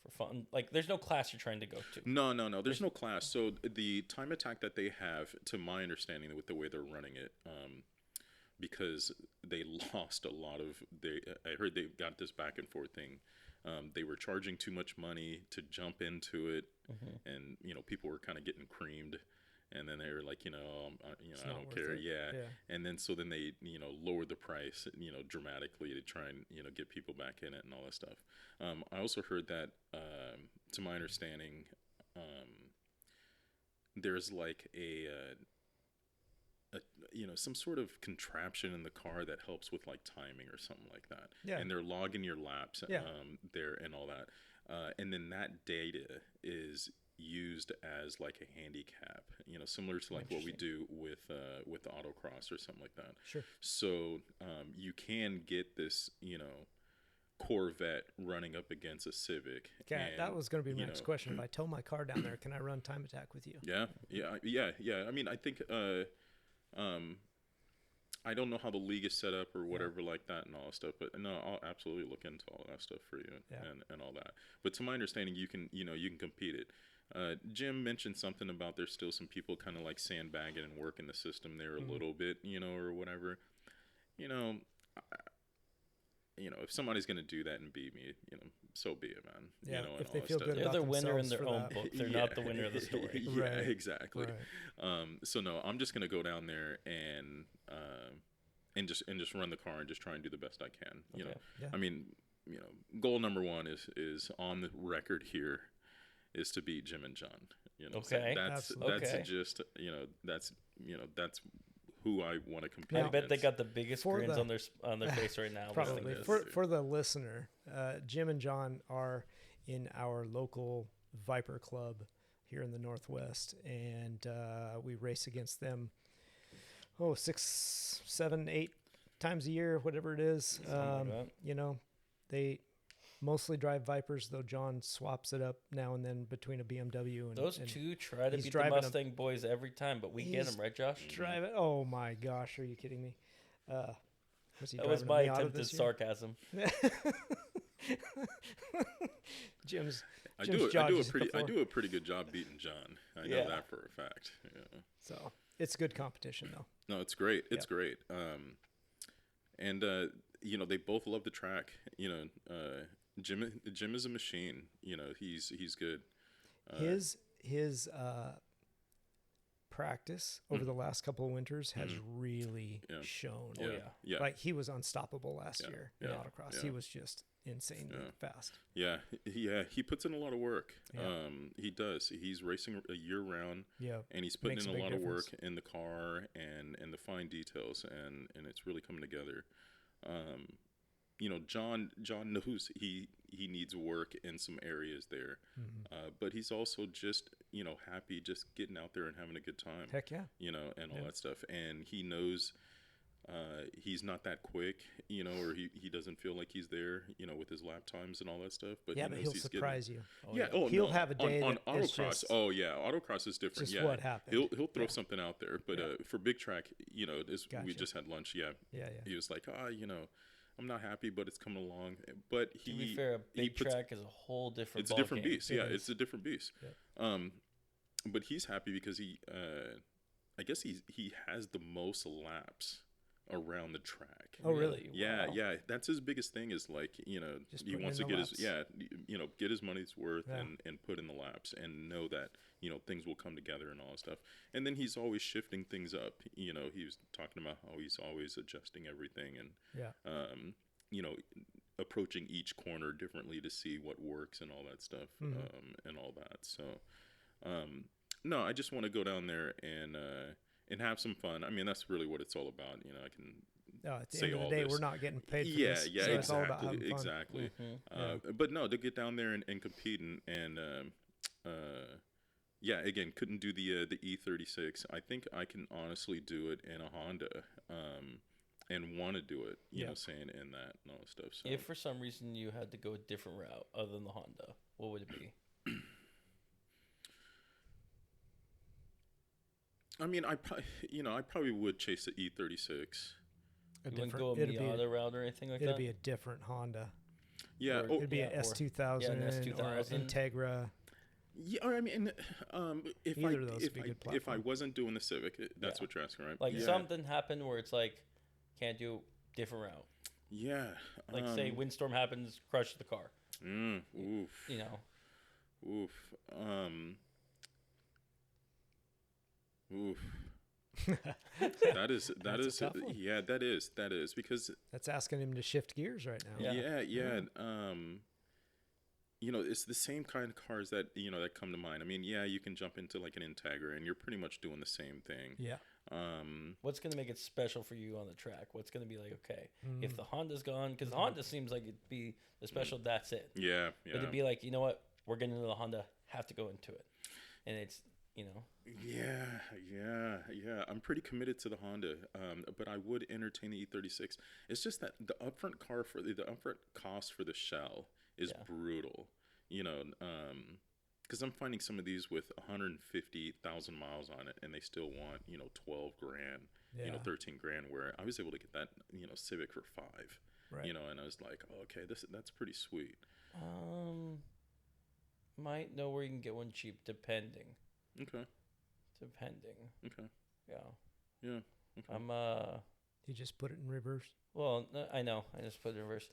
for fun. Like, there's no class you're trying to go to. No. There's no class. So the time attack that they have, to my understanding, with the way they're running it, because they lost a lot of. I heard they got this back and forth thing. They were charging too much money to jump into it, and people were kind of getting creamed. And then they were like, I don't care. Yeah. And then so they, lowered the price, dramatically to try and, get people back in it and all that stuff. I also heard that, to my understanding, there's like some sort of contraption in the car that helps with like timing or something like that. Yeah. And they're logging your laps there and all that. And then that data is used as like a handicap, similar to like what we do with autocross or something like that. Sure. So you can get this, Corvette running up against a Civic. Yeah, that was going to be my next question. If I tow my car down there, can I run time attack with you? Yeah. I mean, I think I don't know how the league is set up or whatever like that and all that stuff, but no, I'll absolutely look into all that stuff for you and all that. But to my understanding, you can compete it. Jim mentioned something about there's still some people kind of like sandbagging and working the system there a little bit, or whatever. If somebody's going to do that and beat me, so be it, man. Yeah, and if they all feel that good stuff. about they're the winner in themselves their for own that. book. They're not the winner of the story. Yeah, Right. Exactly. Right. So no, I'm just going to go down there and just run the car and just try and do the best I can. Yeah. I mean, goal number one is on the record here is to beat Jim and John. Okay. That's just that's who I want to compete. I bet against. they got the biggest grins on their face right now. Probably for the listener, Jim and John are in our local Viper Club here in the Northwest, and we race against them 6, 7, 8 times a year, whatever it is. They mostly drive Vipers, though John swaps it up now and then between a BMW and those two try to beat the Mustang boys every time, but we get them, right, Josh? Driving. Oh my gosh, are you kidding me? Was he that was my attempted sarcasm. I do a pretty good job beating John. I know that for a fact. Yeah. So it's good competition, though. No, it's great. It's great. And they both love the track. Jim is a machine. He's good. His practice over the last couple of winters has really shown. Yeah. Like, he was unstoppable last year in autocross. He was just insanely fast. Yeah. He puts in a lot of work. He does. He's racing a year round. Yeah. And he's putting in a lot of work in the car and the fine details, and it's really coming together. John knows he needs work in some areas there, but he's also just happy just getting out there and having a good time. Heck yeah. And all that stuff. And he knows he's not that quick, or he doesn't feel like he's there, with his lap times and all that stuff. But yeah, but he'll surprise you. He'll have a day on that is autocross. just, Autocross is different. Just what happened. He'll throw something out there. But for big track, we just had lunch. Yeah. He was like, I'm not happy, but it's coming along. But to be fair, a big track is a whole different. It's a different beast. It's a different beast. Yeah. But he's happy because I guess he has the most laps around the track. Oh, really? Yeah, wow. That's his biggest thing is like, he wants to get get his money's worth and put in the laps and know that, things will come together and all that stuff. And then he's always shifting things up. He was talking about how he's always adjusting everything and, approaching each corner differently to see what works and all that stuff, and all that. So, no, I just want to go down there and have some fun. I mean, that's really what it's all about. I can at the end of the day, we're not getting paid for this. Yeah, so exactly. It's all about having fun. Exactly. But no, to get down there and compete and again, couldn't do the E36. I think I can honestly do it in a Honda, and want to do it, saying in that and all that stuff. So. If for some reason you had to go a different route other than the Honda, what would it be? I mean, I probably would chase the E36. You wouldn't go a Miata route or anything like that? It'd be a different Honda. Yeah. It'd be an S2000, an S2000 or an Integra. Yeah, I mean, Either of those would be a good platform. if I wasn't doing the Civic, that's what you're asking, right? Like something happened where it's like, can't do different route. Yeah. Like say windstorm happens, crush the car. Oof. Oof. Oof. that is that is because that's asking him to shift gears right now. Yeah. It's the same kind of cars that that come to mind. I mean, you can jump into like an Integra and you're pretty much doing the same thing. Yeah. What's going to make it special for you on the track? What's going to be like, okay, if the Honda's gone, because the Honda seems like it'd be the special, that's it. Yeah. But it'd be like, you know what, we're getting into the Honda, have to go into it. And it's, Yeah. I'm pretty committed to the Honda, but I would entertain the E36. It's just that the upfront upfront cost for the shell is brutal, because I'm finding some of these with 150,000 miles on it, and they still want 12 grand, 13 grand. Where I was able to get that Civic for $5, right. And I was like, oh, okay, that's pretty sweet. Might know where you can get one cheap, depending. Okay. Okay. Yeah. Okay. You just put it in reverse. Well, I know. I just put it in reverse.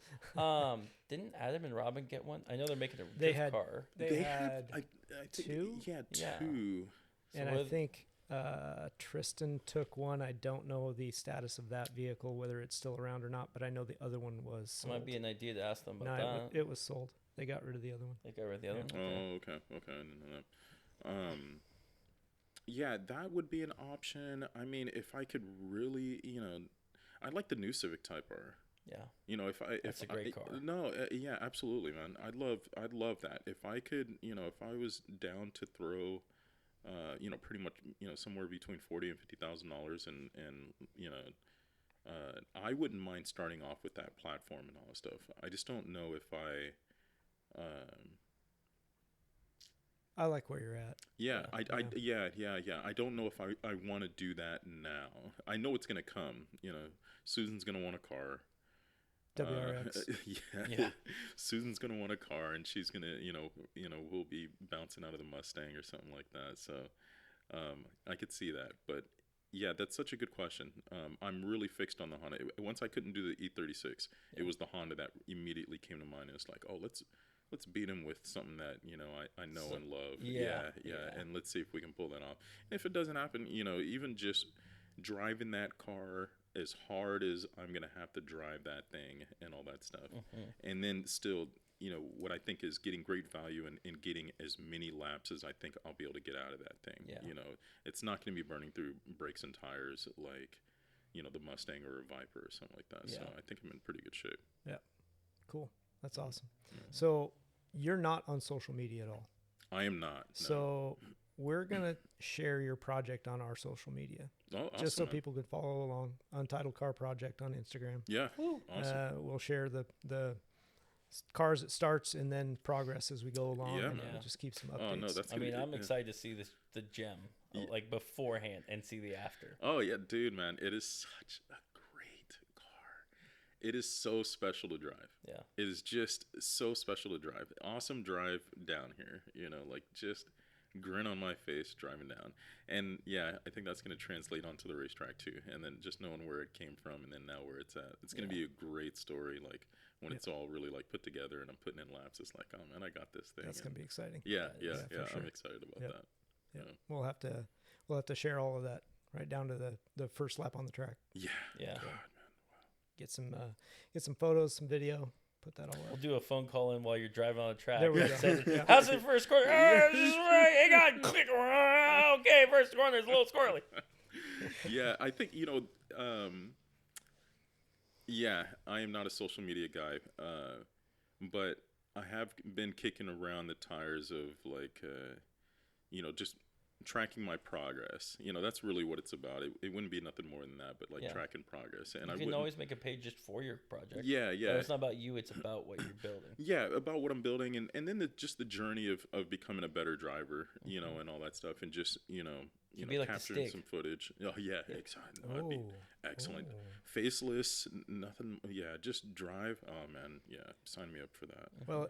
Didn't Adam and Robin get one? I know they're making a car. They had I think, two. Yeah, two. And I think Tristan took one. I don't know the status of that vehicle, whether it's still around or not. But I know the other one was sold. Might be an idea to ask them about that. It was sold. They got rid of the other one. They got rid of the other one? Oh, okay. I didn't know that. Yeah, that would be an option. I mean, if I could really, I like the new Civic Type R. Yeah. That's a great car. Yeah, absolutely, man. I'd love that. If I could, if I was down to throw, pretty much, somewhere between $40,000 and $50,000, and I wouldn't mind starting off with that platform and all that stuff. I just don't know if I like where you're at. Yeah. I don't know if I want to do that now. I know it's gonna come. Susan's gonna want a car. WRX. Yeah. Susan's gonna want a car, and she's gonna, we'll be bouncing out of the Mustang or something like that. So, I could see that. But yeah, that's such a good question. I'm really fixed on the Honda. Once I couldn't do the E36, it was the Honda that immediately came to mind. It's like, oh, let's beat him with something that I know and love. Yeah, and let's see if we can pull that off. And if it doesn't happen, even just driving that car as hard as I'm gonna have to drive that thing and all that stuff, and then still, what I think is getting great value and getting as many laps as I think I'll be able to get out of that thing. It's not gonna be burning through brakes and tires like the Mustang or a Viper or something like that. So I think I'm in pretty good shape. Yeah, cool. That's awesome. So you're not on social media at all. I am not. No. So we're gonna share your project on our social media, just so people could follow along. Untitled Car Project on Instagram. Yeah, awesome. We'll share the cars it starts and then progress as we go along. Yeah, and man. we'll just keep some updates. Oh no, that's. I'm excited to see the gem like beforehand and see the after. Oh yeah, dude, man, it is such a great car. It is so special to drive. Yeah, it is just so special to drive. Awesome drive down here. Like just grin on my face driving down. And yeah, I think that's going to translate onto the racetrack too. And then just knowing where it came from and then now where it's at. It's going to be a great story. Like when it's all really like put together and I'm putting in laps, it's like, oh man, I got this thing. That's going to be exciting. Yeah. Sure. I'm excited about that. Yeah. We'll have to share all of that right down to the first lap on the track. Yeah. Yeah. God, man. Wow. Get some photos, some video. Put that all We'll do a phone call in while you're driving on the track. There we go. How's the first corner? Just right. Hang on. Click. Okay, first corner is a little squirrely. Yeah, I think, yeah, I am not a social media guy, but I have been kicking around the tires of like, just tracking my progress. That's really what it's about. It wouldn't be nothing more than that, but like tracking progress. And you can always make a page just for your project. Yeah. But it's not about you, it's about what you're building. Yeah, about what I'm building and then just the journey of becoming a better driver, and all that stuff, and just, be like capturing some footage. Oh yeah, exciting. That'd be excellent. Faceless, nothing. Yeah, just drive. Oh man, yeah, sign me up for that. Well,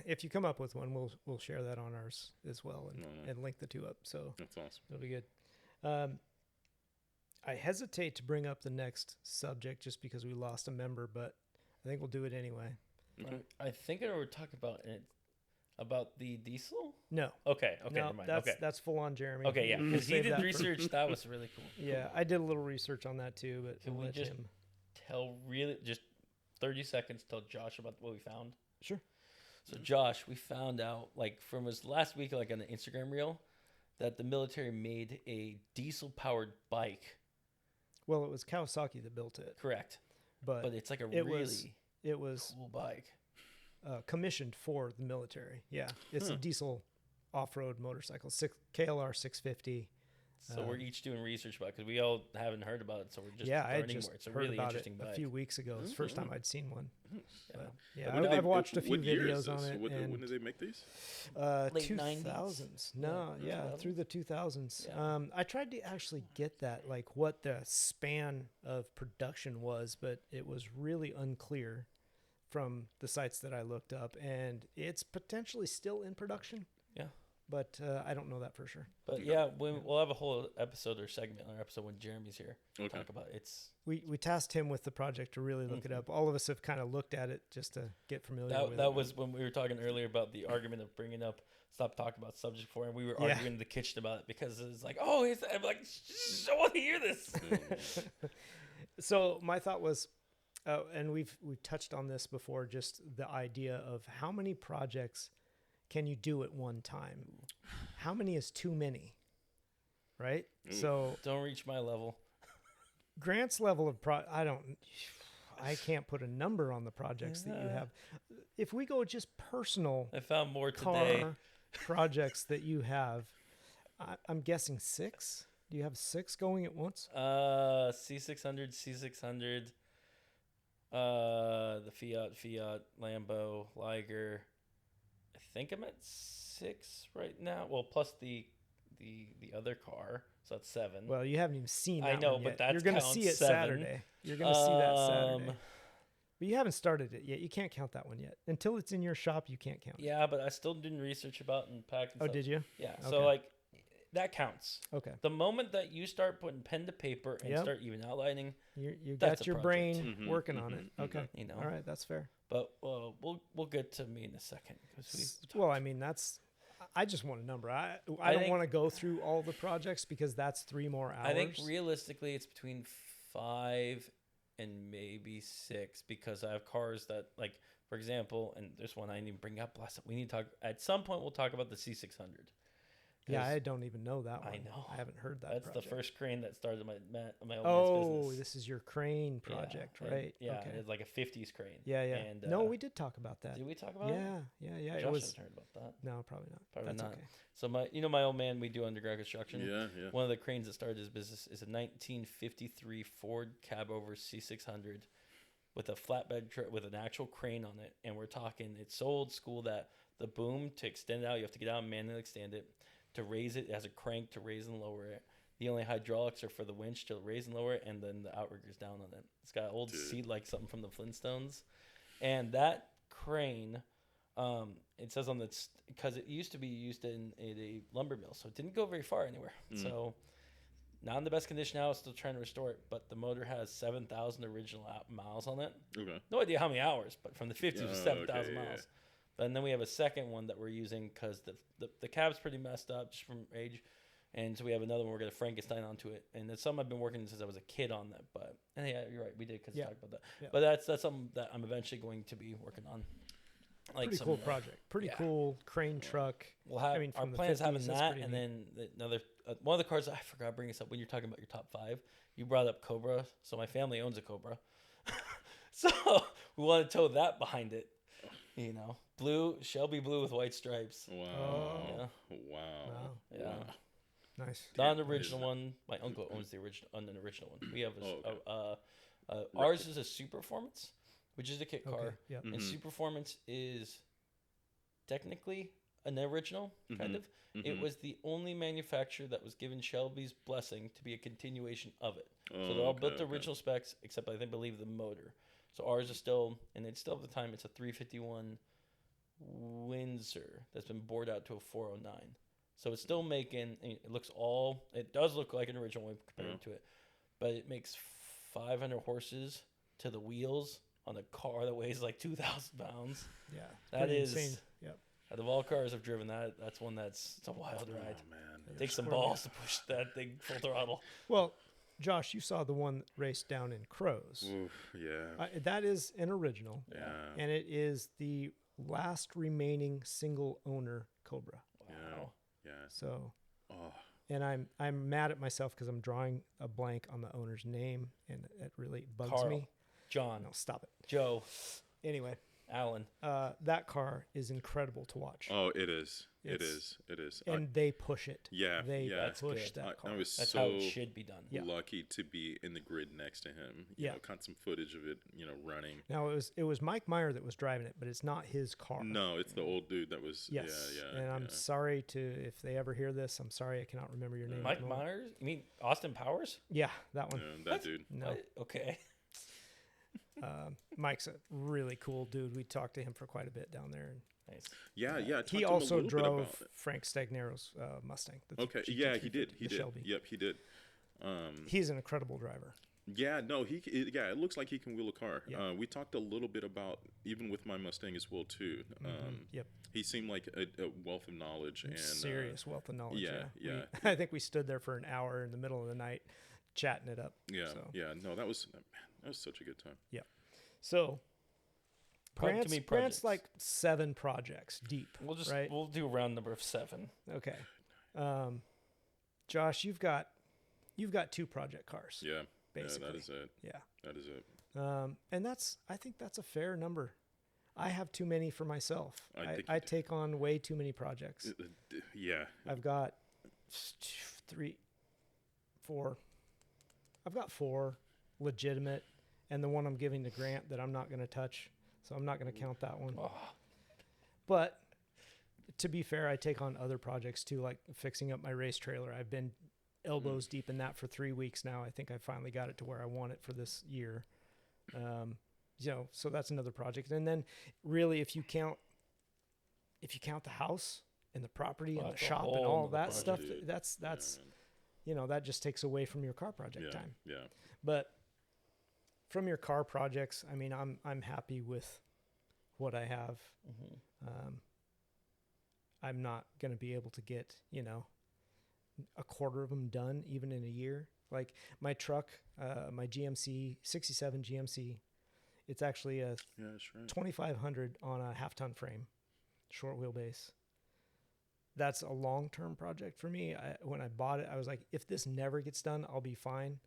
if you come up with one, we'll share that on ours as well and link the two up. So that's awesome. It'll be good. I hesitate to bring up the next subject just because we lost a member, but I think we'll do it anyway. Okay. I think I were talking about the diesel. No. Okay. No, Never mind. That's full on Jeremy. Okay, yeah, because he did research. That was really cool. Yeah, I did a little research on that too, but can we just tell just 30 seconds tell Josh about what we found? Sure. So Josh, we found out like from his last week, like on an Instagram reel, that the military made a diesel-powered bike. Well, it was Kawasaki that built it. Correct. But it's like it was cool bike. Commissioned for the military. Yeah, it's a diesel off-road motorcycle, KLR 650. So we're each doing research about it because we all haven't heard about it. So we're just I learning just more. It's a heard really about interesting it bike. A few weeks ago. It's the first time I'd seen one. I've watched a few videos on it. When did they make these? Late 90s. 2000s. No, through the 2000s. Yeah. I tried to actually get that, like what the span of production was, but it was really unclear from the sites that I looked up, and it's potentially still in production. Yeah. But I don't know that for sure. But we'll have a whole episode or segment on our episode when Jeremy's here to talk about it. We tasked him with the project to really look it up. All of us have kind of looked at it just to get familiar with it. That was when we were talking earlier about the argument of bringing up stop talking about subject before, and we were arguing in the kitchen about it because it's like, I'm like, I want to hear this. So my thought was, and we've touched on this before, just the idea of how many projects can you do at one time? How many is too many? Right? So don't reach my level. Grant's level of I can't put a number on the projects that you have. If we go just personal, I found more today. Projects that you have, I'm guessing 6. Do you have 6 going at once? C600, the Fiat, Lambo, Liger. I think I'm at 6 right now. Well, plus the other car, so that's 7. Well, you haven't even seen that. I know, one yet. but that's you're going to see it 7. Saturday. You're going to see that Saturday. But you haven't started it yet. You can't count that one yet. Until it's in your shop, you can't count it. Yeah, but I still didn't research about and pack. And stuff. Did you? Yeah. Okay. So like that counts. Okay. The moment that you start putting pen to paper and start even outlining, you got your brain working on it. Okay. Mm-hmm. All right, that's fair. But we'll get to me in a second. Well, I mean, I just want a number. I don't want to go through all the projects because that's 3 more hours. I think realistically it's between 5 and maybe 6 because I have cars that, like, for example, and there's one I didn't even bring up last time. We need to talk at some point. We'll talk about the C600 Yeah, I don't even know that one. I know. I haven't heard that. That's project. the first crane that started my old man's business. Oh, this is your crane project, and, right? Yeah, Okay. it's like a 50s crane. Yeah. And, No, we did talk about that. Did we talk about it? Yeah. Josh It was. hasn't heard about that. No, probably not. Probably That's not. okay. So my old man, we do underground construction. Yeah. One of the cranes that started his business is a 1953 Ford cab over C600 with a flatbed with an actual crane on it. And we're talking, it's so old school that the boom to extend it out, you have to get out and manually extend it. To raise it, it has a crank to raise and lower it. The only hydraulics are for the winch to raise and lower it, and then the outrigger's down on it. It's got an old seat like something from the Flintstones. And that crane, it says on the, because it used to be used in a lumber mill, so it didn't go very far anywhere. So not in the best condition now, still trying to restore it, but the motor has 7,000 original miles on it. Okay. No idea how many hours, but from the 50s, it was 7,000 miles. Yeah. And then we have a second one that we're using because the cab's pretty messed up just from age. And so we have another one we're going to Frankenstein onto it. And it's something I've been working since I was a kid on that. But and yeah, you're right. We did because we talked about that. Yeah. But that's something that I'm eventually going to be working on. Like Pretty cool project. Pretty cool crane truck. We'll have, our from the plan is 50s, having that's that. pretty And neat. then another one of the cars, I forgot to bring this up when you're talking about your top 5. You brought up Cobra. So my family owns a Cobra. So we want to tow that behind it. You know, blue, Shelby blue with white stripes. Wow. Yeah. Wow. Yeah. Wow. Nice. Not an original one. My uncle owns the original, an original one. We have ours is a Superformance, which is a kit car. Okay. Yeah. And Superformance is technically an original, kind of. It was the only manufacturer that was given Shelby's blessing to be a continuation of it. So they're all built to original specs, except I believe the motor. So ours is still, and it's still at the time, it's a 351 Windsor that's been bored out to a 409. So it's still making, it does look like an original one compared to it, but it makes 500 horses to the wheels on a car that weighs like 2,000 pounds. Yeah. That pretty is insane. Yep. Out of all cars I've driven, that's one it's a wild ride. Oh, man. It takes some balls to push that thing full throttle. Well, Josh, you saw the one race down in Crows. Oof, yeah. That is an original. Yeah. And it is the last remaining single owner Cobra. Wow. Yeah. So, Oh. and I'm mad at myself because I'm drawing a blank on the owner's name, and it really bugs Carl. me. John. No, stop it. Joe. Anyway, Alan. that car is incredible to watch. Oh, it is. It It's- is. It is. And they push it. Yeah, They yeah. push That's that car. I was That's so how it should be done. Yeah. lucky to be in the grid next to him. You Yeah. know, caught some footage of it, running. Now it was Mike Meyer that was driving it, but it's not his car. No, it's the old dude that was. Yes. Yeah, And I'm sorry if they ever hear this. I'm sorry I cannot remember your name. at Mike the moment. Myers? You mean Austin Powers? Yeah, that one. Yeah, that dude. No, What? Okay. Mike's a really cool dude. We talked to him for quite a bit down there. And Nice. Yeah, yeah. I talked he to him a also little bit drove about it. Frank Stagnero's Mustang. the Okay. GT350, Yeah, he did. He the did. Shelby. Yep, he did. He's an incredible driver. Yeah, no, it looks like he can wheel a car. Yeah. We talked a little bit about, even with my Mustang as well, too. Yep. He seemed like a wealth of knowledge. And Serious wealth of knowledge. yeah, yeah. I think we stood there for an hour in the middle of the night chatting it up. Yeah, So, yeah. No, that was such a good time. so Probably too many Grant's projects. like 7 projects deep. right? We'll do a round number of 7. Okay. Josh, you've got 2 project cars. Yeah. Basically. Yeah, that is it. Yeah. That is it. And I think that's a fair number. I have too many for myself. I think you I do. take on way too many projects. Yeah. I've got 4. I've got 4 legitimate, and the one I'm giving to Grant that I'm not going to touch. So I'm not going to count that one. Oh, But to be fair, I take on other projects too, like fixing up my race trailer. I've been elbows deep in that for 3 weeks now. I think I finally got it to where I want it for this year. So that's another project. And then really, if you count the house and the property and the that's a shop and whole all nother that stuff, project. that's man. that just takes away from your car project time. Yeah. But from your car projects, I mean, I'm happy with what I have. I'm not going to be able to get, a quarter of them done even in a year. Like my truck, my GMC 67 GMC, it's actually a Yeah, sure. 2500 on a half ton frame, short wheelbase. that's a long-term project for me. When I bought it, I was like, if this never gets done, I'll be fine.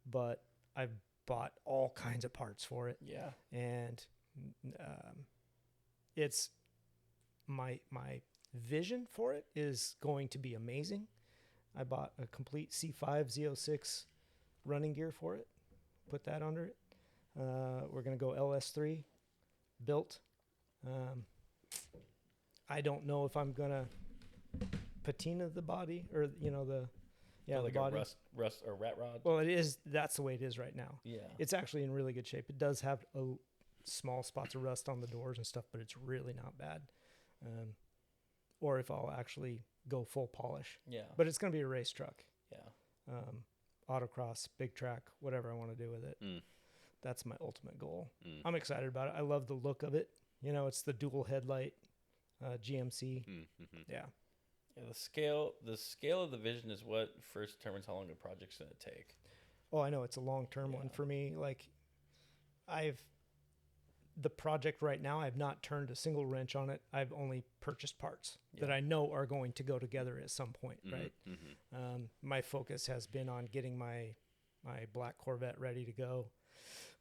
But I've bought all kinds of parts for it. Yeah. And it's my vision for it is going to be amazing. I bought a complete C5 Z06 running gear for it. Put that under it. We're going to go LS3 built. I don't know if I'm going to patina the body or, the like body. a rust or rat rod. Well, that's the way it is right now. Yeah. It's actually in really good shape. It does have small spots of rust on the doors and stuff, but it's really not bad. Or if I'll actually go full polish. Yeah. But it's going to be a race truck. Yeah. Autocross, big track, whatever I want to do with it. That's my ultimate goal. I'm excited about it. I love the look of it. It's the dual headlight GMC. Yeah. Yeah, the scale of the vision is what first determines how long a project's going to take. Oh, I know it's a long-term one for me. Like the project right now, I've not turned a single wrench on it. I've only purchased parts that I know are going to go together at some point, right? My focus has been on getting my black Corvette ready to go.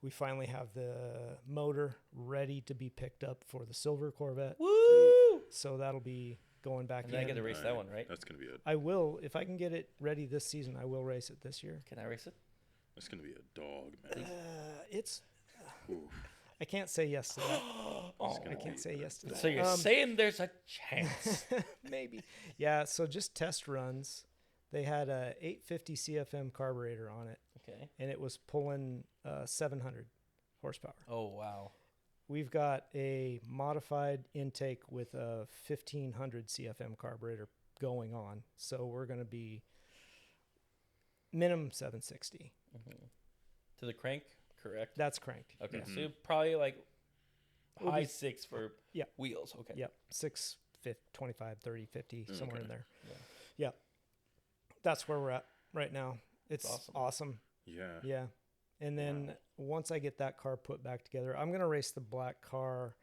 We finally have the motor ready to be picked up for the silver Corvette. Woo! So that'll be going back and in. I get to race that one, right? That's going to be it. I will. If I can get it ready this season, I will race it this year. Can I race it? That's going to be a dog, man. I can't say yes to that. I can't say yes to that. So you're saying there's a chance? Maybe. Yeah, so just test runs. They had a 850 CFM carburetor on it. Okay. And it was pulling 700 horsepower. Oh, wow. We've got a modified intake with a 1500 CFM carburetor going on. So we're going to be minimum 760. To the crank, correct? That's cranked. Okay. So probably like It'll high be 6 for wheels. Okay. Yep. 6, 25, 30, 50, somewhere in there. Yeah. Yep. That's where we're at right now. It's awesome. Yeah. Yeah. And then once I get that car put back together, I'm going to race the black car,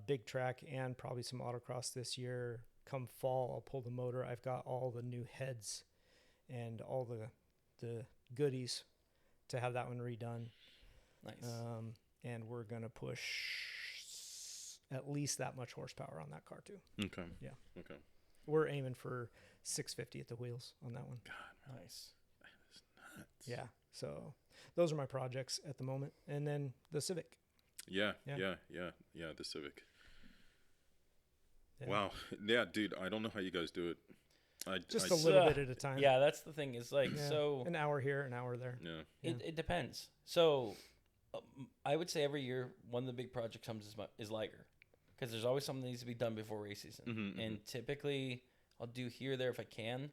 big track, and probably some autocross this year. Come fall, I'll pull the motor. I've got all the new heads and all the goodies to have that one redone. Nice. And we're going to push at least that much horsepower on that car too. Okay. Yeah. Okay. We're aiming for 650 at the wheels on that one. God, nice. That is nuts. Yeah. So those are my projects at the moment. And then the Civic. Yeah. The Civic. Yeah. Wow. Yeah, dude, I don't know how you guys do it. Just a little bit at a time. Yeah, that's the thing. Is like so an hour here, an hour there. Yeah. It depends. So I would say every year one of the big projects comes is Liger, because there's always something that needs to be done before race season. And typically I'll do here or there if I can.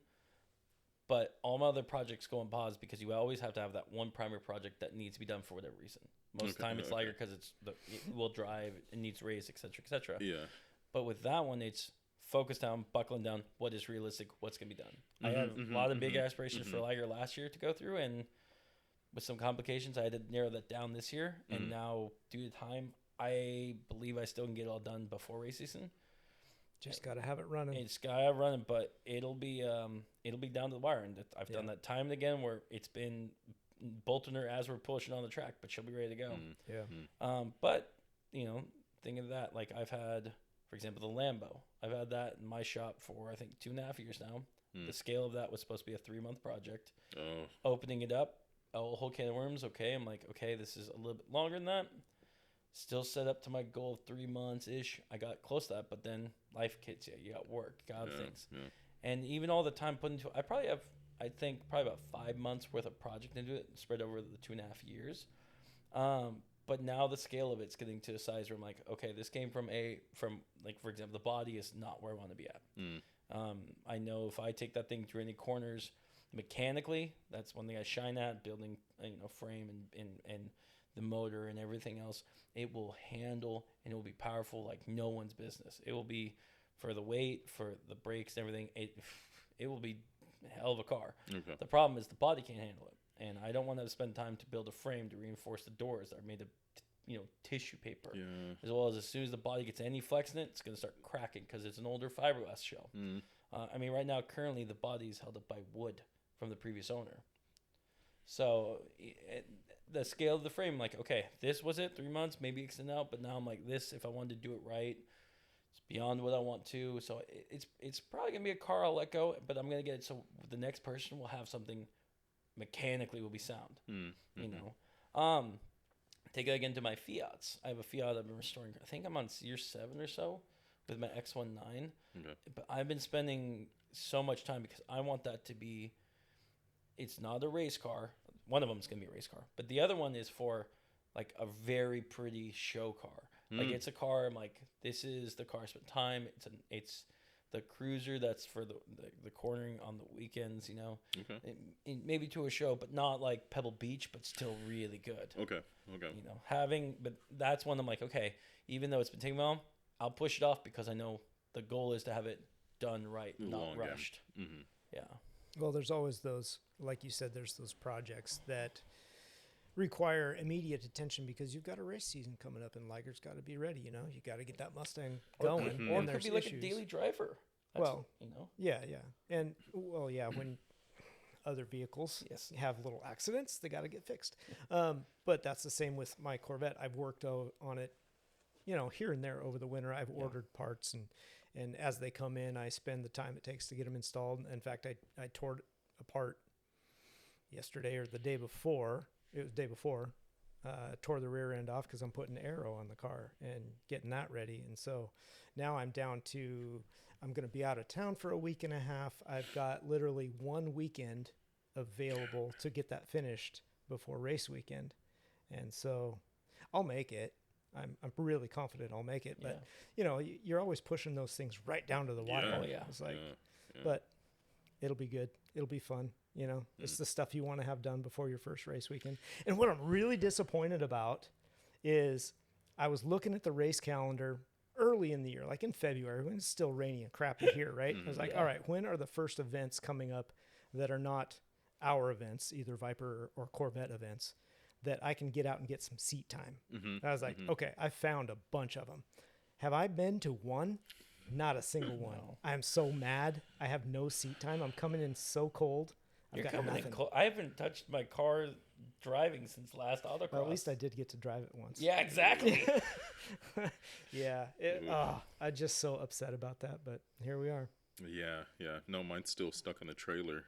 But all my other projects go on pause because you always have to have that one primary project that needs to be done for whatever reason. Most of the time it's Liger because it will drive, it needs race, etc., etc. Yeah. But with that one, it's focus down, buckling down. What is realistic? What's gonna be done? I have a lot of big aspirations for Liger last year to go through, and with some complications, I had to narrow that down this year. And now, due to time, I believe I still can get it all done before race season. Just got to have it running. It's got to have it running, but it'll be down to the wire. And I've done that time and again where it's been bolting her as we're pushing on the track, but she'll be ready to go. But think of that, like I've had, for example, the Lambo. I've had that in my shop for I think 2.5 years now. The scale of that was supposed to be a 3-month project. Opening it up, a whole can of worms. Okay, I'm like, okay, this is a little bit longer than that. Still set up to my goal of 3 months ish. I got close to that, but then life hits you. You got work, got other things, and even all the time put into it. I probably have, I think, probably about 5 months worth of project into it, spread over the 2.5 years. But now the scale of it's getting to a size where I'm like, okay, this came from like, for example, the body is not where I want to be at. I know if I take that thing through any corners mechanically, that's one thing I shine at, building, frame and the motor and everything else. It will handle and it will be powerful like no one's business. It will be, for the weight, for the brakes and everything, it will be a hell of a car. Okay. The problem is the body can't handle it. And I don't want to spend time to build a frame to reinforce the doors that are made of, tissue paper. Yeah. As well as soon as the body gets any flex in it, it's going to start cracking because it's an older fiberglass shell. I mean, right now, currently, the body is held up by wood from the previous owner. So the scale of the frame, like, okay, this was it, 3 months, maybe extend out, but now I'm like this. If I wanted to do it right, it's beyond what I want to. So it's probably gonna be a car I'll let go, but I'm gonna get it so the next person will have something mechanically will be sound. Mm-hmm. You know, take it again to my Fiats. I have a Fiat I've been restoring. I think I'm on year 7 or so with my X19. Okay. But I've been spending so much time because I want that to be. It's not a race car. One of them is going to be a race car. But the other one is for like a very pretty show car. Like it's a car, I'm like, this is the car I spent time. It's the cruiser that's for the cornering on the weekends, you know. Okay. Maybe to a show, but not like Pebble Beach, but still really good. Okay. You know, but that's one I'm like, okay, even though it's been taking long, I'll push it off because I know the goal is to have it done right, not rushed. Mm-hmm. Yeah. Well, there's always those, like you said, there's those projects that require immediate attention because you've got a race season coming up and Liger's got to be ready. You know, you got to get that Mustang going. Or And it could there's be like issues. a daily driver. Well, you know. Yeah. And when other vehicles have little accidents, they got to get fixed. But that's the same with my Corvette. I've worked on it, you know, here and there over the winter. I've ordered parts and as they come in, I spend the time it takes to get them installed. In fact, I tore it apart yesterday or the day before. It was the day before. Tore the rear end off because I'm putting aero on the car and getting that ready. And so now I'm down to, I'm going to be out of town for a week and a half. I've got literally 1 weekend available to get that finished before race weekend. And so I'll make it. I'm really confident I'll make it, but you know, you're always pushing those things right down to the wire. Oh, yeah. It's like, but it'll be good. It'll be fun. You know, it's the stuff you want to have done before your first race weekend. And what I'm really disappointed about is I was looking at the race calendar early in the year, like in February, when it's still rainy and crappy here, right? I was like, all right, when are the first events coming up that are not our events, either Viper or Corvette events, that I can get out and get some seat time? I was like, okay, I found a bunch of them. Have I been to one? Not a single one. No. I'm so mad. I have no seat time. I'm coming in so cold. You're coming in cold. I haven't touched my car driving since last autocross. Well, at least I did get to drive it once. Yeah, exactly. Yeah. I'm just so upset about that, but here we are. Yeah. No, mine's still stuck on the trailer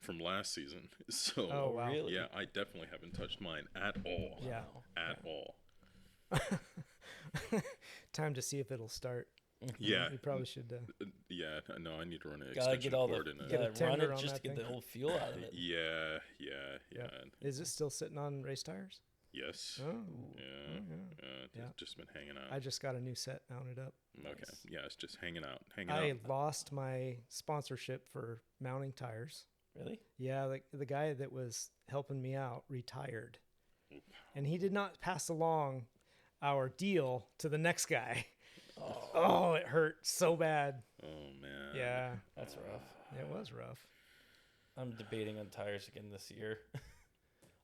from last season. So, Oh, wow. Really? yeah, I definitely haven't touched mine at all. Yeah. At all. Time to see if it'll start. Yeah. We probably should. Yeah, no, I need to run an Gotta extension get all the cord in it. Get a run tender it on just that to get the thing. whole fuel out of it. Yeah. Is it still sitting on race tires? Yes. Oh. Yeah. It's just been hanging out. I just got a new set mounted up. Okay. Nice. Yeah, it's just hanging out. I lost my sponsorship for mounting tires. Really? Yeah, the guy that was helping me out retired. And he did not pass along our deal to the next guy. Oh, it hurt so bad. Oh, man. Yeah, That's rough. it was rough. I'm debating on tires again this year.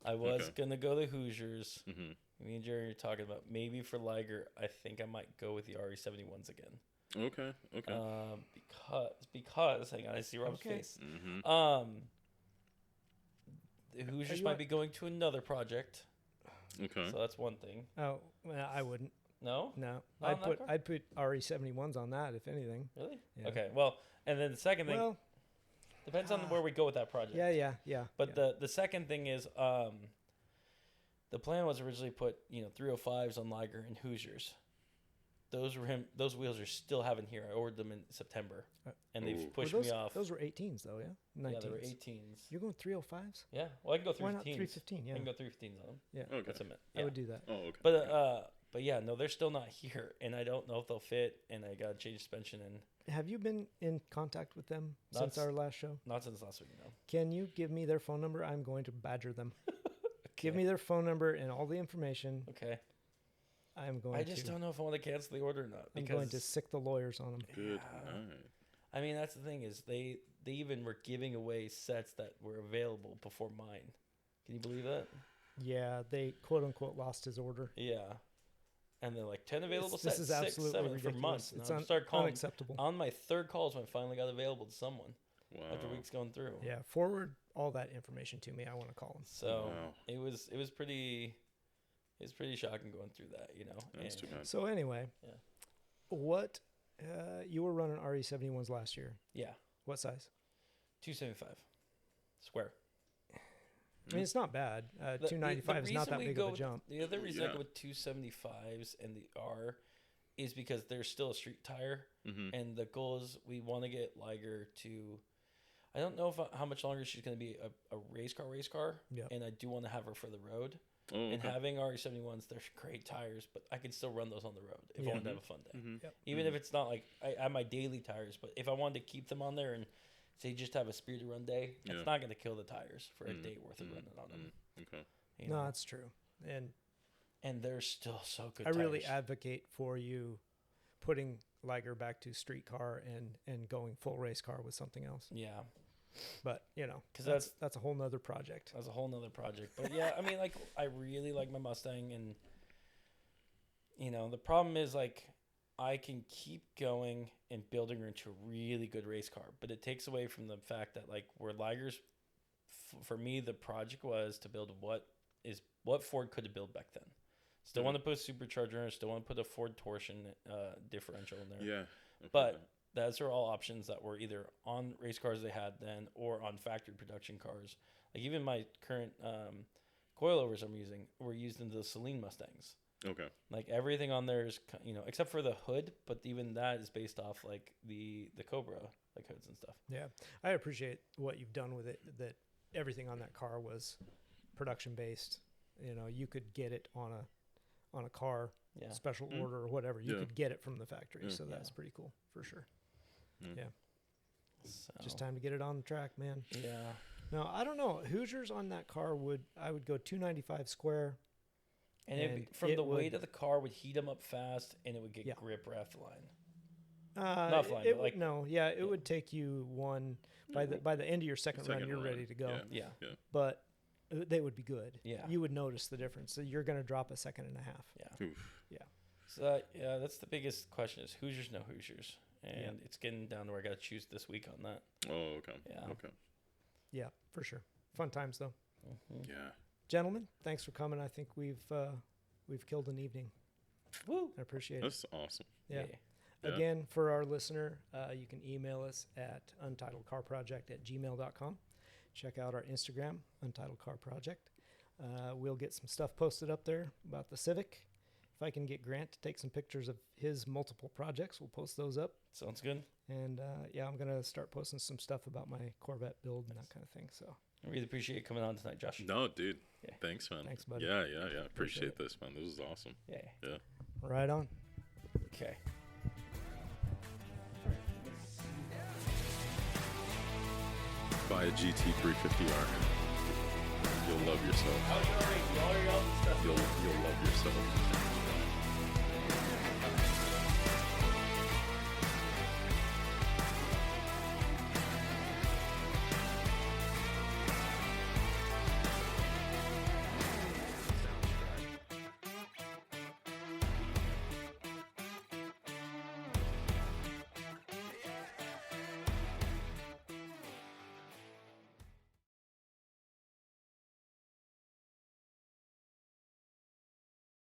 I was going to go the Hoosiers. Me and Jerry are talking about maybe for Liger, I think I might go with the RE71s again. Okay. Because hang on, I see Rob's face. The Hoosiers might be going to another project. Okay. So that's one thing. Oh, well, I wouldn't. No? No, Not on that car? I'd put RE71s on that if anything. Really? Yeah. Okay. Well, and then the second thing Well, depends on where we go with that project. yeah. But the second thing is the plan was originally put, 305s on Liger and Hoosiers. Those wheels are still having here. I ordered them in September, and they've pushed me off. Those were 18s though, yeah. 19s. Yeah, they were 18s. You're going 305s? Yeah, well, I can go 315s. Why not 315? Yeah, I can go 315s on them. yeah. Okay. That's a minute. I Yeah. would do that. Oh, okay. But yeah, no, they're still not here, and I don't know if they'll fit, and I got to change suspension, and Have you been in contact with them Not since our last show? not since last week, no. Can you give me their phone number? I'm going to badger them. Give me their phone number and all the information. Okay. I'm going I just don't know if I want to cancel the order or not. I'm Because going to sick the lawyers on them. Good Yeah. night. I mean, that's the thing is they even were giving away sets that were available before mine. Can you believe that? Yeah, they quote unquote lost his order. Yeah. and they're like 10 available This sets, is 6, absolutely 7 ridiculous. for months. And It's I started calling unacceptable. on my third calls when I finally got available to someone Wow. after weeks going through. Yeah, forward all that information to me. I want to call them. So Wow. it was pretty shocking going through that, you know. That's too bad. So anyway, Yeah. what you were running RE71s last year? Yeah, What size? 275 square. I mean, it's not bad. 295 is not that big of a jump. The other reason I Yeah. go with 275s and the R is because they're still a street tire, and the goal is we want to get Liger to. I don't know how much longer she's going to be a race car, Yep. and I do want to have her for the road. Oh, And okay. having RE71s, they're great tires, but I can still run those on the road if I want to have a fun day. Yep. Even if it's not like I have my daily tires, but if I wanted to keep them on there and say just have a spirited run day, that's Yeah. not going to kill the tires for a day worth of running on them. Okay. You No, know? that's true. And They're still so good. I really tires. advocate for you putting Liger back to street car and going full race car with something else. Yeah, But you know, 'Cause that's a whole nother project. that's a whole nother project. But yeah, I mean, like I really like my Mustang, and you know, the problem is like I can keep going and building her into a really good race car, but it takes away from the fact that like where Liger's, for me, the project was to build what Ford could have built back then. Still want to put a supercharger in it, still want to put a Ford torsion differential in there. Yeah. Okay. But those are all options that were either on race cars they had then or on factory production cars. Like even my current coilovers I'm using were used into the Celine Mustangs. Okay. Like everything on there is, you know, except for the hood, but even that is based off like the Cobra like hoods and stuff. Yeah, I appreciate what you've done with it. That everything on that car was production based. You know, you could get it on a car, Yeah. special order or whatever. You Yeah. could get it from the factory, Yeah. so that's pretty cool for sure. Yeah, So, just time to get it on the track, man. Yeah. No, I don't know. Hoosiers on that car I would go 295 square. And, And from it the weight would- of the car would heat them up fast, and it would get Yeah. grip right off the line. Not flying, it but would, like- no, yeah, it would take you by the end of your second run, Second you're run, ready to go. yeah. Yeah. But they would be good. Yeah. You would notice the difference. So you're going to drop a second and a half. Yeah. Oof. So yeah, that's the biggest question is Hoosiers, no Hoosiers, and it's getting down to where I got to choose this week on that. Oh, okay. Yeah. Okay. Yeah, for sure. Fun times though. Yeah. Gentlemen, thanks for coming. I think we've killed an evening. Woo! I appreciate it. That's awesome. Yeah. Yeah. Again, for our listener, you can email us at untitledcarproject@gmail.com. Check out our Instagram, Untitled Car Project. We'll get some stuff posted up there about the Civic. If I can get Grant to take some pictures of his multiple projects, we'll post those up. Sounds good. And I'm going to start posting some stuff about my Corvette build and that kind of thing. So I really appreciate you coming on tonight, Josh. No, dude. Yeah. Thanks, man. Thanks, buddy. Yeah. Appreciate Appreciate it. this, man. This is awesome. Yeah. Yeah. right on. Okay. Buy a GT350R. You'll love yourself. You'll love yourself.